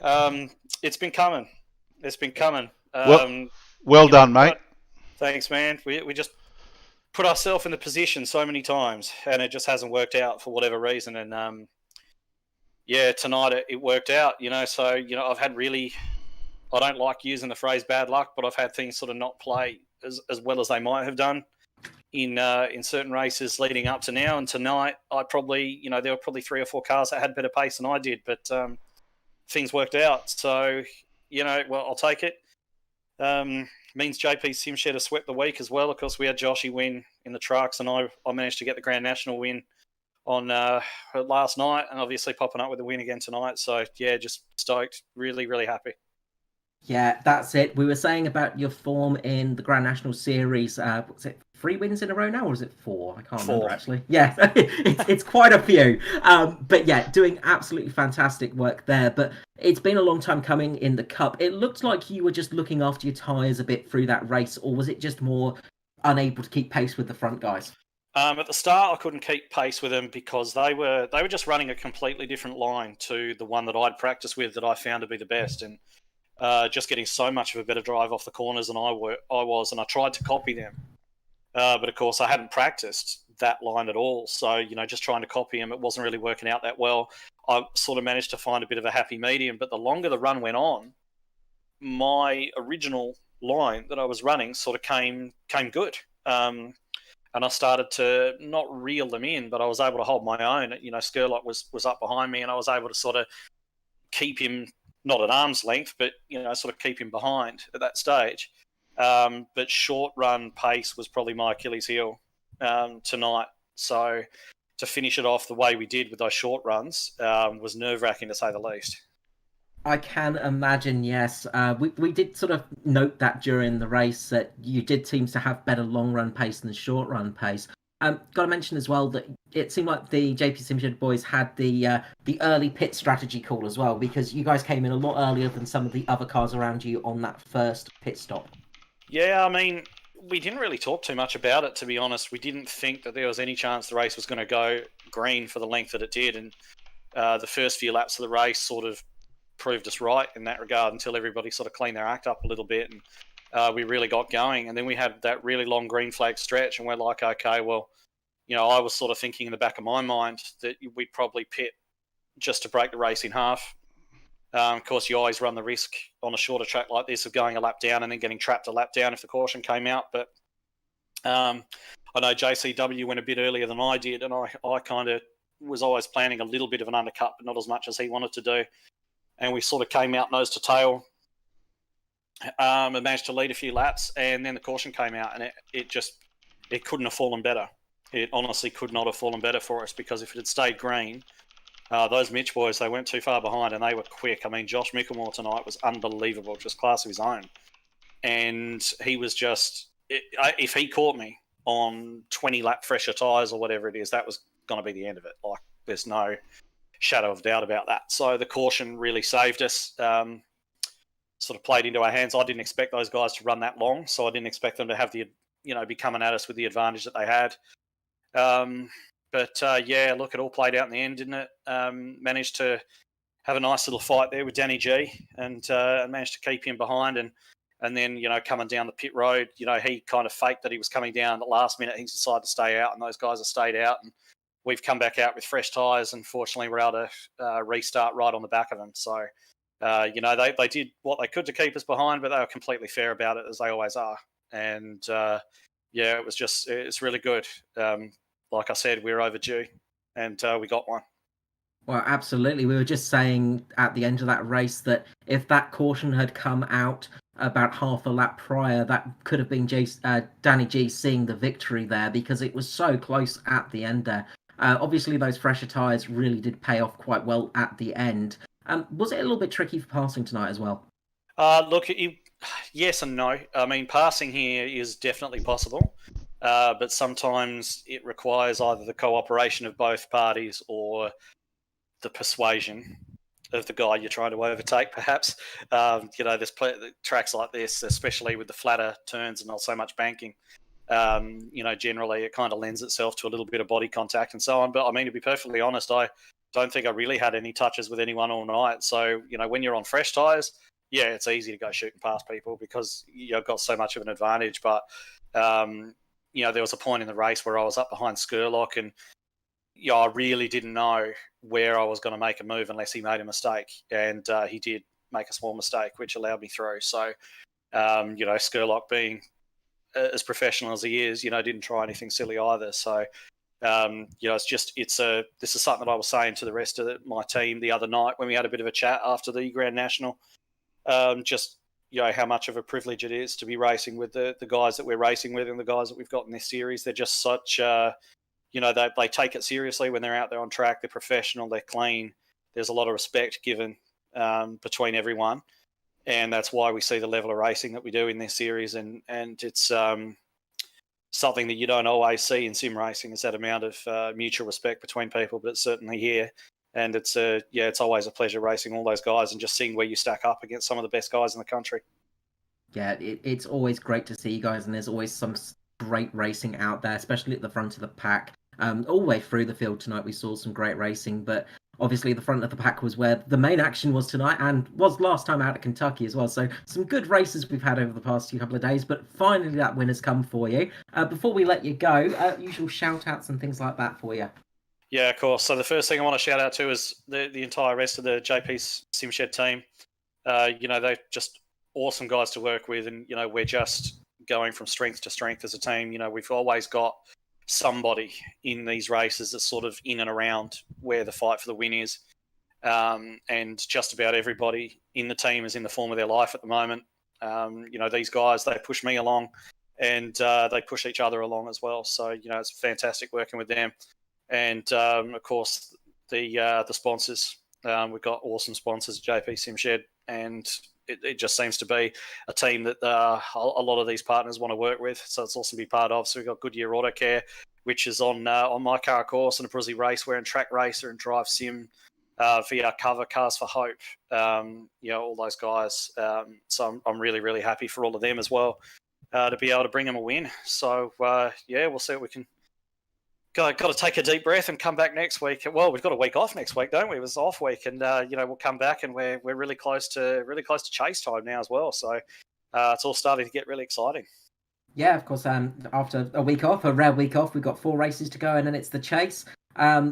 it's been coming. It's been coming. Well done, mate. Thanks, man. We just put ourselves in the position so many times, and it just hasn't worked out for whatever reason. And tonight it worked out. So I've had really, I don't like using the phrase bad luck, but I've had things sort of not play as well as they might have done in certain races leading up to now. And tonight, I probably, there were probably 3 or 4 cars that had better pace than I did, but things worked out. So, I'll take it. Means JP Simshed has swept the week as well. Of course, we had Joshy win in the trucks, and I managed to get the Grand National win on last night, and obviously popping up with a win again tonight. So yeah, just stoked, really, really happy. Yeah, that's it. We were saying about your form in the Grand National Series. Was it 3 wins in a row now, or is it 4? I can't remember 4. actually. Yeah, it's quite a few. But yeah, doing absolutely fantastic work there. But it's been a long time coming in the Cup. It looked like you were just looking after your tyres a bit through that race, or was it just more unable to keep pace with the front guys? At the start, I couldn't keep pace with them because they were just running a completely different line to the one that I'd practiced with, that I found to be the best, and just getting so much of a better drive off the corners than I was, and I tried to copy them. But of course, I hadn't practiced that line at all. So, just trying to copy him, it wasn't really working out that well. I sort of managed to find a bit of a happy medium. But the longer the run went on, my original line that I was running sort of came good. And I started to not reel them in, but I was able to hold my own. Skurlock was up behind me, and I was able to sort of keep him, not at arm's length, but, sort of keep him behind at that stage. But short run pace was probably my Achilles heel tonight. So to finish it off the way we did with those short runs was nerve-wracking, to say the least. I can imagine, yes. We did sort of note that during the race that you did seem to have better long run pace than short run pace. Got to mention as well that it seemed like the JP Simshed boys had the early pit strategy call as well, because you guys came in a lot earlier than some of the other cars around you on that first pit stop. Yeah, I mean, we didn't really talk too much about it, to be honest. We didn't think that there was any chance the race was going to go green for the length that it did, and the first few laps of the race sort of proved us right in that regard until everybody sort of cleaned their act up a little bit, and we really got going. And then we had that really long green flag stretch, and we're like, okay, well, I was sort of thinking in the back of my mind that we'd probably pit just to break the race in half. Of course, you always run the risk on a shorter track like this of going a lap down and then getting trapped a lap down if the caution came out. But I know JCW went a bit earlier than I did, and I kind of was always planning a little bit of an undercut, but not as much as he wanted to do. And we sort of came out nose to tail and managed to lead a few laps, and then the caution came out, and it couldn't have fallen better. It honestly could not have fallen better for us, because if it had stayed green, those Mitch boys, they weren't too far behind, and they were quick. I mean, Josh Mickelmore tonight was unbelievable, just class of his own. And he was just, if he caught me on 20 lap fresher tyres or whatever it is, that was going to be the end of it. Like, there's no shadow of doubt about that. So the caution really saved us, sort of played into our hands. I didn't expect those guys to run that long, so I didn't expect them to have be coming at us with the advantage that they had. But yeah, look, it all played out in the end, didn't it? Managed to have a nice little fight there with Danny G, and managed to keep him behind. And then, coming down the pit road, he kind of faked that he was coming down at the last minute. He decided to stay out, and those guys have stayed out. And we've come back out with fresh tyres, and fortunately we're able to restart right on the back of them. So, they did what they could to keep us behind, but they were completely fair about it, as they always are. And yeah, it's really good. Like I said, we were overdue, and we got one. Well, absolutely. We were just saying at the end of that race that if that caution had come out about half a lap prior, that could have been Danny G seeing the victory there, because it was so close at the end there. Obviously, those fresher tyres really did pay off quite well at the end. Was it a little bit tricky for passing tonight as well? Look, yes and no. I mean, passing here is definitely possible. But sometimes it requires either the cooperation of both parties or the persuasion of the guy you're trying to overtake, perhaps. There's tracks like this, especially with the flatter turns and not so much banking. Generally it kind of lends itself to a little bit of body contact and so on. But I mean, to be perfectly honest, I don't think I really had any touches with anyone all night. So, when you're on fresh tyres, yeah, it's easy to go shooting past people because you've got so much of an advantage. But there was a point in the race where I was up behind Skurlock, and I really didn't know where I was going to make a move unless he made a mistake. And he did make a small mistake, which allowed me through. So, Skurlock being as professional as he is, didn't try anything silly either. So, this is something that I was saying to the rest of my team the other night when we had a bit of a chat after the Grand National. how much of a privilege it is to be racing with the guys that we're racing with and the guys that we've got in this series. They're just such, they take it seriously when they're out there on track. They're professional, they're clean. There's a lot of respect given between everyone. And that's why we see the level of racing that we do in this series. And it's something that you don't always see in sim racing, is that amount of mutual respect between people, but it's certainly here. And it's always a pleasure racing all those guys and just seeing where you stack up against some of the best guys in the country. Yeah, it's always great to see you guys, and there's always some great racing out there, especially at the front of the pack. All the way through the field tonight, we saw some great racing, but obviously the front of the pack was where the main action was tonight, and was last time out at Kentucky as well. So some good races we've had over the past couple of days, but finally that win has come for you. Before we let you go, usual shout-outs and things like that for you. Yeah, of course. So the first thing I want to shout out to is the entire rest of the JP SimShed team. They're just awesome guys to work with, and we're just going from strength to strength as a team. We've always got somebody in these races that's sort of in and around where the fight for the win is, and just about everybody in the team is in the form of their life at the moment. These guys, they push me along, and they push each other along as well. So it's fantastic working with them. And of course, the sponsors. We've got awesome sponsors, JP SimShed, and it just seems to be a team that a lot of these partners want to work with. So it's awesome to be part of. So we've got Goodyear Auto Care, which is on my car course, and a Brizzy Racewear and Track Racer and Drive Sim, VR Cover, Cars for Hope. All those guys. So I'm really, really happy for all of them as well to be able to bring them a win. So we'll see what we can. Got to take a deep breath and come back next week. Well, we've got a week off next week, don't we? It was off week, and we'll come back, and we're really close to chase time now as well. So it's all starting to get really exciting. Yeah, of course. After a week off, a rare week off, we've got 4 races to go, and then it's the chase.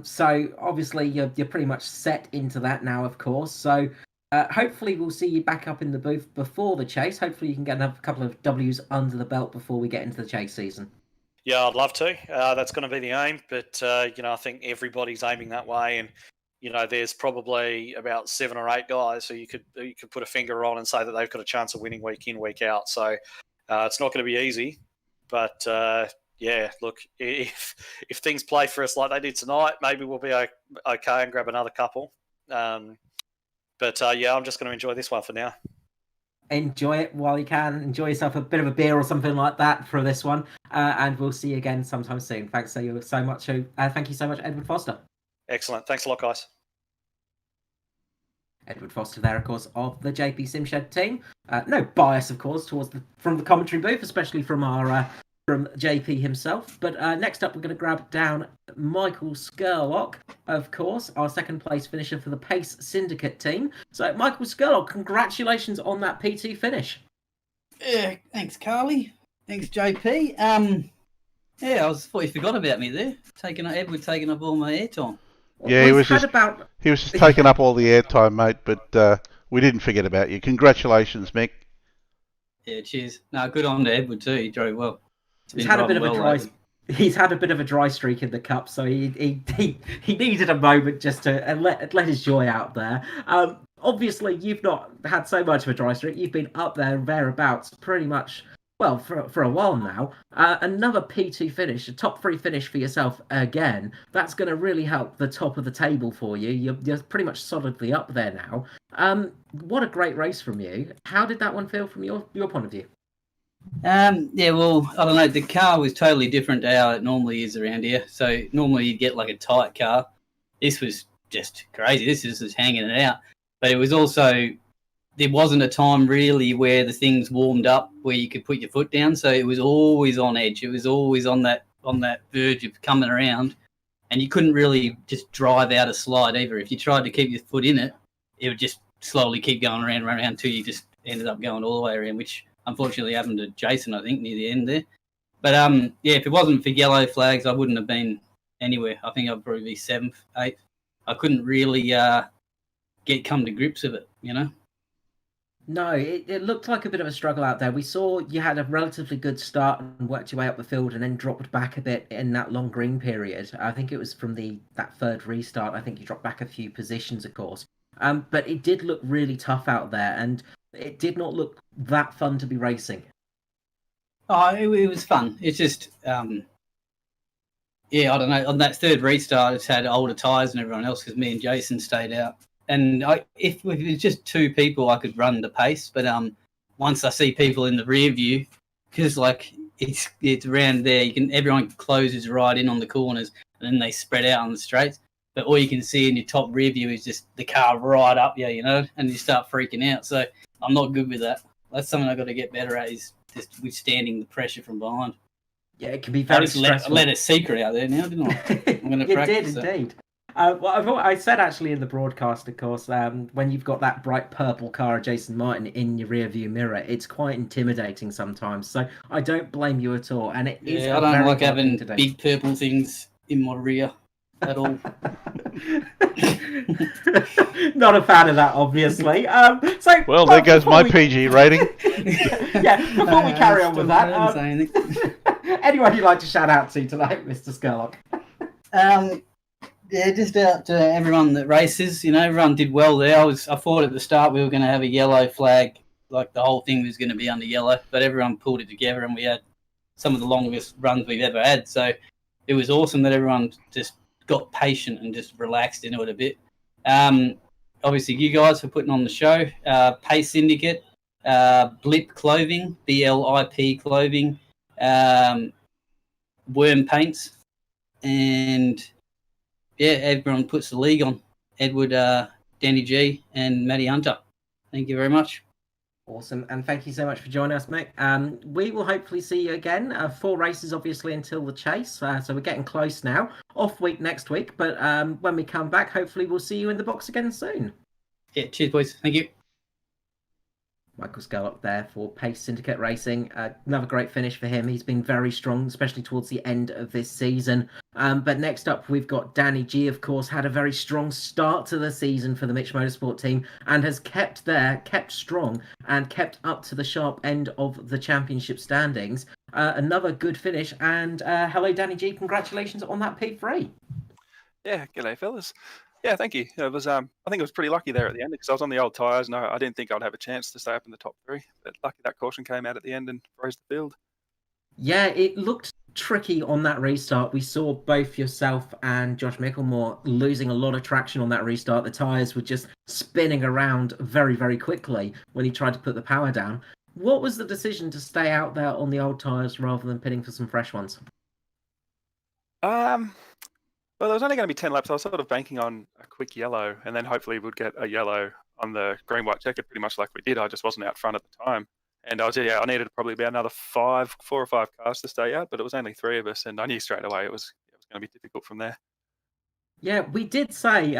So obviously you're pretty much set into that now, of course. So hopefully we'll see you back up in the booth before the chase. Hopefully you can get another couple of W's under the belt before we get into the chase season. Yeah, I'd love to. That's going to be the aim, but I think everybody's aiming that way, and there's probably about 7 or 8 guys who you could put a finger on and say that they've got a chance of winning week in, week out. So it's not going to be easy, but look, if things play for us like they did tonight, maybe we'll be okay and grab another couple. I'm just going to enjoy this one for now. Enjoy it while you can. Enjoy yourself a bit of a beer or something like that for this one. And we'll see you again sometime soon. Thanks so much. Thank you so much, Edward Foster. Excellent. Thanks a lot, guys. Edward Foster there, of course, of the JP SimShed team. No bias, of course, from the commentary booth, especially from from JP himself. But next up, we're going to grab down Michael Skurlock, of course, our second place finisher for the Pace Syndicate team. So, Michael Skurlock, congratulations on that P2 finish. Yeah, thanks, Carly. Thanks, JP. I thought you forgot about me there. Edward taking up all my airtime. Yeah, he was just taking up all the airtime, mate. But we didn't forget about you. Congratulations, Mick. Yeah, cheers. No, good on to Edward too. He drove well. He's had a bit of a dry streak in the cup, so he needed a moment just to let his joy out there. Obviously, you've not had so much of a dry streak. You've been up there and thereabouts pretty much, well, for a while now. Another P2 finish, a top 3 finish for yourself again. That's going to really help the top of the table for you. You're pretty much solidly up there now. What a great race from you. How did that one feel from your point of view? Well, I don't know. The car was totally different to how it normally is around here. So normally you'd get like a tight car. This was just crazy. This is just hanging it out. But it was also, there wasn't a time really where the things warmed up where you could put your foot down. So it was always on edge. It was always on that verge of coming around, and you couldn't really just drive out a slide either. If you tried to keep your foot in it, it would just slowly keep going around until you just ended up going all the way around, which unfortunately happened to Jason, I think, near the end there. But if it wasn't for yellow flags, I wouldn't have been anywhere. I think I'd probably be 7th, 8th. I couldn't really come to grips with it, No, it looked like a bit of a struggle out there. We saw you had a relatively good start and worked your way up the field and then dropped back a bit in that long green period. I think it was from that third restart. I think you dropped back a few positions, of course. But it did look really tough out there. And it did not look that fun to be racing. Oh, it was fun. It's just, yeah, I don't know. On that third restart, I just had older tyres than everyone else because me and Jason stayed out. And if it was just two people, I could run the pace. But once I see people in the rear view, because like it's around there, everyone closes right in on the corners, and then they spread out on the straights. But all you can see in your top rear view is just the car right up you, and you start freaking out. So I'm not good with that. That's something I've got to get better at, is just withstanding the pressure from behind. Yeah, it can be very stressful. Let a secret out there now, didn't I? I'm going to practice. You did, indeed. Well, I said actually in the broadcast, of course, when you've got that bright purple car of Jason Martin in your rear view mirror, it's quite intimidating sometimes. So I don't blame you at all. And it is. I don't like having big purple things in my rear at all. Not a fan of that, obviously. Well, there goes my PG rating. Yeah, before we carry on with that, anyone you'd like to shout out to tonight, Mr. Skurlock? Yeah, just out to everyone that races. Everyone did well there. I thought at the start we were going to have a yellow flag, like the whole thing was going to be under yellow, but everyone pulled it together and we had some of the longest runs we've ever had. So it was awesome that everyone just got patient and just relaxed into it a bit. Obviously, you guys for putting on the show. Pace Syndicate, Blip Clothing, BLIP Clothing, Worm Paints, and yeah, everyone puts the league on. Edward, Danny G, and Matty Hunter. Thank you very much. Awesome, and thank you so much for joining us, Mick. We will hopefully see you again. 4 races, obviously, until the chase. So we're getting close now. Off week next week, but when we come back, hopefully we'll see you in the box again soon. Yeah, cheers, boys. Thank you. Michael Skurlock there for Pace Syndicate Racing. Another great finish for him. He's been very strong, especially towards the end of this season. But next up, we've got Danny G, of course, had a very strong start to the season for the Mitch Motorsport team and has kept strong and kept up to the sharp end of the championship standings. Another good finish. And hello, Danny G. Congratulations on that P3. Yeah, g'day, fellas. Yeah, thank you. It was, I think it was pretty lucky there at the end because I was on the old tyres and I didn't think I'd have a chance to stay up in the top 3. But lucky that caution came out at the end and froze the field. Yeah, it looked tricky on that restart. We saw both yourself and Josh Micklemore losing a lot of traction on that restart. The tyres were just spinning around very, very quickly when he tried to put the power down. What was the decision to stay out there on the old tyres rather than pitting for some fresh ones? Well, there was only going to be 10 laps. I was sort of banking on a quick yellow, and then hopefully we'd get a yellow on the green-white checkered, pretty much like we did. I just wasn't out front at the time. And I needed probably about another 4 or 5 cars to stay out, but it was only 3 of us, and I knew straight away it was going to be difficult from there. Yeah, we did say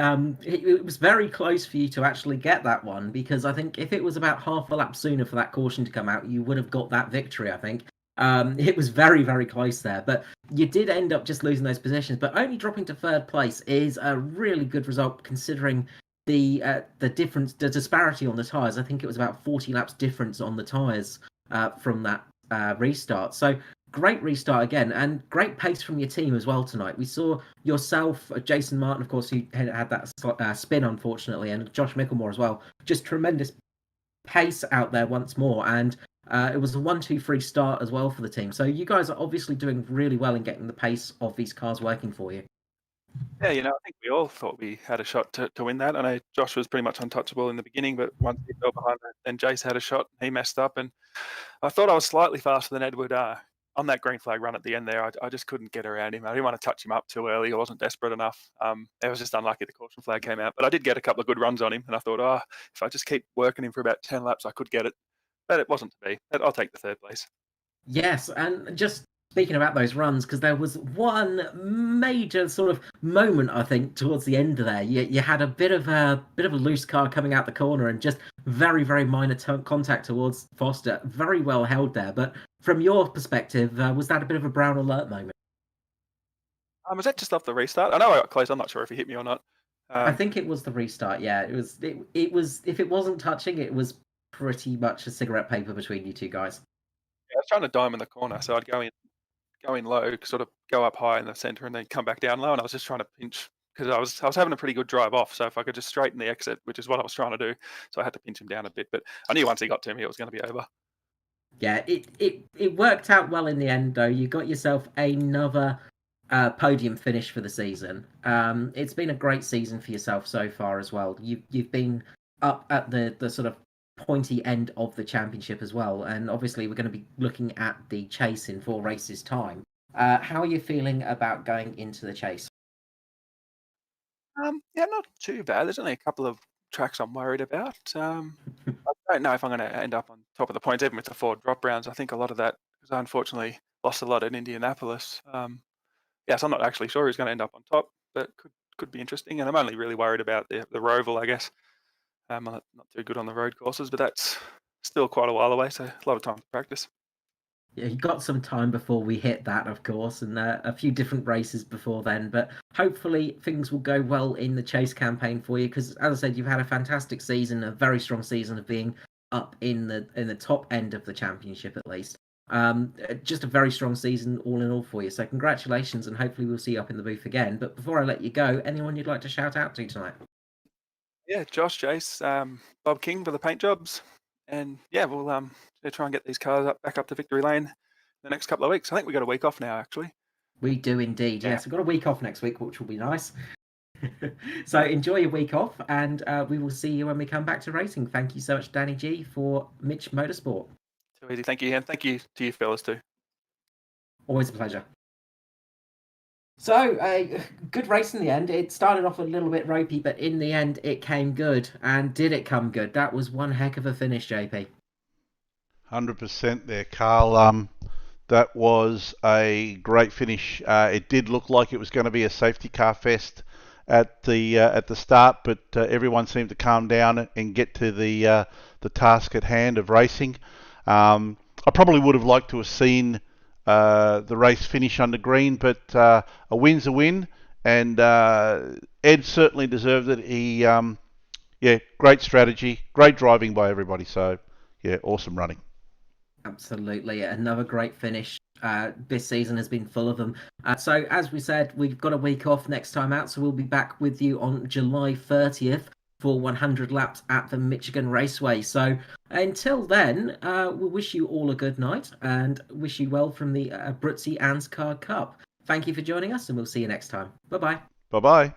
it was very close for you to actually get that one, because I think if it was about half a lap sooner for that caution to come out, you would have got that victory, I think. It was very, very close there, but you did end up just losing those positions. But only dropping to 3rd place is a really good result considering the difference, the disparity on the tyres. I think it was about 40 laps difference on the tyres from that restart. So great restart again, and great pace from your team as well tonight. We saw yourself, Jason Martin, of course, who had that spin, unfortunately, and Josh Micklemore as well. Just tremendous pace out there once more, and it was a 1-2-3 start as well for the team. So you guys are obviously doing really well in getting the pace of these cars working for you. Yeah, I think we all thought we had a shot to win that. I know Josh was pretty much untouchable in the beginning, but once he fell behind, then Jace had a shot. He messed up, and I thought I was slightly faster than Edward on that green flag run at the end there. I just couldn't get around him. I didn't want to touch him up too early. I wasn't desperate enough. It was just unlucky the caution flag came out, but I did get a couple of good runs on him, and I thought, if I just keep working him for about 10 laps, I could get it. But it wasn't to be. I'll take the 3rd place. Yes, and just speaking about those runs, because there was one major sort of moment, I think, towards the end of there. You had a bit of a loose car coming out the corner and just very, very minor contact towards Foster. Very well held there. But from your perspective, was that a bit of a brown alert moment? Was that just off the restart? I know I got close. I'm not sure if he hit me or not. I think it was the restart. Yeah, it was. It was. If it wasn't touching, it was pretty much a cigarette paper between you two guys. Yeah, I was trying to dime in the corner, so I'd go in low, sort of go up high in the centre, and then come back down low. And I was just trying to pinch because I was having a pretty good drive off. So if I could just straighten the exit, which is what I was trying to do, so I had to pinch him down a bit. But I knew once he got to me, it was going to be over. Yeah, it worked out well in the end, though. You got yourself another podium finish for the season. It's been a great season for yourself so far as well. You've been up at the sort of pointy end of the championship as well, and obviously we're going to be looking at the chase in 4 races' time. How are you feeling about going into the chase? Yeah, not too bad. There's only a couple of tracks I'm worried about. I don't know if I'm going to end up on top of the points, even with the 4 drop rounds. I think a lot of that, because I unfortunately lost a lot in Indianapolis. So I'm not actually sure who's going to end up on top, but could be interesting. And I'm only really worried about the Roval, I guess. I'm not too good on the road courses, but that's still quite a while away, so a lot of time to practice. Yeah, you got some time before we hit that, of course, and a few different races before then. But hopefully things will go well in the chase campaign for you, because as I said, you've had a fantastic season, a very strong season of being up in the top end of the championship at least. Just a very strong season all in all for you. So congratulations, and hopefully we'll see you up in the booth again. But before I let you go, anyone you'd like to shout out to tonight? Yeah, Josh, Jace, Bob King for the paint jobs, and yeah, we'll try and get these cars back up to victory lane the next couple of weeks. I think we got a week off now, actually. We do indeed. Yeah. Yes, we've got a week off next week, which will be nice. So enjoy your week off, and we will see you when we come back to racing. Thank you so much, Danny G, for Mitch Motorsport. Too easy. Thank you, and thank you to you fellas too. Always a pleasure. So, good race in the end. It started off a little bit ropey, but in the end, it came good. And did it come good? That was one heck of a finish, JP. 100% there, Carl. That was a great finish. It did look like it was going to be a safety car fest at the start, but everyone seemed to calm down and get to the task at hand of racing. I probably would have liked to have seen the race finish under green, but a win's a win, and Ed certainly deserved it. He, great strategy, great driving by everybody. So, yeah, awesome running. Absolutely, another great finish. This season has been full of them. So, as we said, we've got a week off next time out, so we'll be back with you on July 30th for 100 laps at the Michigan Raceway. So, until then, we wish you all a good night and wish you well from the Abruzzi ANZCAR Cup. Thank you for joining us, and we'll see you next time. Bye-bye. Bye-bye.